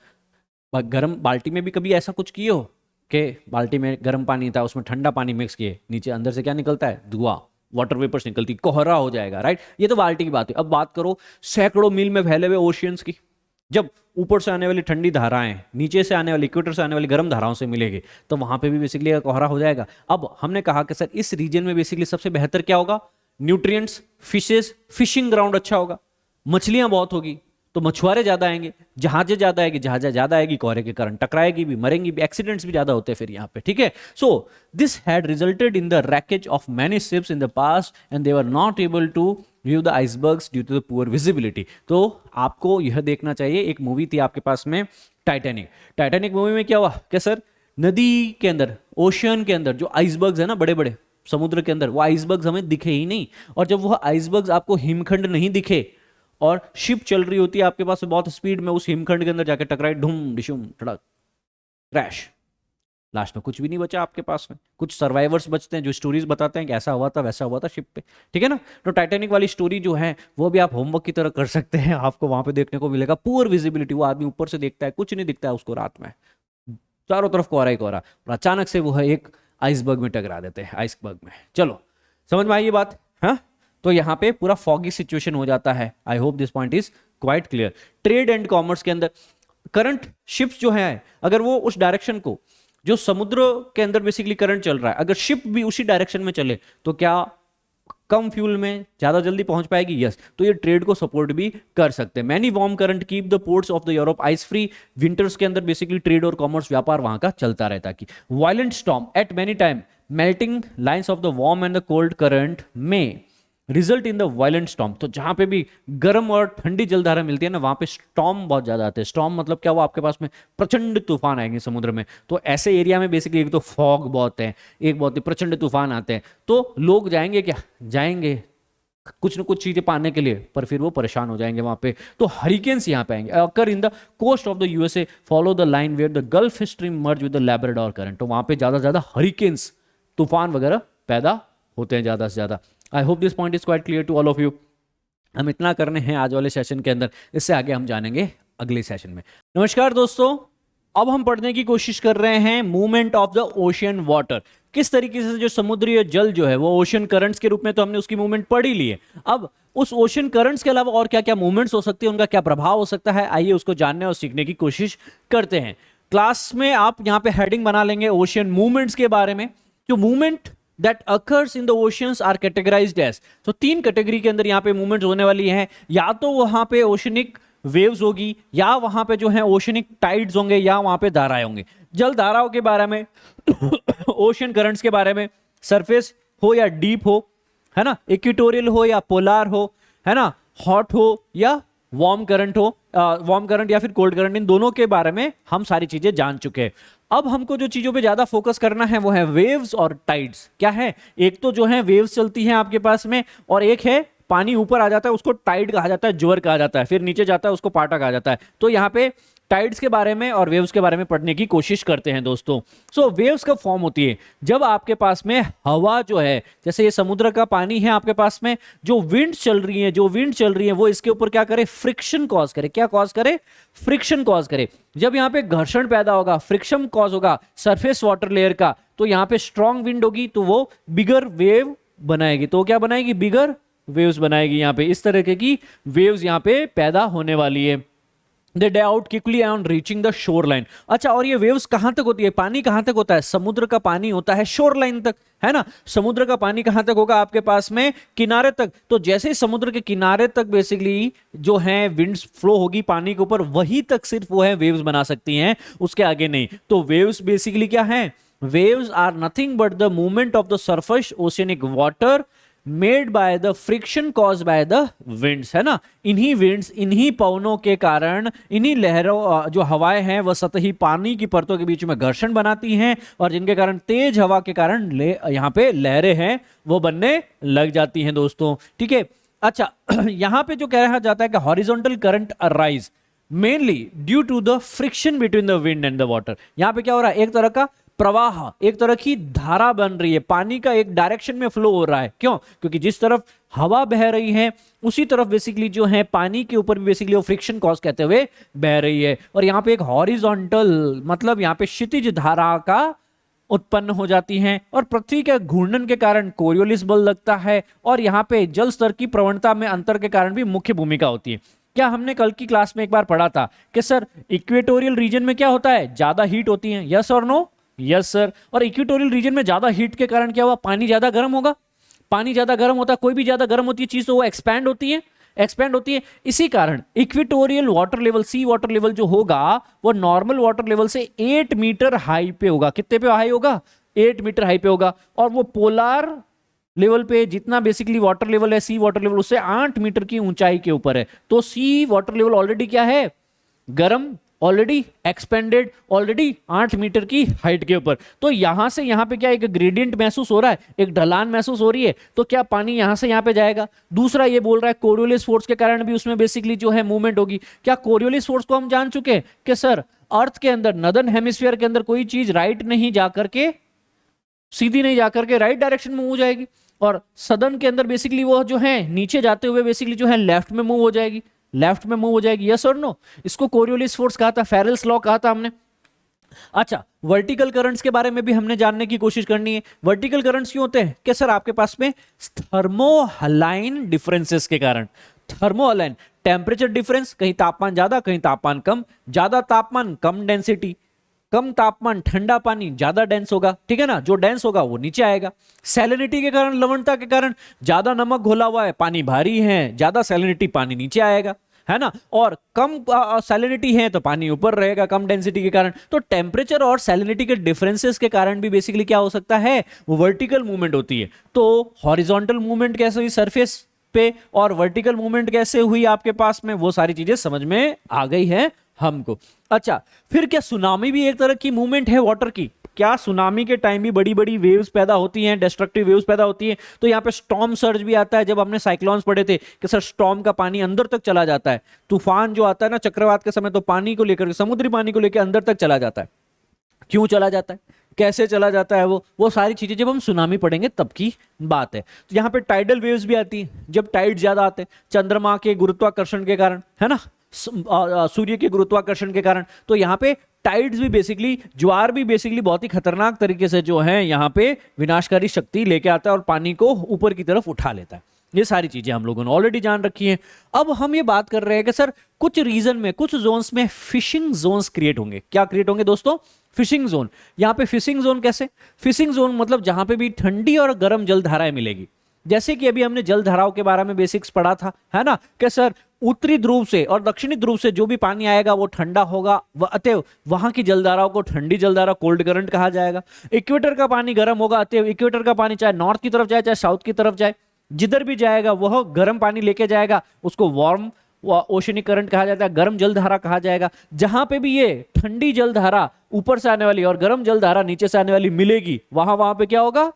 [SPEAKER 1] गर्म बाल्टी में भी कभी ऐसा कुछ किए हो कि बाल्टी में गर्म पानी था उसमें ठंडा पानी मिक्स किए, नीचे अंदर से क्या निकलता है? धुआं, वाटर वेपर्स निकलती, कोहरा हो जाएगा, राइट। ये तो बाल्टी की बात है। अब बात करो सैकड़ों मील में फैले हुए ओशियंस की। जब ऊपर से आने वाली ठंडी धाराएं नीचे से आने वाली, इक्वेटर से आने वाली गर्म धाराओं से मिलेगी तो वहां पे भी बेसिकली कोहरा हो जाएगा। अब हमने कहा कि सर इस रीजन में बेसिकली सबसे बेहतर क्या होगा? न्यूट्रिएंट्स, फिशेस, फिशिंग ग्राउंड अच्छा होगा, मछलियां बहुत होगी तो मछुआरे ज्यादा आएंगे, जहाजें ज्यादा आएगी, जहाजें ज्यादा आएगी, कोहरे के कारण टकराएगी भी, मरेंगी भी, एक्सीडेंट्स भी ज्यादा होते हैं फिर यहाँ पे, ठीक है। So this had resulted in the wreckage of many ships in the past and they were not able to view the icebergs due to the poor visibility. तो आपको यह देखना चाहिए, एक मूवी थी आपके पास में टाइटैनिक। टाइटैनिक मूवी में क्या हुआ कि सर नदी के अंदर, ओशियन के अंदर जो आइसबर्ग्स है ना, बड़े बड़े समुद्र के अंदर, वो आइसबर्ग्स हमें दिखे ही नहीं। और जब वह आइसबर्ग्स आपको हिमखंड नहीं दिखे और शिप चल रही होती है आपके पास बहुत स्पीड में, उस हिमखंड के अंदर जाके टकराए, ढूम डिशुम टड़क, क्रैश, लास्ट में कुछ भी नहीं बचा आपके पास में। कुछ सर्वाइवर्स बचते हैं जो स्टोरीज बताते हैं कि ऐसा हुआ था वैसा हुआ था शिप पे, ठीक है ना। तो टाइटैनिक वाली स्टोरी जो है वो भी आप होमवर्क की तरह कर सकते हैं, आपको वहां पे देखने को मिलेगा पुअर विजिबिलिटी। वो आदमी ऊपर से देखता है, कुछ नहीं दिखता है उसको रात में, चारों तरफ कोहरा ही कोहरा, और अचानक से वो है एक आइसबर्ग में टकरा देते हैं, आइसबर्ग में। चलो समझ में आई ये बात? हाँ, तो यहाँ पे पूरा फॉगी सिचुएशन हो जाता है। आई hope this point is quite clear. Trade and commerce के अंदर करंट शिप्स जो है, अगर वो उस डायरेक्शन को, जो समुद्र के अंदर बेसिकली करंट चल रहा है, अगर शिप भी उसी डायरेक्शन में चले तो क्या कम फ्यूल में ज्यादा जल्दी पहुंच पाएगी? यस। तो ये ट्रेड को सपोर्ट भी कर सकते हैं। Many warm current keep the ports of the Europe ice free. Winters के अंदर बेसिकली ट्रेड और कॉमर्स व्यापार वहां का चलता रहता है। Violent storm at many time melting lines of the warm and the cold current में result in the violent storm. तो जहां पे भी गर्म और ठंडी जलधारा मिलती है ना, वहां पे स्टॉर्म बहुत ज्यादा आते हैं। स्टॉर्म मतलब क्या? वो आपके पास में प्रचंड तूफान आएंगे समुद्र में। तो ऐसे एरिया में बेसिकली एक तो फॉग बहुत है, एक बहुत ही प्रचंड तूफान आते हैं, तो लोग जाएंगे क्या? जाएंगे कुछ न कुछ चीजें पाने के लिए, पर फिर वो परेशान हो जाएंगे वहां पे। तो हरिकेन्स यहाँ पे आएंगे। Occur in the coast of the USA, follow the line where the Gulf Stream merge with the Labrador current. तो वहां पे ज्यादा से ज्यादा हरिकेन्स, तूफान वगैरह पैदा होते हैं ज्यादा से ज्यादा। I hope this point is quite clear to all of you. हम इतना करने हैं आज वाले सेशन के अंदर, इससे आगे हम जानेंगे अगले सेशन में। नमस्कार दोस्तों, अब हम पढ़ने की कोशिश कर रहे हैं movement of the ocean water. किस तरीके से जो समुद्री जल जो है वो ओशियन करंट्स के रूप में तो हमने उसकी मूवमेंट पढ़ ही ली है। अब उस ओशियन करंट्स के अलावा और क्या क्या मूवमेंट्स हो सकती है, उनका क्या प्रभाव हो सकता है, आइए उसको जानने और सीखने की कोशिश करते हैं। क्लास में आप यहाँ पे हेडिंग बना लेंगे ओशियन मूवमेंट्स के बारे में। जो movement that occurs in the oceans are categorized as, तो 3 कैटेगरी के अंदर यहाँ पे मूवमेंट्स होने वाली हैं। या तो वहां पे ओशनिक वेव्स होगी, या वहां पे जो है ओशनिक टाइड्स होंगे, या वहां पे धाराएं होंगी। जल धाराओं के बारे में ओशन करंट्स के बारे में, सरफेस हो या डीप हो, है ना, इक्वेटोरियल हो या पोलार हो, है ना, हॉट हो या वार्म करंट हो, वार्म करंट या फिर कोल्ड करंट, इन दोनों के बारे में हम सारी चीजें जान चुके हैं। अब हमको जो चीजों पे ज्यादा फोकस करना है वो है वेव्स और टाइड्स। क्या है, एक तो जो है वेव्स चलती हैं आपके पास में, और एक है पानी ऊपर आ जाता है उसको टाइड कहा जाता है, ज्वर कहा जाता है, फिर नीचे जाता है उसको पाटा कहा जाता है। तो यहाँ पे टाइड्स के बारे में और वेव्स के बारे में पढ़ने की कोशिश करते हैं दोस्तों। सो वेव्स कब फॉर्म होती है, जब आपके पास में हवा जो है, जैसे ये समुद्र का पानी है आपके पास में, जो विंड चल रही है वो इसके ऊपर क्या करे, फ्रिक्शन कॉज करे। क्या कॉज करे, फ्रिक्शन कॉज करे। जब यहाँ पे घर्षण पैदा होगा, फ्रिक्शन कॉज होगा सरफेस वाटर लेयर का, तो यहाँ पे स्ट्रॉन्ग विंड होगी तो वो बिगर वेव बनाएगी। तो क्या बनाएगी, बिगर वेव्स बनाएगी। यहाँ पे इस तरह की वेव्स यहाँ पे पैदा होने वाली है। They die out quickly on reaching the shoreline। अच्छा, और ये वेव्स कहां तक होती है, पानी कहां तक होता है, समुद्र का पानी होता है शोर लाइन तक, है ना। समुद्र का पानी कहां तक होगा आपके पास में, किनारे तक। तो जैसे ही समुद्र के किनारे तक बेसिकली जो है विंड्स फ्लो होगी पानी के ऊपर, वही तक सिर्फ वो है वेव्स बना सकती हैं, उसके आगे नहीं। तो वेव्स बेसिकली क्या है, waves are nothing but the movement of the surface oceanic water made by the friction cause by the winds, है ना। इन्हीं विंड्स, इन्हीं पवनों के कारण, इन्हीं लहरों, जो हवाएं हैं वह सतही पानी की परतों के बीच में घर्षण बनाती हैं, और जिनके कारण तेज हवा के कारण यहाँ पे लहरें हैं वो बनने लग जाती हैं दोस्तों, ठीक है। अच्छा, यहाँ पे जो कहा जाता है कि horizontal current arise mainly due to the friction between the wind and the water. यहाँ पे क्या हो रहा है, एक तरह का प्रवाह, एक तरह की धारा बन रही है, पानी का एक डायरेक्शन में फ्लो हो रहा है। क्यों, क्योंकि जिस तरफ हवा बह रही है उसी तरफ बेसिकली जो है पानी के ऊपर भी बेसिकली वो फ्रिक्शन कॉज कहते हुए बह रही है। और यहाँ पे एक हॉरिजॉन्टल मतलब यहाँ पे क्षितिज धारा का उत्पन्न हो जाती हैं, और पृथ्वी के घूर्णन के कारण कोरियोलिस बल लगता है, और यहाँ पे जल स्तर की प्रवणता में अंतर के कारण भी मुख्य भूमिका होती है। क्या हमने कल की क्लास में एक बार पढ़ा था कि सर इक्वेटोरियल रीजन में क्या होता है, ज्यादा हीट होती है, यस और नो, यस सर। और इक्वेटोरियल रीजन में ज्यादा हीट के कारण क्या हुआ, पानी ज्यादा गर्म होगा। पानी ज्यादा गर्म होता है, कोई भी ज्यादा गर्म होती है चीज तो वो एक्सपैंड होती है। इसी कारण इक्वेटोरियल वाटर लेवल, सी वाटर लेवल जो होगा वो नॉर्मल वाटर लेवल से 8 मीटर हाई पे होगा। कितने पे हाई होगा, 8 मीटर हाई पे होगा। और वो पोलार लेवल पे जितना बेसिकली वाटर लेवल है, सी वाटर लेवल, उससे 8 मीटर की ऊंचाई के ऊपर है। तो सी वाटर लेवल ऑलरेडी क्या है, गर्म, ऑलरेडी एक्सपेंडेड, ऑलरेडी 8 मीटर की हाइट के ऊपर। तो यहां से यहां पे क्या एक ग्रेडियंट महसूस हो रहा है, एक ढलान महसूस हो रही है। तो क्या पानी यहां से यहां पे जाएगा। दूसरा ये बोल रहा है कोरियोलिस फोर्स के कारण भी उसमें बेसिकली जो है मूवमेंट होगी। क्या कोरियोलिस फोर्स को हम जान चुके हैं कि सर अर्थ के अंदर, नदर्न हेमिस्फीयर के अंदर कोई चीज राइट नहीं जाकर के, सीधी नहीं जाकर के राइट डायरेक्शन में मूव हो जाएगी, और सदर्न के अंदर बेसिकली वो जो है नीचे जाते हुए बेसिकली जो है लेफ्ट में मूव हो जाएगी, लेफ्ट में मूव हो जाएगी, यस और नो। इसको कोरियोलिस फोर्स कहा था, फेरेल्स लॉ कहा था हमने। अच्छा, वर्टिकल करंट्स के बारे में भी हमने जानने की कोशिश करनी है। वर्टिकल करंट्स क्यों होते हैं कि सर आपके पास में थर्मोहलाइन डिफरेंसेस के कारण, थर्मोहलाइन टेम्परेचर डिफरेंस, कहीं तापमान ज्यादा कहीं तापमान कम, ज्यादा तापमान कम डेंसिटी, कम तापमान ठंडा पानी ज्यादा डेंस होगा, ठीक है ना, जो डेंस होगा वो नीचे आएगा। सैलिनिटी के कारण, लवणता के कारण, ज्यादा नमक घोला हुआ है, पानी भारी है, ज्यादा सैलिनिटी, पानी नीचे आएगा, है ना। और कम सैलिनिटी है तो पानी ऊपर रहेगा कम डेंसिटी के कारण। तो टेम्परेचर और सैलिनिटी के डिफरेंसेस के कारण भी बेसिकली क्या हो सकता है, वर्टिकल मूवमेंट होती है। तो हॉरिजॉन्टल मूवमेंट कैसे हुई सरफेस पे, और वर्टिकल मूवमेंट कैसे हुई आपके पास में, वो सारी चीजें समझ में आ गई है हमको। अच्छा, फिर क्या सुनामी भी एक तरह की मूवमेंट है वाटर की, क्या सुनामी के टाइम भी बड़ी बड़ी वेव्स पैदा होती हैं, डिस्ट्रक्टिव वेव्स पैदा होती हैं? तो यहाँ पे स्टॉर्म सर्ज भी आता है। जब हमने साइक्लोन्स पढ़े थे कि सर स्टॉर्म का पानी अंदर तक चला जाता है, तूफान जो आता है ना चक्रवात के समय, तो पानी को लेकर, समुद्री पानी को लेकर अंदर तक चला जाता है। क्यों चला जाता है, कैसे चला जाता है, वो सारी चीजें जब हम सुनामी पढ़ेंगे तब की बात है। तो यहाँ पे टाइडल वेव्स भी आती हैं जब टाइड ज्यादा आते हैं, चंद्रमा के गुरुत्वाकर्षण के कारण, है ना, सूर्य के गुरुत्वाकर्षण के कारण। तो यहाँ पे टाइड्स भी बेसिकली, ज्वार भी बेसिकली बहुत ही खतरनाक तरीके से जो है यहाँ पे विनाशकारी शक्ति लेके आता है और पानी को ऊपर की तरफ उठा लेता है। ये सारी चीजें हम लोगों ने ऑलरेडी जान रखी हैं। अब हम ये बात कर रहे हैं कि सर कुछ रीजन में, कुछ जोन्स में फिशिंग जोन्स क्रिएट होंगे। क्या क्रिएट होंगे दोस्तों? Fishing zone. यहाँ पे फिशिंग जोन कैसे? फिशिंग जोन मतलब जहां पे भी ठंडी और गर्म जल धाराएं मिलेगी। जैसे कि अभी हमने जल धाराओं के बारे में बेसिक्स पढ़ा था, है ना, कि सर उत्तरी ध्रुव से और दक्षिणी ध्रुव से जो भी पानी आएगा वो ठंडा होगा, अतएव वहां की जलधाराओं को ठंडी जलधारा, कोल्ड करंट कहा जाएगा। इक्वेटर का पानी गर्म होगा, अतएव इक्वेटर का पानी चाहे नॉर्थ की तरफ जाए चाहे साउथ की तरफ जाए, जिधर भी जाएगा वह गर्म पानी लेके जाएगा, उसको वार्म ओशनिक करंट कहा जाता है, गर्म जलधारा कहा जाएगा। जहां पे भी ये ठंडी जलधारा ऊपर से आने वाली और गर्म जलधारा नीचे से आने वाली मिलेगी, वहां पे क्या होगा?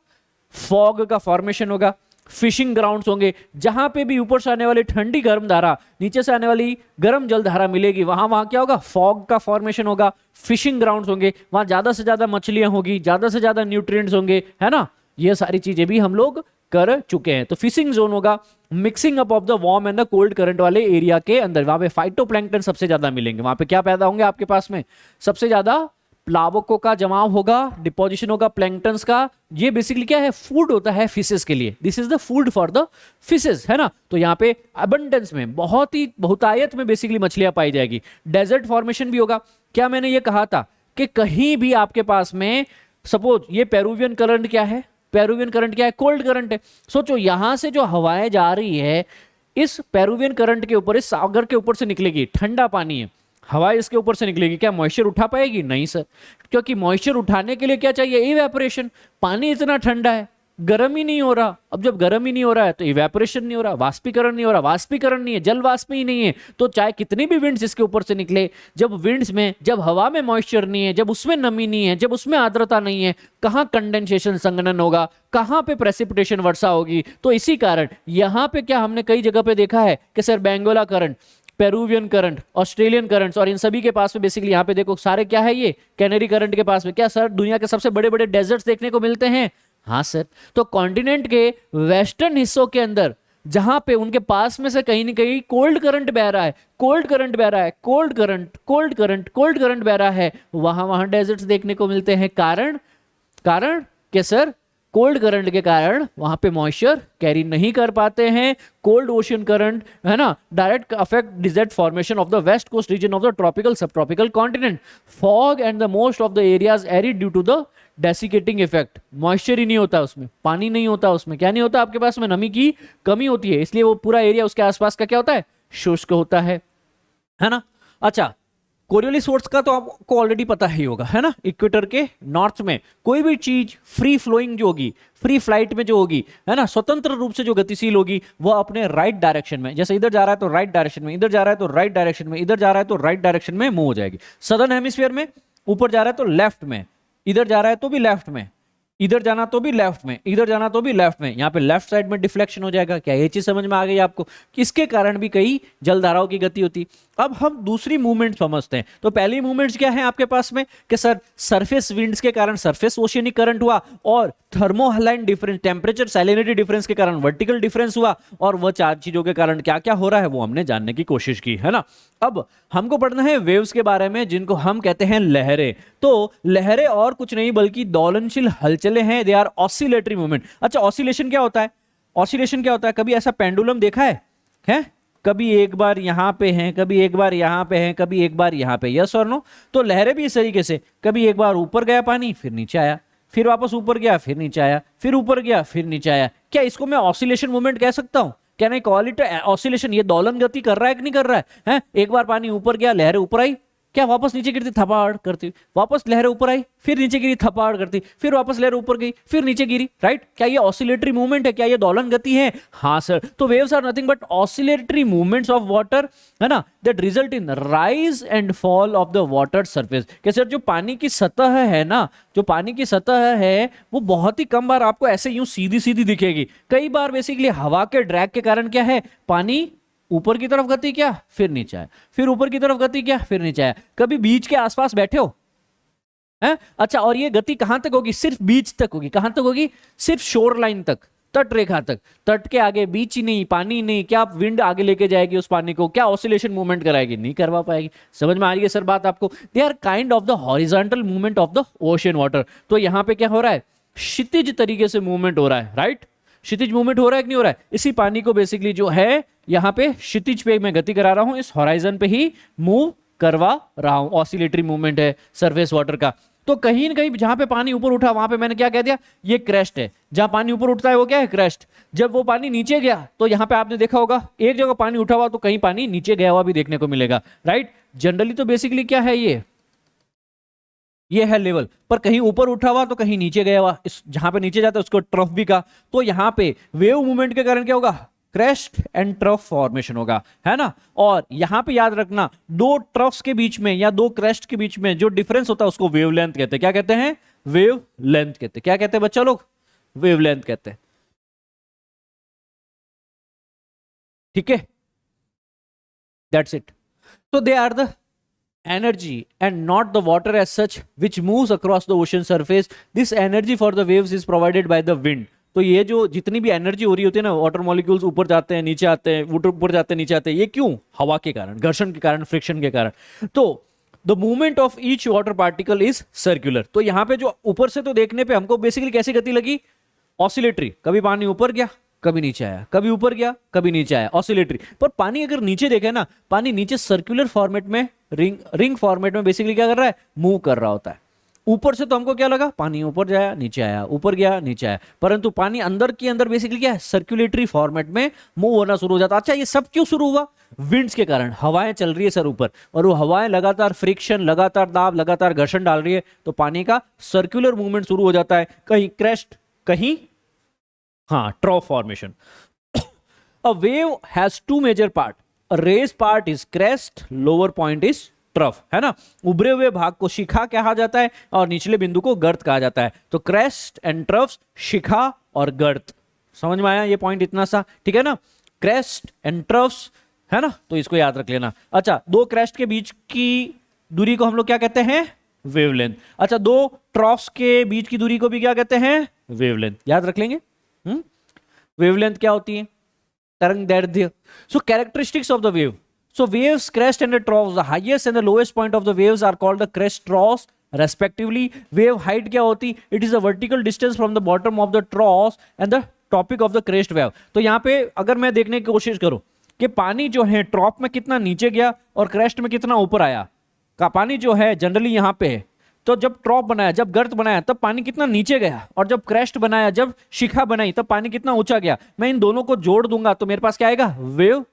[SPEAKER 1] फॉग का फॉर्मेशन होगा, फिशिंग ग्राउंड्स होंगे। जहां पे भी ऊपर से आने वाली ठंडी गर्म धारा, नीचे से आने वाली गर्म जलधारा मिलेगी, वहां क्या होगा? फॉग का फॉर्मेशन होगा, फिशिंग ग्राउंड्स होंगे, वहां ज्यादा से ज्यादा मछलियां होगी, ज्यादा से ज्यादा न्यूट्रिएंट्स होंगे, है ना। ये सारी चीजें भी हम लोग कर चुके हैं। तो फिशिंग जोन होगा mixing up of the warm and the cold current वाले एरिया के अंदर। वहां पे फाइटोप्लैंक्टन सबसे ज्यादा मिलेंगे। वहां पे क्या पैदा होंगे आपके पास में? सबसे ज्यादा प्लावकों का जमाव होगा, डिपोजिशन होगा प्लैंक्टन्स का। ये बेसिकली क्या है? फूड होता है फिशेस के लिए। This is the food for the fishes, है ना। तो यहाँ पे अबंडेंस में, बहुत ही बहुतायत में बेसिकली मछलियां पाई जाएगी। डेजर्ट फॉर्मेशन भी होगा। क्या मैंने ये कहा था कि कहीं भी आपके पास में, सपोज ये पेरुवियन करंट क्या है? पेरुवियन करंट क्या है? कोल्ड करंट है। सोचो यहां से जो हवाएं जा रही है, इस पेरुवियन करंट के ऊपर, इस सागर के ऊपर से निकलेगी, ठंडा पानी है, हवा इसके ऊपर से निकलेगी, क्या मॉइस्चर उठा पाएगी? नहीं सर, क्योंकि मॉइस्चर उठाने के लिए क्या चाहिए? इवेपोरेशन। पानी इतना ठंडा है, गर्म ही नहीं हो रहा। अब जब गर्म ही नहीं हो रहा है तो इवेपोरेशन नहीं हो रहा, वाष्पीकरण नहीं हो रहा, वाष्पीकरण नहीं है, जल वाष्प ही नहीं है, तो चाहे कितनी भी विंड्स इसके ऊपर से निकले, जब विंड्स में, जब हवा में मॉइस्चर नहीं है, जब उसमें नमी नहीं है, जब उसमें आर्द्रता नहीं है, कहां कंडेंसेशन, संघनन होगा, कहां पे प्रेसिपिटेशन, वर्षा होगी। तो इसी कारण यहां पे क्या हमने कई जगह पे देखा है कि sir Benguela current, Peruvian current, Australian currents, और इन सभी के पास में बेसिकली यहाँ पे देखो सारे क्या है, ये कैनरी करंट के पास में क्या सर दुनिया के सबसे बड़े बड़े डेजर्ट्स देखने को मिलते हैं? हाँ सर। तो कॉन्टिनेंट के वेस्टर्न हिस्सों के अंदर जहां पे उनके पास में से कहीं ना कहीं कोल्ड करंट बह रहा है, कोल्ड करंट बह रहा है, cold current, cold current, cold current बह रहा है, वहां डेजर्ट्स देखने को मिलते हैं। कारण कि सर कोल्ड करंट के कारण वहां पे मॉइस्चर कैरी नहीं कर पाते हैं। कोल्ड ओशन करंट, है ना, direct affect desert formation of the west coast region of the tropical subtropical continent. Fog and the most of the areas arid due to the desiccating effect. Moisture ही नहीं होता उसमें, पानी नहीं होता उसमें, क्या नहीं होता आपके पास में? नमी की कमी होती है, इसलिए वो पूरा एरिया उसके आसपास का क्या होता है? शुष्क होता है ना। अच्छा, कोरियोलिस सोर्स का तो आपको ऑलरेडी पता ही होगा, है ना। इक्वेटर के नॉर्थ में कोई भी चीज फ्री फ्लोइंग जो होगी, फ्री फ्लाइट में जो होगी, है ना, स्वतंत्र रूप से जो गतिशील होगी, वो अपने राइट डायरेक्शन में, जैसे इधर जा रहा है तो राइट डायरेक्शन में, इधर जा रहा है तो राइट डायरेक्शन में, इधर जा रहा है तो राइट डायरेक्शन में मूव हो जाएगी। सदर्न हेमिस्फीयर में ऊपर जा रहा है तो लेफ्ट में, इधर जा रहा है तो भी लेफ्ट में, इधर जाना तो भी लेफ्ट में, इधर जाना तो भी लेफ्ट में, यहाँ पे लेफ्ट साइड में डिफ्लेक्शन हो जाएगा। क्या ये चीज समझ में आ गई आपको? किसके कारण भी कई जलधाराओं की गति होती। अब हम दूसरी मूवमेंट समझते हैं। तो पहली मूवमेंट्स क्या है आपके पास में कि सर सरफेस विंड्स के कारण सरफेस ओशियनिक करंट हुआ, और थर्मोहलाइन डिफरेंस, टेम्परेचर सैलिनिटी डिफरेंस के कारण वर्टिकल डिफरेंस हुआ, और वह चार चीजों के कारण क्या क्या हो रहा है वो हमने जानने की कोशिश की, है ना। अब हमको पढ़ना है वेव्स के बारे में, जिनको हम कहते हैं लहरें। तो लहरें और कुछ नहीं बल्कि दोलनशील हलचलें हैं। They are oscillatory movement. अच्छा, ऑसिलेशन क्या होता है? ऑसिलेशन क्या होता है? कभी ऐसा पेंडुलम देखा है? कभी एक बार यहां पे हैं, कभी एक बार यहां पे हैं, कभी एक बार यहां पे, यस और नो। तो लहरें भी इस तरीके से, कभी एक बार ऊपर गया पानी, फिर नीचे आया, फिर वापस ऊपर गया, फिर नीचे आया, फिर ऊपर गया, फिर नीचे आया। क्या इसको मैं ऑसिलेशन मूवमेंट कह सकता हूं? Can I call it oscillation? ये दोलन गति कर रहा है कि नहीं कर रहा है? एक बार पानी ऊपर गया, लहरें ऊपर आई, क्या वापस नीचे गिरती, थपाड़ करती, वापस लहरें ऊपर आई, फिर नीचे गिरी, थपाड़ करती, फिर वापस लहरें ऊपर गई, फिर नीचे गिरी, राइट। क्या ये ऑसिलेटरी मूवमेंट है, क्या ये दोलन गति है? हाँ सर। तो waves are nothing but oscillatory movements of water, है ना, that result in rise and fall of the water surface. क्या सर जो पानी की सतह है ना, जो पानी की सतह है वो बहुत ही कम बार आपको ऐसे यूं सीधी सीधी दिखेगी। कई बार बेसिकली हवा के ड्रैग के कारण क्या है, पानी ऊपर की तरफ गति क्या, फिर नीचे आया, फिर ऊपर की तरफ गति क्या, फिर नीचे आया। कभी बीच के आसपास बैठे हो हैं? अच्छा, और ये गति कहां तक होगी? सिर्फ बीच तक होगी। कहां तक होगी? सिर्फ शोर लाइन तक, तट रेखा तक। तट के आगे बीच ही नहीं, पानी नहीं। क्या विंड आगे लेके जाएगी उस पानी को? क्या ऑसिलेशन मूवमेंट कराएगी? नहीं करवा पाएगी। समझ में आ रही है सर बात आपको? They are kind of the horizontal movement of the ocean water. तो यहां पे क्या हो रहा है? क्षितिज तरीके से मूवमेंट हो रहा है, राइट। क्षितिज मूवमेंट हो रहा है कि नहीं हो रहा है? इसी पानी को बेसिकली जो है यहां पे क्षितिज पे मैं गति करा रहा हूं, इस हॉराइजन पे ही मूव करवा रहा हूं। ऑसिलेटरी मूवमेंट है सरफेस वाटर का। तो कहीं ना कहीं जहां पे पानी ऊपर उठा वहां पे मैंने क्या कह दिया, ये क्रेस्ट है। जहां पानी ऊपर उठता है वो क्या है? क्रेस्ट। जब वो पानी नीचे गया तो यहां पे आपने देखा होगा एक जगह पानी उठा हुआ तो कहीं पानी नीचे गया हुआ भी देखने को मिलेगा, राइट। जनरली तो बेसिकली क्या है, ये है लेवल, पर कहीं ऊपर उठा हुआ तो कहीं नीचे गया हुआ। इस जहां पे नीचे जाता है उसको ट्रफ भी कहा। तो यहां पे वेव मूवमेंट के कारण क्या होगा? क्रेस्ट एंड ट्रफ फॉर्मेशन होगा, है ना। और यहां पे याद रखना, दो ट्रफ्स के बीच में या दो क्रेस्ट के बीच में जो डिफरेंस होता है उसको वेवलेंथ कहते हैं। क्या कहते हैं? वेवलेंथ कहते हैं। क्या कहते हैं बच्चा लोग? वेवलेंथ कहते हैं, ठीक है। That's it. So they are the energy and not the water as such which moves across the ocean surface. This energy for the waves is provided by the wind. तो ये जो जितनी भी एनर्जी हो रही होती है ना, वाटर मॉलिक्यूल्स ऊपर जाते हैं नीचे आते हैं, ऊपर जाते हैं नीचे आते हैं, ये क्यों? हवा के कारण, घर्षण के कारण, फ्रिक्शन के कारण। तो the movement of each water particle is circular. तो यहां पे जो ऊपर से तो देखने पे हमको बेसिकली कैसी गति लगी? ऑसिलेटरी। कभी पानी ऊपर गया, कभी नीचे आया, कभी ऊपर गया, कभी नीचे आया, ऑसिलेटरी। पर पानी अगर नीचे देखे ना, पानी नीचे सर्कुलर फॉर्मेट में, रिंग फॉर्मेट में बेसिकली क्या कर रहा है? मूव कर रहा होता है। ऊपर से तो हमको क्या लगा? पानी ऊपर जाया, नीचे आया, ऊपर गया, नीचे आया। परंतु पानी अंदर के अंदर बेसिकली क्या है? सर्कुलेटरी फॉर्मेट में मूव होना शुरू हो जाता है। अच्छा, ये सब क्यों शुरू हुआ? विंड्स के कारण। हवाएं चल रही है सर ऊपर, और वो हवाएं लगातार फ्रिक्शन, लगातार दाब, लगातार घर्षण डाल रही है, तो पानी का सर्कुलर मूवमेंट शुरू हो जाता है। कहीं क्रेस्ट, कहीं हाँ trough formation. A wave has two major part, a raised part is crest, lower point is trough, है ना। उभरे हुए भाग को शिखा कहा जाता है और निचले बिंदु को गर्त कहा जाता है। तो क्रेस्ट एंड ट्रफ, शिखा और गर्त। समझ में आया ये पॉइंट इतना सा, ठीक है ना। क्रेस्ट एंड ट्रफ्स, है ना, तो इसको याद रख लेना। अच्छा, दो क्रेस्ट के बीच की दूरी को हम लोग क्या कहते हैं? वेवलेंथ। अच्छा, दो ट्रफ्स के बीच की दूरी को भी क्या कहते हैं? वेवलेंथ। याद रख लेंगे। वेवलेंथ क्या होती है? तरंग दैर्ध्य। So characteristics of the wave. So waves, crest and the troughs, the highest and the lowest point of the waves are called the crest troughs respectively. Wave height क्या होती? It is a vertical distance from the bottom of the troughs and the topic of the crest wave. तो यहाँ पे अगर मैं देखने की कोशिश करूं कि पानी जो है ट्रॉप में कितना नीचे गया और क्रेस्ट में कितना ऊपर आया, का पानी जो है जनरली यहाँ पे है, तो जब ट्रॉप बनाया, जब गर्त बनाया, तब पानी कितना नीचे गया, और जब क्रेस्ट बनाया, जब शिखा बनाई, तब पानी कितना ऊंचा गया। मैं इन दोनों को जोड़ दूंगा तो मेरे पास क्या आएगा? वेव,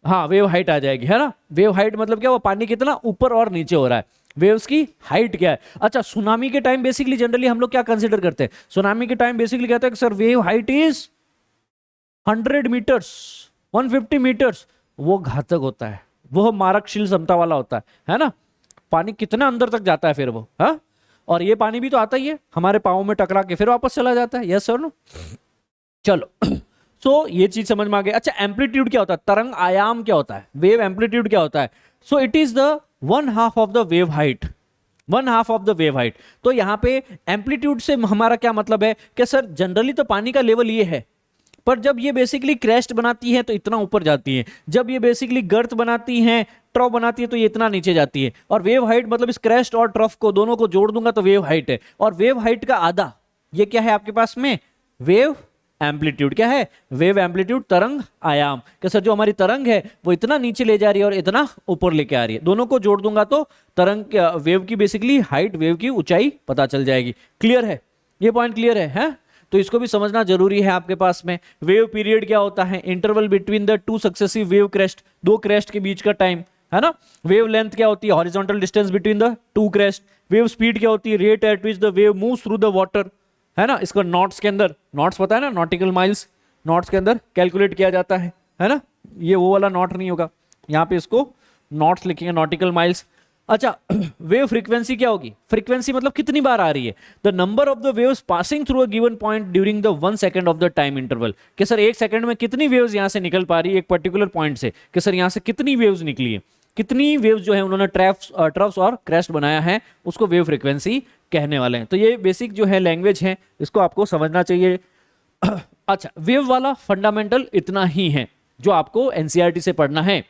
[SPEAKER 1] हाँ वेव हाइट आ जाएगी, है ना। वेव हाइट मतलब क्या? वो पानी कितना ऊपर और नीचे हो रहा है, वेव्स की हाइट क्या है। अच्छा, सुनामी के टाइम बेसिकली जनरली हम लोग क्या कंसीडर करते हैं? सुनामी के टाइम बेसिकली कहते हैं कि sir wave height is 100 meters, 150 meters. वो घातक होता है, वो मारकशील क्षमता वाला होता है ना। पानी कितना अंदर तक जाता है फिर वो, हाँ। और ये पानी भी तो आता ही है हमारे पाँव में टकरा के फिर वापस चला जाता है। Yes sir, no. चलो सो ये चीज समझ में आ गई। अच्छा, एम्पलीट्यूड क्या होता है? तरंग आयाम क्या होता है? वेव एम्पलीट्यूड क्या होता है? So it is the 1/2 of the wave height, 1/2 of the wave height. तो यहाँ पे एम्पलीट्यूड से हमारा क्या मतलब है कि सर जनरली तो पानी का लेवल ये है, पर जब ये बेसिकली क्रेस्ट बनाती है तो इतना ऊपर जाती है, जब ये बेसिकली गर्त बनाती है, ट्रफ बनाती है, तो ये इतना नीचे जाती है। और वेव हाइट मतलब इस क्रेस्ट और ट्रफ को दोनों को जोड़ दूंगा तो वेव हाइट है। और वेव हाइट का आधा ये क्या है आपके पास में? Wave amplitude. क्या है? वेव एम्पलीट्यूड, तरंग आयाम। कि सर जो हमारी तरंग है वो इतना नीचे ले जा रही है और इतना ऊपर लेके आ रही है, दोनों को जोड़ दूंगा तो तरंग वेव की बेसिकली हाइट, वेव की ऊंचाई पता चल जाएगी। क्लियर है? ये पॉइंट क्लियर है? तो इसको भी समझना जरूरी है आपके पास में। वेव पीरियड क्या होता है? Interval between the two successive wave crest, दो क्रेस्ट के बीच का टाइम, है ना। वेव लेंथ क्या होती है, horizontal distance between the to crest. Wave speed क्या होती है, rate at which the wave moves through the water, है ना। इसको नॉट्स के अंदर, नॉट्स पता है ना, नॉटिकल माइल्स, नॉट्स के अंदर कैलकुलेट किया जाता है ना। ये वो वाला नॉट नहीं होगा, यहाँ पे इसको नॉट्स लिखेंगे, नॉटिकल माइल्स। अच्छा, वेव फ्रीक्वेंसी क्या होगी, फ्रीक्वेंसी मतलब कितनी बार आ रही है, the number of the waves passing through a given point during the 1 second of the time interval, कि सर 1 सेकंड में कितनी वेव्स यहां से निकल पा रही है एक पर्टिकुलर पॉइंट से, कि सर यहां से कितनी वेव्स निकली है, कितनी वेव्स जो है उन्होंने ट्रफ्स और क्रेस्ट बनाया है, उसको वेव फ्रीक्वेंसी कहने वाले हैं। तो ये बेसिक जो है लैंग्वेज है, इसको आपको समझना चाहिए। अच्छा, वेव वाला फंडामेंटल इतना ही है जो आपको एनसीईआरटी से पढ़ना है।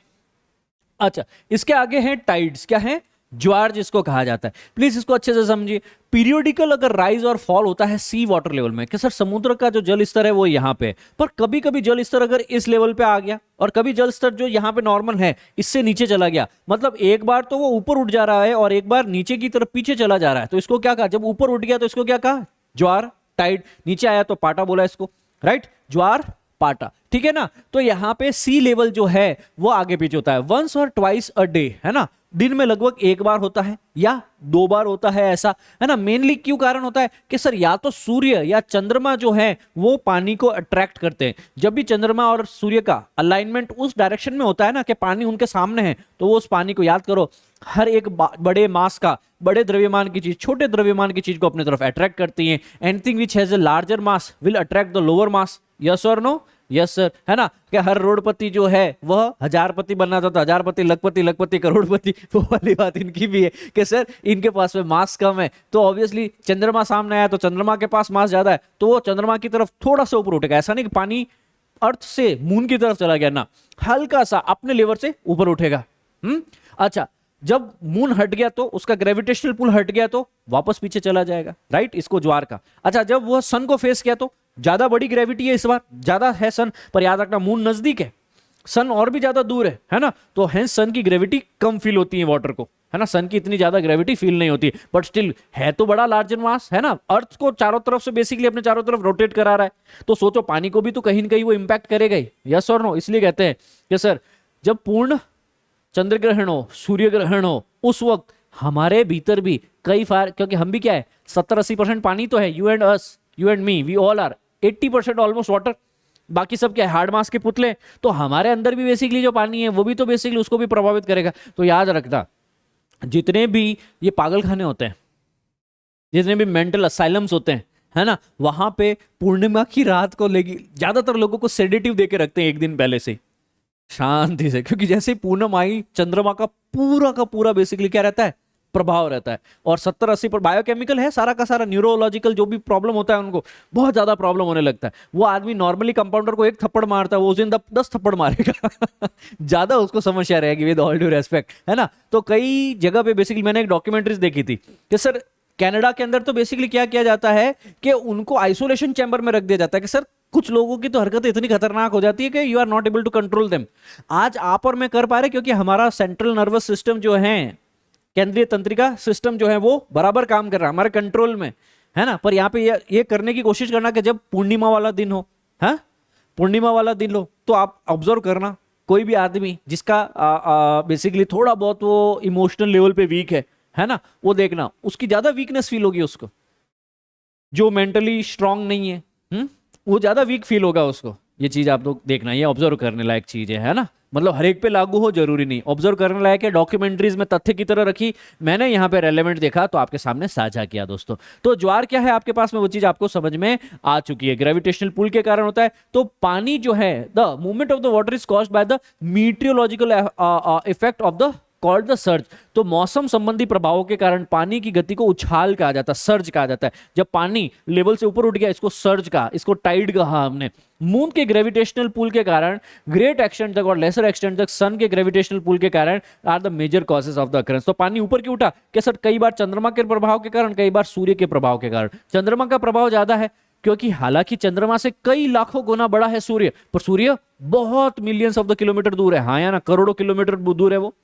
[SPEAKER 1] अच्छा, इसके आगे है टाइड्स, क्या है, ज्वार जिसको कहा जाता है। प्लीज इसको अच्छे से समझिए। पीरियोडिकल अगर राइज और फॉल होता है सी वाटर लेवल में, कि सर समुद्र का जो जल स्तर है वो यहाँ पे, पर कभी कभी जल स्तर अगर इस लेवल पे आ गया और कभी जल स्तर जो यहाँ पे नॉर्मल है इससे नीचे चला गया, मतलब एक बार तो वो ऊपर उठ जा रहा है और एक बार नीचे की तरफ पीछे चला जा रहा है, तो इसको क्या कहा, जब ऊपर उठ गया तो इसको क्या कहा, ज्वार, टाइड, नीचे आया तो पाटा बोला इसको, राइट, ज्वार पाटा, ठीक है ना। तो यहाँ पे सी लेवल जो है वो आगे पीछे होता है, वंस और ट्वाइस अ डे, है ना, दिन में लगभग एक बार होता है या 2 बार होता है, ऐसा है ना। मेनली क्यों कारण होता है कि सर या तो सूर्य या चंद्रमा जो है वो पानी को अट्रैक्ट करते हैं। जब भी चंद्रमा और सूर्य का अलाइनमेंट उस डायरेक्शन में होता है ना कि पानी उनके सामने है, तो वो उस पानी को, याद करो, हर एक बड़े मास का, बड़े द्रव्यमान की चीज छोटे द्रव्यमान की चीज को अपने तरफ अट्रैक्ट करती है। Anything which has a larger mass will attract the lower mass, yes और नो, यस सर, है ना। कि हर रोडपति जो है वह हजारपति बनना चाहता, हजारपति, लखपति, लखपति, करोड़पति, वो वाली बात इनकी भी है कि सर इनके पास में मास कम है, तो ऑब्वियसली चंद्रमा सामने आया तो चंद्रमा के पास मास ज्यादा है, तो वो चंद्रमा की तरफ थोड़ा सा ऊपर उठेगा। ऐसा नहीं कि पानी अर्थ से मून की तरफ चला गया ना, हल्का सा अपने लेवल से ऊपर उठेगा। अच्छा, जब मून हट गया तो उसका ग्रेविटेशनल पुल हट गया तो वापस पीछे चला जाएगा, राइट, इसको ज्वार का। अच्छा, जब वह सन को फेस किया तो ज्यादा बड़ी ग्रेविटी है, इस बार ज्यादा है सन, पर याद रखना मून नजदीक है, सन और भी ज्यादा दूर है ना, तो हेंस सन की ग्रेविटी कम फील होती है वाटर को, है ना। सन की इतनी ज्यादा ग्रेविटी फील नहीं होती, बट स्टिल है तो बड़ा लार्जर मास, है ना, अर्थ को चारों तरफ से बेसिकली अपने चारों तरफ रोटेट करा रहा है, तो सोचो पानी को भी तो कहीं ना कहीं वो इंपैक्ट करेगा ही, यस और नो। इसलिए कहते हैं कि सर जब पूर्ण चंद्र ग्रहण हो, सूर्य ग्रहण हो, उस वक्त हमारे भीतर भी कई फार, क्योंकि हम भी क्या है 70-80% पानी तो है, you and us, you and me, we all are 80% almost water, बाकी सब क्या है हार्ड मास के पुतले, तो हमारे अंदर भी बेसिकली जो पानी है वो भी तो बेसिकली उसको भी प्रभावित करेगा। तो याद रखना, जितने भी ये पागल खाने होते हैं, जितने भी मेंटल असाइलम्स होते हैं, है ना, वहां पे पूर्णिमा की रात को लेगी ज्यादातर लोगों को सेडेटिव देके रखते हैं एक दिन पहले से, शांति से, क्योंकि जैसे ही पूनम आई चंद्रमा का पूरा बेसिकली क्या रहता है, प्रभाव रहता है, और 70-80 पर बायोकेमिकल है सारा का सारा, न्यूरोलॉजिकल जो भी प्रॉब्लम होता है उनको बहुत ज्यादा प्रॉब्लम होने लगता है। वो आदमी नॉर्मली कंपाउंडर को एक थप्पड़ मारता है, वो उस दिन 10 थप्पड़ मारेगा ज्यादा उसको समस्या रहेगी, विद ऑल ड्यू रेस्पेक्ट, है ना। तो कई जगह पे बेसिकली मैंने एक डॉक्यूमेंट्रीज देखी थी कि सर कनाडा के अंदर तो बेसिकली क्या किया जाता है कि उनको आइसोलेशन चैम्बर में रख दिया जाता है, कि सर कुछ लोगों की तो हरकतें इतनी खतरनाक हो जाती है कि you are not able to control them. आज आप और मैं कर पा रहे क्योंकि हमारा सेंट्रल नर्वस सिस्टम जो है, केंद्रीय तंत्रिका सिस्टम जो है वो बराबर काम कर रहा है, हमारे कंट्रोल में, है ना। पर यहाँ पे ये करने की कोशिश करना कि जब पूर्णिमा वाला दिन हो, हाँ पूर्णिमा वाला दिन हो, तो आप ऑब्जर्व करना कोई भी आदमी जिसका बेसिकली थोड़ा बहुत वो इमोशनल लेवल पे वीक है ना, वो देखना उसकी ज्यादा वीकनेस फील होगी उसको, जो मेंटली स्ट्रांग नहीं है वो ज्यादा वीक फील होगा उसको। ये चीज आप लोग देखना, ये ऑब्जर्व करने लायक चीज है ना, मतलब हर एक पे लागू हो जरूरी नहीं, ऑब्जर्व करने लायक है। डॉक्यूमेंट्रीज में तथ्य की तरह रखी, मैंने यहाँ पे रेलेवेंट देखा तो आपके सामने साझा किया दोस्तों। तो ज्वार क्या है आपके पास में, वो चीज आपको समझ में आ चुकी है, ग्रेविटेशनल पुल के कारण होता है। तो पानी जो है, the movement of the water is caused by the meteorological effect of the called the surge. तो मौसम संबंधी प्रभावों के कारण पानी की गति को उछाल कहा जाता है, सर्ज कहा जाता है। जब पानी लेवल से ऊपर उठ गया इसको सर्ज कहा, इसको टाइड कहा हमने। मून के ग्रेविटेशनल पुल के कारण ग्रेट एक्सटेंट तक और लेसर एक्सटेंट तक सन के ग्रेविटेशनल पुल के कारण are the major causes of the occurrence. तो पानी ऊपर क्यों उठा, कि सर कई बार चंद्रमा के प्रभाव के कारण, कई बार सूर्य के प्रभाव के कारण। चंद्रमा का प्रभाव ज्यादा है क्योंकि हालांकि चंद्रमा से कई लाखों गुना बड़ा है सूर्य, पर सूर्य बहुत मिलियंस ऑफ द किलोमीटर दूर है, हाँ या ना, करोड़ों किलोमीटर दूर है वो,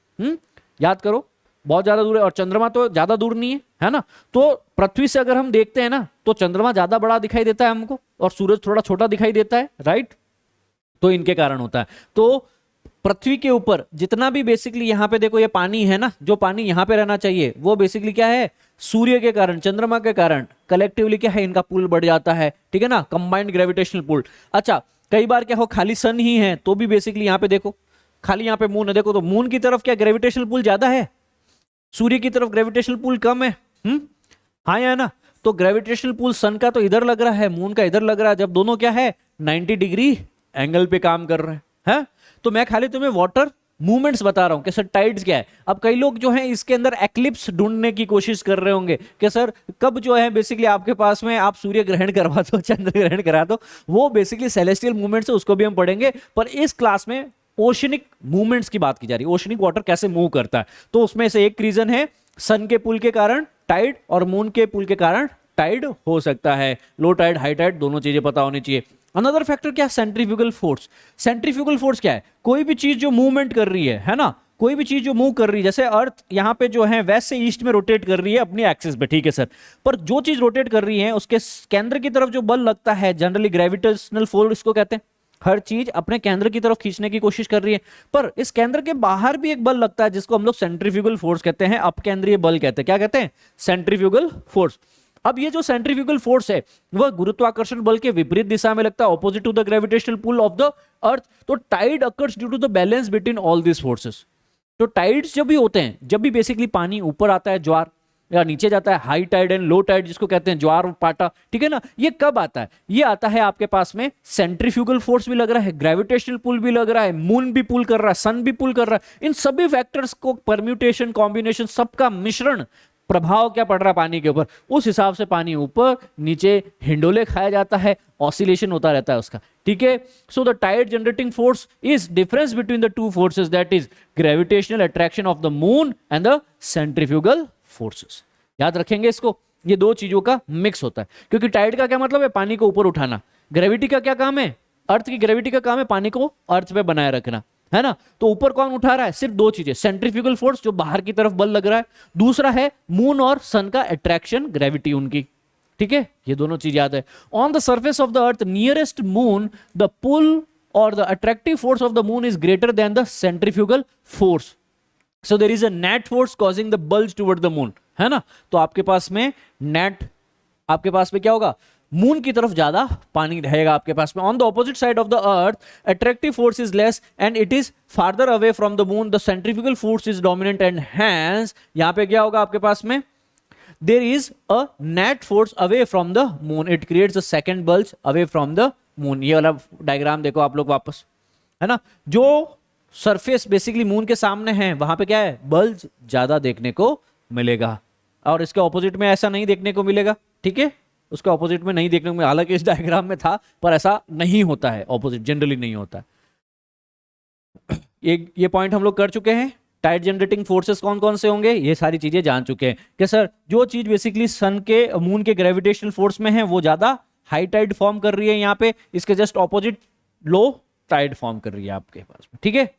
[SPEAKER 1] याद करो बहुत ज्यादा दूर है। और चंद्रमा तो ज्यादा दूर नहीं है ना। तो पृथ्वी से अगर हम देखते हैं ना तो चंद्रमा ज्यादा बड़ा दिखाई देता है हमको और सूरज थोड़ा छोटा दिखाई देता है, राइट। तो इनके कारण होता है। तो पृथ्वी के ऊपर जितना भी बेसिकली यहाँ पे देखो ये पानी है ना, जो पानी यहाँ पे रहना चाहिए वो बेसिकली क्या है, सूर्य के कारण, चंद्रमा के कारण कलेक्टिवली क्या है, इनका पुल बढ़ जाता है, ठीक है ना, कंबाइंड ग्रेविटेशनल पुल। अच्छा, कई बार क्या हो, खाली सन ही है तो भी बेसिकली यहाँ पे देखो, खाली यहाँ पे मून है, देखो तो मून की तरफ क्या ग्रेविटेशनल पुल ज्यादा है, सूर्य की तरफ ग्रेविटेशनल पुल कम है। हाँ या ना? तो ग्रेविटेशनल पुल सन का तो इधर लग रहा है, मून का इधर लग रहा है, जब दोनों क्या है 90 डिग्री एंगल पे काम कर रहे हैं। तो मैं खाली तुम्हें वाटर मूवमेंट्स बता रहा हूं कि सर टाइड्स क्या है। अब कई लोग जो हैं इसके अंदर एक्लिप्स ढूंढने की कोशिश कर रहे होंगे कि सर कब जो है बेसिकली आपके पास में आप सूर्य ग्रहण करवा दो, चंद्र ग्रहण करा दो, वो बेसिकली सेलेस्टियल मूवमेंट्स है, उसको भी हम पढ़ेंगे। पर इस क्लास में ओशनिक मूवमेंट्स की बात की जा रही है, ओशनिक वाटर कैसे मूव करता है। तो उसमें से एक रीजन है सन के पुल के कारण टाइड और मून के पुल के कारण टाइड हो सकता है। लो टाइड, हाई टाइड, दोनों चीजें पता होनी चाहिए। अनदर फैक्टर क्या है, सेंट्रीफ्यूगल फोर्स। सेंट्रीफ्यूगल फोर्स क्या है, कोई भी चीज जो मूवमेंट कर रही है ना, कोई भी चीज जो मूव कर रही है, जैसे अर्थ यहाँ पे जो है वेस्ट से ईस्ट में रोटेट कर रही है अपनी एक्सिस पे, ठीक है सर, पर जो चीज रोटेट कर रही है उसके केंद्र की तरफ जो बल लगता है, जनरली ग्रेविटेशनल फोर्स इसको कहते हैं। हर चीज अपने केंद्र की तरफ खींचने की कोशिश कर रही है, पर इस केंद्र के बाहर भी एक बल लगता है जिसको हम लोग सेंट्रीफ्यूगल फोर्स कहते हैं, अपकेंद्रीय बल कहते हैं। क्या कहते हैं? Centrifugal force. अब ये जो सेंट्रीफ्यूगल फोर्स है वह गुरुत्वाकर्षण बल के विपरीत दिशा में लगता है, opposite to the gravitational pull of the earth. तो tide occurs due to the balance between all this forces. तो टाइड्स जब भी होते हैं, जब भी बेसिकली पानी ऊपर आता है ज्वार, या नीचे जाता है high tide and low tide जिसको कहते हैं ज्वार पाटा, ठीक है ना, ये कब आता है? ये आता है आपके पास में सेंट्रीफ्यूगल फोर्स भी लग रहा है, ग्रेविटेशनल पुल भी लग रहा है, मून भी पुल कर रहा है, सन भी पुल कर रहा है, इन सभी फैक्टर्स को परम्यूटेशन, कॉम्बिनेशन, सबका मिश्रण प्रभाव क्या पड़ रहा है पानी के ऊपर, उस हिसाब से पानी ऊपर नीचे हिंडोले खाया जाता है, ऑसिलेशन होता रहता है उसका, ठीक है। So the tide generating force is difference between the two forces, that is gravitational attraction of the moon and the centrifugal forces. याद रखेंगे इसको, ये दो चीजों का मिक्स होता है, क्योंकि टाइड का क्या मतलब है, पानी को ऊपर उठाना। ग्रेविटी का क्या काम है, अर्थ की ग्रेविटी का काम है पानी को अर्थ पे बनाए रखना, है ना। तो ऊपर कौन उठा रहा है? सिर्फ दो चीजें, सेंट्रीफ्यूगल फोर्स जो बाहर की तरफ बल लग रहा है, दूसरा है मून और सन का अट्रैक्शन, ग्रेविटी उनकी, ठीक है। ये दोनों चीज याद है। On the surface of the earth nearest moon the pull और the attractive force of the moon is greater than the centrifugal force, so there is a net force causing the bulge toward the moon, है ना। तो आपके पास में net, आपके पास में क्या होगा, मून की तरफ ज्यादा पानी रहेगा आपके पास में। On the opposite side of the earth attractive force is less and it is farther away from the moon, the centrifugal force is dominant and hence यहां पे क्या होगा आपके पास में, there is a net force away from the moon, it creates a second bulge away from the moon. ये वाला diagram देखो आप लोग वापस, है ना। जो सरफेस बेसिकली मून के सामने है वहां पे क्या है, बल्ज ज्यादा देखने को मिलेगा, और इसके ऑपोजिट में ऐसा नहीं देखने को मिलेगा, ठीक है। उसके ऑपोजिट में नहीं देखने को मिलेगा, हालांकि इस डायग्राम में था पर ऐसा नहीं होता है, ऑपोजिट जनरली नहीं होता है। ये पॉइंट हम लोग कर चुके हैं। टाइड जनरेटिंग फोर्सेस कौन कौन से होंगे, ये सारी चीजें जान चुके हैं कि सर जो चीज बेसिकली सन के मून के ग्रेविटेशनल फोर्स में है वो ज्यादा हाई टाइड फॉर्म कर रही है यहाँ पे, इसके just opposite low tide form कर रही है आपके पास, ठीक है।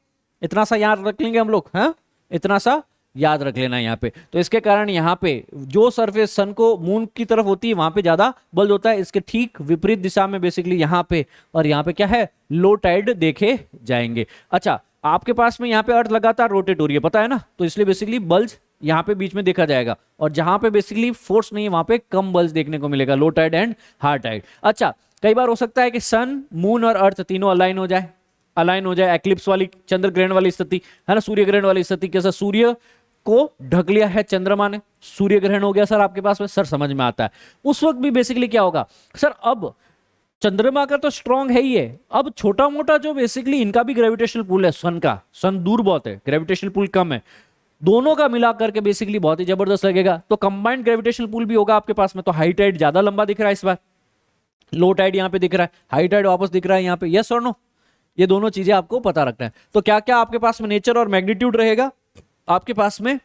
[SPEAKER 1] इतना सा याद रख लेंगे हम लोग, हाँ, इतना सा याद रख लेना यहाँ पे। तो इसके कारण यहाँ पे जो सरफेस सन को मून की तरफ होती है वहां पे ज्यादा बल होता है, इसके ठीक विपरीत दिशा में बेसिकली यहाँ पे और यहाँ पे क्या है, लो टाइड देखे जाएंगे। अच्छा, आपके पास में यहाँ पे अर्थ लगातार रोटेट हो रही है, पता है ना, तो इसलिए बेसिकली बल्ज यहाँ पे बीच में देखा जाएगा, और जहां पे बेसिकली फोर्स नहीं है वहां पे कम बल्ज देखने को मिलेगा, low tide and high tide. अच्छा, कई बार हो सकता है कि सन, मून और अर्थ तीनों अलाइन हो जाए, एक्लिप्स वाली, चंद्र ग्रहण वाली स्थिति, है ना, सूर्य ग्रहण वाली स्थिति। कैसा, सूर्य को ढक लिया है चंद्रमा ने, सूर्य ग्रहण हो गया सर आपके पास में, सर समझ में आता है। उस वक्त भी बेसिकली क्या होगा सर, अब चंद्रमा का तो स्ट्रांग है ही है, अब छोटा मोटा जो बेसिकली इनका भी ग्रेविटेशनल पुल है, सन का, सन दूर बहुत है, ग्रेविटेशनल पुल कम है, दोनों का मिला करके बेसिकली बहुत ही जबरदस्त लगेगा। तो कंबाइंड ग्रेविटेशनल पुल भी होगा आपके पास में। तो हाई टाइड ज्यादा लंबा दिख रहा है इस बार, लो टाइड यहाँ पे दिख रहा है, हाई टाइड वापस दिख रहा है यहाँ पे, यस और नो, ये दोनों चीजें आपको पता रखना है। तो क्या क्या आपके पास में नेचर और मैग्नीट्यूड रहेगा आपके पास में,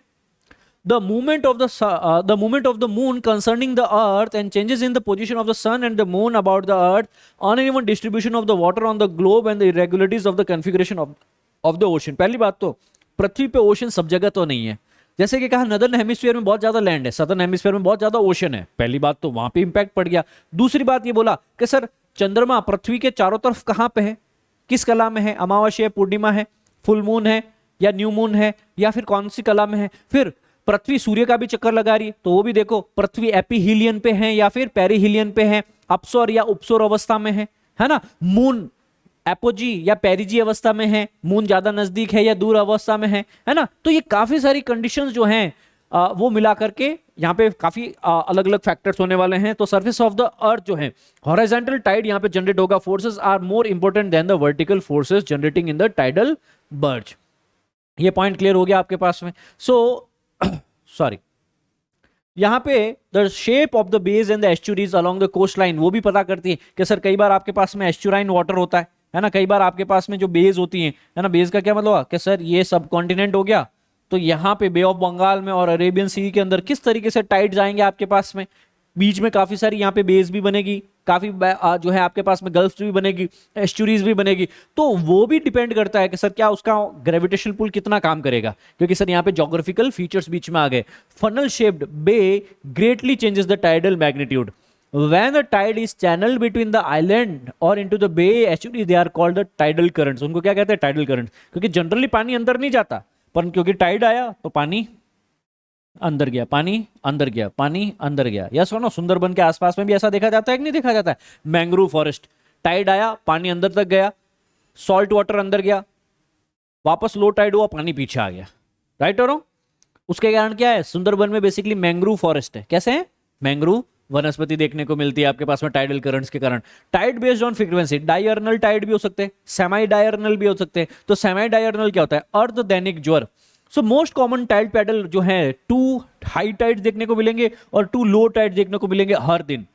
[SPEAKER 1] the movement of the moon concerning the earth and changes in the position of the sun and the moon about the earth, uneven distribution of the water on the globe and the irregularities of the configuration of the ocean। पहली बात तो पृथ्वी पे ocean सब जगह तो नहीं है, जैसे कि कहा नदर्न हेमिस्फीयर में बहुत ज्यादा लैंड है, सदर्न हेमिस्फीयर में बहुत ज्यादा ओशन है, पहली बात तो वहां पे इंपैक्ट पड़ गया। दूसरी बात ये बोला कि सर चंद्रमा पृथ्वी के चारों तरफ कहां पे है, किस कला में है, अमावस्या पूर्णिमा है, फुल मून है या न्यू मून है या फिर कौन सी कला में है। फिर पृथ्वी सूर्य का भी चक्कर लगा रही है, तो वो भी देखो पृथ्वी एपीहीलियन पे है या फिर पेरिहीलियन पे है, अपसौर या उपसौर अवस्था में है ना। मून एपोजी या पेरिजी अवस्था में है, मून ज्यादा नजदीक है या दूर अवस्था में है ना। तो ये काफी सारी कंडीशंस जो हैं वो मिला करके यहाँ पे काफी अलग अलग फैक्टर्स होने वाले हैं। तो सरफेस ऑफ द अर्थ जो है हॉरिजॉन्टल टाइड यहाँ पे जनरेट होगा, forces are more important than the vertical forces generating in the tidal bulge. ये पॉइंट क्लियर हो गया आपके पास में। सो सॉरी, यहाँ पे the shape of the bays and the estuaries along the coast line वो भी पता करती है कि सर कई बार आपके पास में एस्चुराइन वाटर होता है ना, कई बार आपके पास में जो बेस होती है ना, बेस का क्या मतलब कि सर ये सब कॉन्टिनेंट हो गया, तो यहाँ पे बे ऑफ बंगाल में और अरेबियन सी के अंदर किस तरीके से टाइड्स आएंगे आपके पास में, बीच में काफी सारी यहाँ पे बेस भी बनेगी, काफी जो है आपके पास में गल्फ भी बनेगी, एस्चुरीज भी बनेगी। तो वो भी डिपेंड करता है कि सर क्या उसका ग्रेविटेशनल पुल कितना काम करेगा, क्योंकि सर यहाँ पे ज्योग्राफिकल फीचर्स बीच में आ गए। Funnel shaped bay greatly changes the tidal magnitude when the tide is channeled between the island or into the bay estuaries they are called the tidal currents। उनको क्या कहते हैं, टाइडल करंट, क्योंकि generally पानी अंदर नहीं जाता, पर क्योंकि टाइड आया तो पानी अंदर गया, पानी अंदर गया, पानी अंदर गया। या सुनो, सुंदरबन के आसपास में भी ऐसा देखा जाता है कि नहीं देखा जाता है, मैंग्रोव फॉरेस्ट, टाइड आया पानी अंदर तक गया, सॉल्ट वाटर अंदर गया, वापस लो टाइड हुआ पानी पीछे आ गया, राइट और उसके कारण क्या है, सुंदरबन में बेसिकली मैंग्रोव फॉरेस्ट है। कैसे है, मैंग्रोव वनस्पति देखने को मिलती है आपके पास में टाइडल करंट्स के कारण। Tide based on frequency, diurnal tide भी हो सकते हैं, सेमी डायर्नल भी हो सकते हैं। तो सेमी डायर्नल क्या होता है, अर्ध दैनिक ज्वर। So most common tide pattern जो है 2 हाई टाइड देखने को मिलेंगे और 2 लो टाइड देखने को मिलेंगे हर दिन।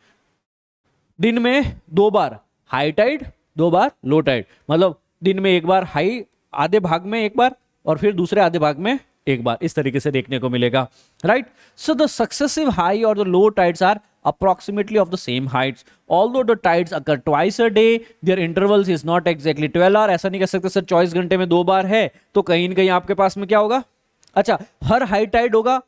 [SPEAKER 1] दिन में 2 बार हाई टाइड, 2 बार लो टाइड, मतलब दिन में 1 बार हाई आधे भाग में 1 बार और फिर दूसरे आधे भाग में 1 बार, इस तरीके से देखने को मिलेगा, right. So the successive high और the low tides are approximately of the same heights although the tides occur twice a day their intervals is not exactly 12 hour। ऐसा नहीं कह सकते सर 24 घंटे में 2 बार है, तो कहीं ना कहीं आपके पास में क्या होगा, अच्छा हर हाई टाइड होगा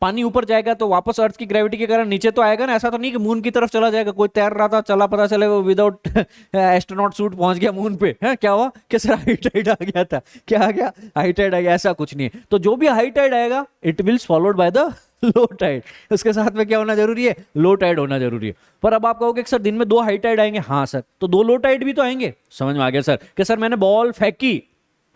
[SPEAKER 1] पानी ऊपर जाएगा तो वापस अर्थ की ग्रेविटी के कारण नीचे तो आएगा ना। ऐसा तो नहीं कि मून की तरफ चला जाएगा, कोई तैर रहा था चला, पता चले वो विदाउट एस्ट्रोनॉट सूट पहुंच गया मून पे, है क्या हुआ कि सर हाई टाइड आ गया था, क्या आ गया, हाई टाइड आ गया, ऐसा कुछ नहीं है। तो जो भी हाई टाइड आएगा it will followed by the low tide, उसके साथ में क्या होना जरूरी है, लो टाइड होना जरूरी है। पर अब आप कहोगे सर दिन में 2 हाई टाइड आएंगे, हाँ सर, तो 2 लो टाइड भी तो आएंगे, समझ में आ गया सर कि सर मैंने बॉल फेंकी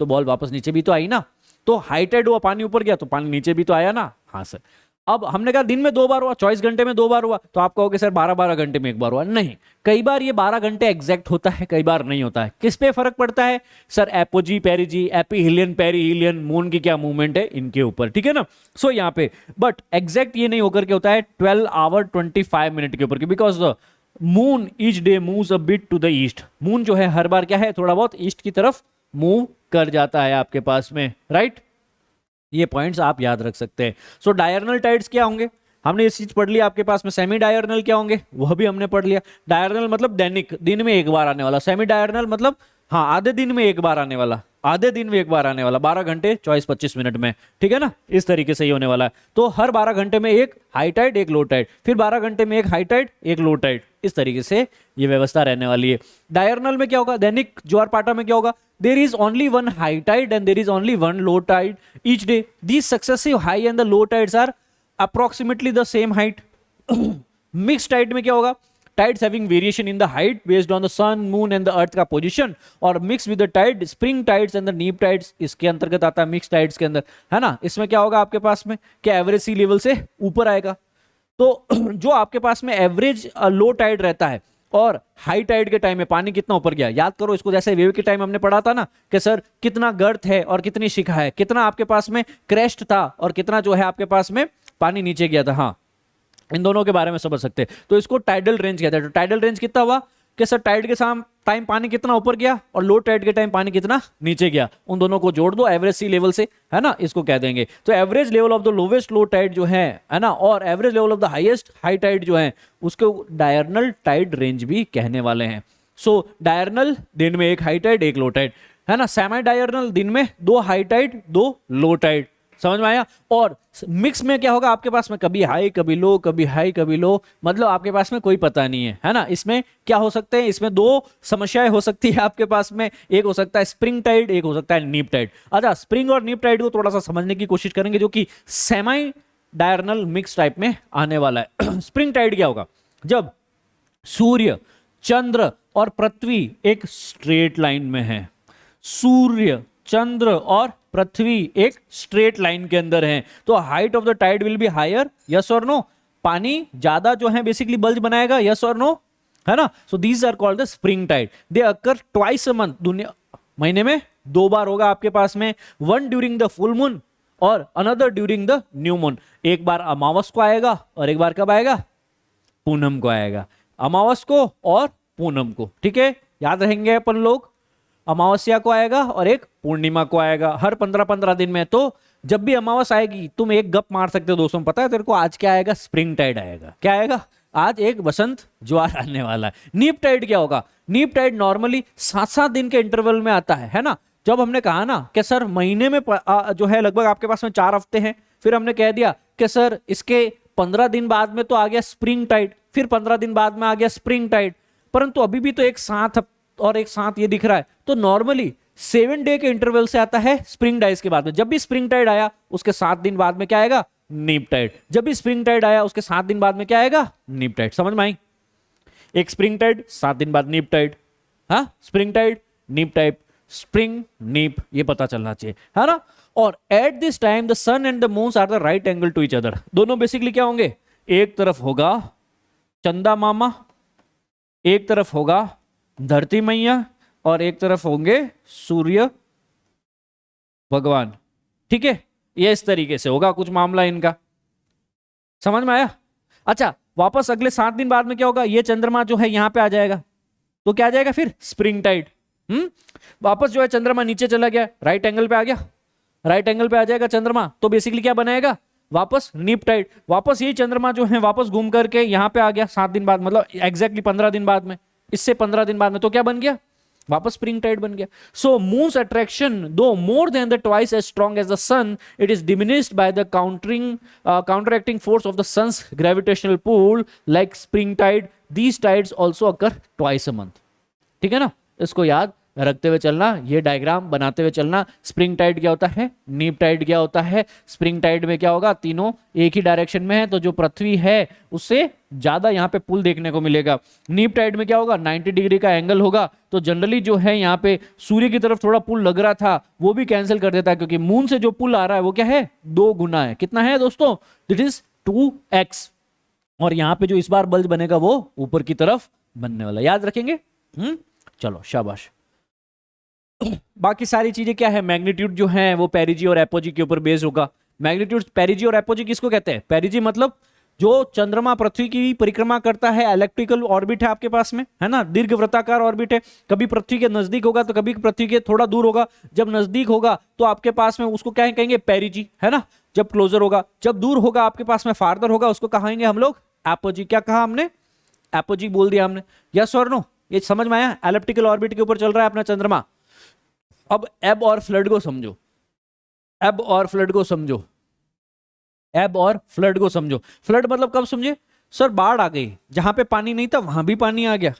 [SPEAKER 1] तो बॉल वापस नीचे भी तो आई ना, तो हाई टाइड हुआ पानी ऊपर गया तो पानी नीचे भी तो आया ना, हाँ सर। अब हमने कहा दिन में 2 बार हुआ, 24 घंटे में 2 बार हुआ, तो आप कहोगे सर 12-12 घंटे में 1 बार हुआ, नहीं, कई बार ये 12 घंटे एग्जैक्ट होता है, कई बार नहीं होता है। किस पे फर्क पड़ता है सर, एपोजी पेरिजी, एपीहीलियन पेरीहीलियन, मून की क्या मूवमेंट है इनके ऊपर, ठीक है ना। सो यहाँ पे बट एग्जैक्ट ये नहीं होकर के होता है 12 आवर 25 मिनट के ऊपर, because the moon each day moves a bit to the east. Moon जो है हर बार क्या है, थोड़ा बहुत ईस्ट की तरफ मूव कर जाता है आपके पास में, राइट। ये पॉइंट्स आप याद रख सकते हैं। सो डायरनल टाइड्स क्या होंगे, हमने ये चीज पढ़ लिया आपके पास में। सेमी डायरनल क्या होंगे, वह भी हमने पढ़ लिया। डायरनल मतलब दैनिक, दिन में 1 बार आने वाला। सेमी डायरनल मतलब हाँ आधे दिन में 1 बार आने वाला, आधे दिन में 1 बार आने वाला, 12 घंटे 24-25 मिनट में, ठीक है ना, इस तरीके से ही होने वाला है। तो हर 12 घंटे में 1 हाई टाइड 1 लो टाइड, फिर 12 घंटे में 1 हाई टाइड 1 लो टाइड, इस तरीके से ये व्यवस्था रहने वाली है। डायरनल में क्या होगा, दैनिक ज्वार पाटा में क्या होगा, there is only 1 high tide and there is only 1 low tide each day. These successive high and the low tides are approximately the same height. Mixed tide में क्या होगा, tides having variation in the height based on the sun, moon and the earth का position, और mixed with the tide, spring tides and the neap tides इसके अंतर्गत आता है mixed tides के अंदर, है ना। इसमें क्या होगा आपके पास में, क्या एवरेज सी लेवल से ऊपर आएगा। तो जो आपके पास में एवरेज लो टाइड रहता है और हाई टाइड के टाइम में पानी कितना ऊपर गया, याद करो इसको, जैसे वेव के टाइम हमने पढ़ा था ना कि सर कितना गर्त है और कितनी शिखा है, कितना आपके पास में क्रेस्ट था और कितना जो है आपके पास में पानी नीचे गया था, हाँ इन दोनों के बारे में समझ सकते हैं। तो इसको टाइडल रेंज कहते हैं। तो टाइडल रेंज कितना हुआ कि सर टाइड के टाइम पानी कितना ऊपर गया और लो टाइड के टाइम पानी कितना नीचे गया, उन दोनों को जोड़ दो एवरेज सी लेवल से, है ना, इसको कह देंगे। तो average level of the lowest low tide जो है ना, और average level of the highest high tide जो है उसको डायरनल टाइड रेंज भी कहने वाले हैं। सो डायरनल दिन में 1 हाई टाइड 1 लो टाइड, है ना। सेमी डायरनल दिन में 2 हाई टाइड 2 लो टाइड, समझ में आया। और मिक्स में क्या होगा आपके पास में, कभी हाई कभी लो, कभी हाई कभी लो, मतलब आपके पास में कोई पता नहीं है ना। इसमें क्या हो सकते हैं, इसमें दो समस्याएं हो सकती है आपके पास में, एक हो सकता है स्प्रिंग टाइड, एक हो सकता है नीप टाइड। अच्छा, स्प्रिंग और नीप टाइड को थोड़ा सा समझने की कोशिश करेंगे, जो कि सेमी डायरनल मिक्स टाइप में आने वाला है। स्प्रिंग टाइड क्या होगा, जब सूर्य, चंद्र और पृथ्वी एक स्ट्रेट लाइन में है, सूर्य, चंद्र और पृथ्वी एक स्ट्रेट लाइन के अंदर है, तो height of the tide will be higher, yes और नो। पानी ज्यादा जो है बेसिकली बल्ज बनाएगा, यस और नो, है ना। So these are called the spring tide. They occur twice a month, दुनिया महीने में 2 बार होगा आपके पास में, one during the full moon और another during the new moon. एक बार अमावस को आएगा और एक बार कब आएगा, पूनम को आएगा, अमावस को और पूनम को, ठीक है, याद रहेंगे अपन लोग। अमावस्या को आएगा और एक पूर्णिमा को आएगा, हर 15-15 दिन में। तो जब भी अमावस आएगी तुम एक गप मार सकते हो दोस्तों, पता है तेरे को आज क्या आएगा, स्प्रिंग टाइड आएगा। क्या आएगा, आज एक बसंत ज्वार आने वाला है। नीप टाइड क्या होगा, नीप टाइड नॉर्मली 7-7 दिन के इंटरवल में आता है ना। जब हमने कहा ना कि सर महीने में जो है लगभग आपके पास में 4 हफ्ते हैं, फिर हमने कह दिया कि सर इसके 15 दिन बाद में तो आ गया स्प्रिंग टाइड, फिर 15 दिन बाद में आ गया स्प्रिंग टाइड, परंतु अभी भी तो एक साथ और एक साथ ये दिख रहा है। तो नॉर्मली 7 डे के इंटरवल से आता है स्प्रिंग टाइड के बाद में। जब भी स्प्रिंग टाइड आया उसके 7 दिन बाद में क्या आएगा, नीप टाइड। जब भी स्प्रिंग टाइड आया उसके 7 दिन बाद में क्या आएगा, नीप टाइड। समझ में आई, एक स्प्रिंग टाइड 7 दिन बाद नीप टाइड, हाँ, spring tide neap tide, spring neap, ये पता चलना चाहिए, है ना। और at this time the sun and the moons are the right angle to each other. दोनों बेसिकली क्या होंगे, एक तरफ होगा चंदा मामा, एक तरफ होगा धरती मैया और एक तरफ होंगे सूर्य भगवान, ठीक है। ये इस तरीके से होगा कुछ मामला इनका, समझ में आया। अच्छा, वापस अगले 7 दिन बाद में क्या होगा, ये चंद्रमा जो है यहां पे आ जाएगा, तो क्या आ जाएगा फिर, स्प्रिंग टाइड। वापस जो है चंद्रमा नीचे चला गया, राइट एंगल पे आ गया, राइट एंगल पे आ जाएगा चंद्रमा, तो बेसिकली क्या बनाएगा, वापस नीप टाइड। वापस यही चंद्रमा जो है वापस घूम करके यहां पे आ गया 7 दिन बाद, मतलब एग्जैक्टली 15 दिन बाद में, इससे 15 दिन बाद में, तो क्या बन गया, वापस स्प्रिंग टाइड बन गया। सो moon's attraction though more than the twice as strong as the sun, it is diminished by the counteracting force of the sun's gravitational pull like spring tide. These tides also occur twice a month, ठीक है ना। इसको याद रखते हुए चलना, ये diagram बनाते हुए चलना। स्प्रिंग टाइड क्या होता है, नीप टाइड क्या होता है। स्प्रिंग टाइड में क्या होगा, तीनों एक ही डायरेक्शन में है, तो जो पृथ्वी है उससे ज्यादा यहाँ पे पुल देखने को मिलेगा। नीप टाइड में क्या होगा, 90 डिग्री का एंगल होगा, तो जनरली जो है यहाँ पे सूर्य की तरफ थोड़ा पुल लग रहा था वो भी कैंसिल कर देता है, क्योंकि मून से जो पुल आ रहा है वो क्या है, 2 गुना है। कितना है दोस्तों, दिट इज 2x। और यहाँ पे जो इस बार बल्ब बनेगा वो ऊपर की तरफ बनने वाला, याद रखेंगे। चलो शाबाश। बाकी सारी चीजें क्या है, मैग्नीट्यूड जो है वो पेरिजी और एपोजी के ऊपर बेस्ड होगा। मैग्नीट्यूड पेरिजी और एपोजी किसको कहते हैं, पेरिजी मतलब जो चंद्रमा पृथ्वी की परिक्रमा करता है, इलेक्ट्रिकल ऑर्बिट है आपके पास में, है ना, दीर्घ वृत्ताकार ऑर्बिट है। कभी पृथ्वी के नजदीक होगा तो कभी पृथ्वी के थोड़ा दूर होगा। जब नजदीक होगा तो आपके पास में उसको क्या कहेंगे, पेरिजी, है ना। जब क्लोजर होगा, जब दूर होगा आपके पास में फार्दर होगा, उसको कहेंगे हम लोग एपोजी। क्या कहा हमने, एपोजी बोल दिया हमने, यस और नो। ये समझ में आया, एलिप्टिकल ऑर्बिट के ऊपर चल रहा है अपना चंद्रमा। अब एब और फ्लड को समझो, एब और फ्लड को समझो, एब और फ्लड को समझो। फ्लड मतलब कब समझे, सर बाढ़ आ गई, जहां पे पानी नहीं था वहां भी पानी आ गया,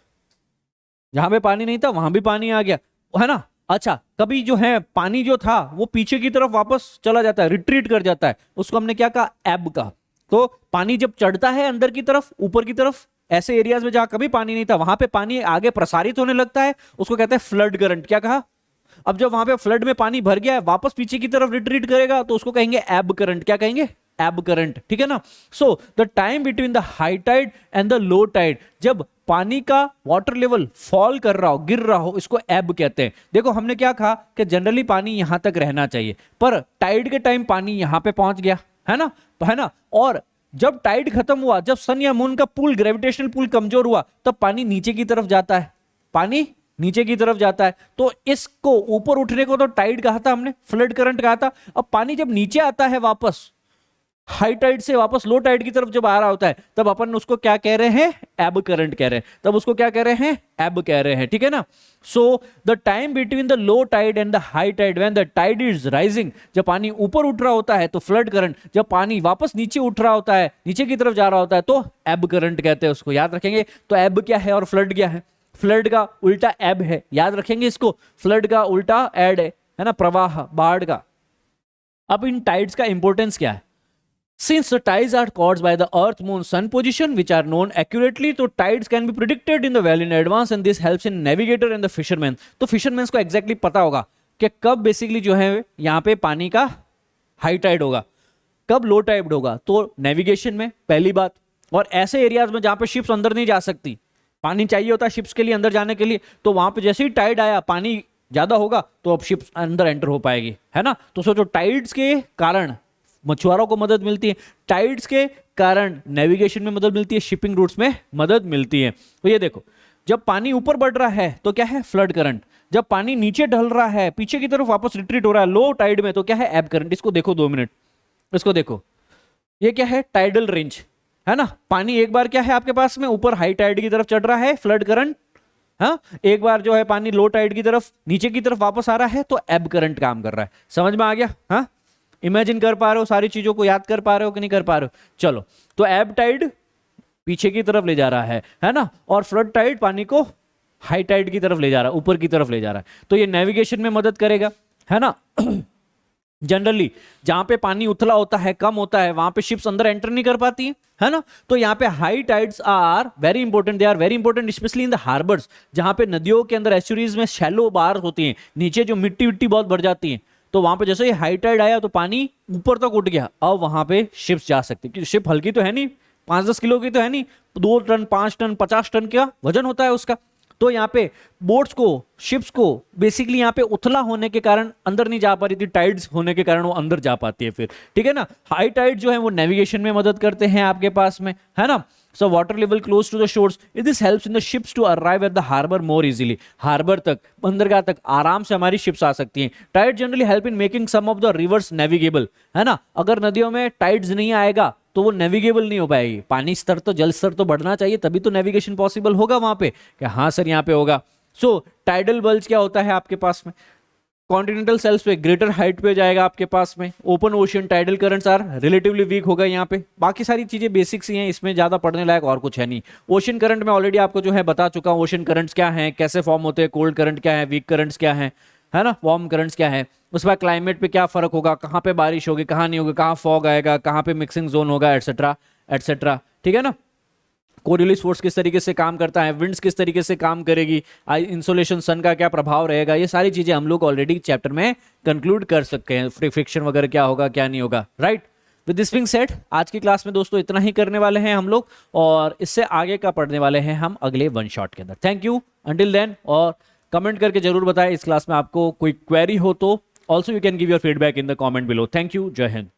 [SPEAKER 1] जहां पे पानी नहीं था वहां भी पानी आ गया, है ना। अच्छा, कभी जो है पानी जो था वो पीछे की तरफ वापस चला जाता है, रिट्रीट कर जाता है, उसको हमने क्या कहा, एब का। तो पानी जब चढ़ता है अंदर की तरफ, ऊपर की तरफ, ऐसे एरियाज में जहां कभी पानी नहीं था वहां पे पानी आगे प्रसारित होने लगता है, उसको कहते हैं फ्लड करंट। क्या कहा, अब जब वहां पे फ्लड में पानी भर गया है, वापस पीछे की तरफ रिट्रीट करेगा तो उसको कहेंगे एब करंट। क्या कहेंगे, एब करंट, ठीक है ना। So the time between the high tide and the low tide, जब पानी का वाटर लेवल फॉल कर रहा हो, गिर रहा हो, इसको एब कहते हैं। देखो हमने क्या कहा कि जनरली पानी यहां तक रहना चाहिए, पर टाइड के टाइम पानी यहां पे पहुंच गया, है ना। और जब टाइड खत्म हुआ, जब सन या मून का पुल, ग्रेविटेशनल पुल कमजोर हुआ, तब पानी नीचे की तरफ जाता है, पानी नीचे की तरफ जाता है। तो इसको ऊपर उठने को तो टाइड कहा था हमने, फ्लड करंट कहा था। अब पानी जब नीचे आता है वापस, हाई टाइड से वापस लो टाइड की तरफ जब आ रहा होता है तब अपन उसको क्या कह रहे हैं, एब करंट कह रहे हैं, तब उसको क्या कह रहे हैं, एब कह रहे हैं, ठीक है ना। So the time between the low tide and the high tide when the tide is rising, जब पानी ऊपर उठ रहा होता है तो फ्लड करंट, जब पानी वापस नीचे उठ रहा होता है, नीचे की तरफ जा रहा होता है तो एब करंट कहते हैं उसको, याद रखेंगे। तो एब क्या है और फ्लड क्या है, फ्लड का उल्टा एब है, याद रखेंगे इसको, फ्लड का उल्टा एड है ना, प्रवाह, बाढ़ का। अब इन टाइड्स का इंपॉर्टेंस क्या है, since the tides are caused by the earth moon sun position which are known accurately, तो tides can be predicted in the well in advance and this helps in navigator and the fishermen। तो fishermen को exactly पता होगा कि कब basically जो है यहाँ पे पानी का हाई टाइड होगा, कब लो टाइड होगा, तो नेविगेशन में पहली बात। और ऐसे एरियाज में जहां पे शिप्स अंदर नहीं जा सकती, पानी चाहिए होता है शिप्स के लिए अंदर जाने के लिए, तो वहां पे जैसे ही टाइड आया, पानी ज्यादा होगा तो अब शिप्स अंदर एंटर हो पाएगी, है ना। तो सोचो टाइड्स के कारण मछुआरों को मदद मिलती है, टाइड्स के कारण नेविगेशन में मदद मिलती है, शिपिंग रूट्स में मदद मिलती है। तो ये देखो, जब पानी ऊपर बढ़ रहा है तो क्या है, फ्लड करंट, जब पानी नीचे ढल रहा है, पीछे की तरफ वापस रिट्रीट हो रहा है लो टाइड में, तो क्या है, एब करंट। इसको देखो 2 मिनट, इसको देखो, ये क्या है, टाइडल रेंज, है ना। पानी एक बार क्या है आपके पास में ऊपर हाई टाइड की तरफ चढ़ रहा है, फ्लड करंट, हाँ, एक बार जो है पानी लो टाइड की तरफ नीचे की तरफ वापस आ रहा है तो एब करंट काम कर रहा है। समझ में आ गया, हाँ, इमेजिन कर पा रहे हो, सारी चीजों को याद कर पा रहे हो कि नहीं कर पा रहे हो। चलो, तो एब टाइड पीछे की तरफ ले जा रहा है ना, और फ्लड टाइड पानी को हाई टाइड की तरफ ले जा रहा है, ऊपर की तरफ ले जा रहा है, तो ये नेविगेशन में मदद करेगा, है ना। जनरली जहां पे पानी उथला होता है, कम होता है, वहां पे शिप्स अंदर एंटर नहीं कर पाती है ना। तो यहाँ पे high tides are very important, they are very important specially in the harbours, जहां पे नदियों के अंदर एस्चुरीज में शैलो बार होती हैं, नीचे जो मिट्टी विट्टी बहुत बढ़ जाती है, तो वहां पे जैसे ही हाई टाइड आया तो पानी ऊपर तक उठ गया, अब वहां पे शिप्स जा सकती, क्योंकि शिप हल्की तो है नहीं, 5-10 किलो की तो है नहीं, 2 टन 5 टन 50 टन का वजन होता है उसका। तो यहाँ पे बोट्स को, शिप्स को बेसिकली यहाँ पे उथला होने के कारण अंदर नहीं जा पा रही थी, टाइड्स होने के कारण वो अंदर जा पाती है फिर, ठीक है ना। हाई टाइड जो है वो नेविगेशन में मदद करते हैं आपके पास में, है ना। So water level close to the shores, this helps in the ships to arrive at the harbor more easily। Harbour तक, बंदरगाह तक आराम से हमारी शिप्स आ सकती हैं। Tide generally help in making some of the rivers navigable, है ना। अगर नदियों में टाइड्स नहीं आएगा तो वो नेविगेबल नहीं हो पाएगी, पानी स्तर तो, जल स्तर तो बढ़ना चाहिए, तभी तो नेविगेशन पॉसिबल होगा वहां पे, क्या हाँ सर यहाँ पे होगा। सो टाइडल बल्ज क्या होता है आपके पास में, कॉन्टिनेंटल सेल्स पे ग्रेटर हाइट पे जाएगा आपके पास में, open ocean tidal currents are relatively weak होगा यहाँ पे, बाकी सारी चीजें बेसिक्स ही हैं, इसमें ज्यादा पढ़ने लायक और कुछ है नहीं। ओशियन करंट में ऑलरेडी आपको जो है बता चुका हूँ, ओशियन करंट्स क्या हैं, कैसे फॉर्म होते हैं, कोल्ड करंट क्या है, वीक करंट्स क्या है ना, वार्म करंट्स क्या है, उसके बाद क्लाइमेट पे क्या फर्क होगा, कहाँ पे बारिश होगी, कहाँ नहीं होगी, कहाँ फॉग आएगा, कहाँ पे मिक्सिंग जोन होगा, एटसेट्रा एटसेट्रा, ठीक है ना। कोरियोलिस फोर्स किस तरीके से काम करता है, विंड्स किस तरीके से काम करेगी, इंसोलेशन सन का क्या प्रभाव रहेगा, ये सारी चीजें हम लोग ऑलरेडी चैप्टर में कंक्लूड कर सकते हैं, फ्रिक्शन वगैरह क्या होगा क्या नहीं होगा, right. With this being said, आज की क्लास में दोस्तों इतना ही करने वाले हैं हम लोग, और इससे आगे का पढ़ने वाले हैं हम अगले 1 शॉट के अंदर। थैंक यू अंटिल देन, और कमेंट करके जरूर बताएं इस क्लास में आपको कोई क्वेरी हो तो, also you can give your feedback in the comment below. Thank you, जय हिंद।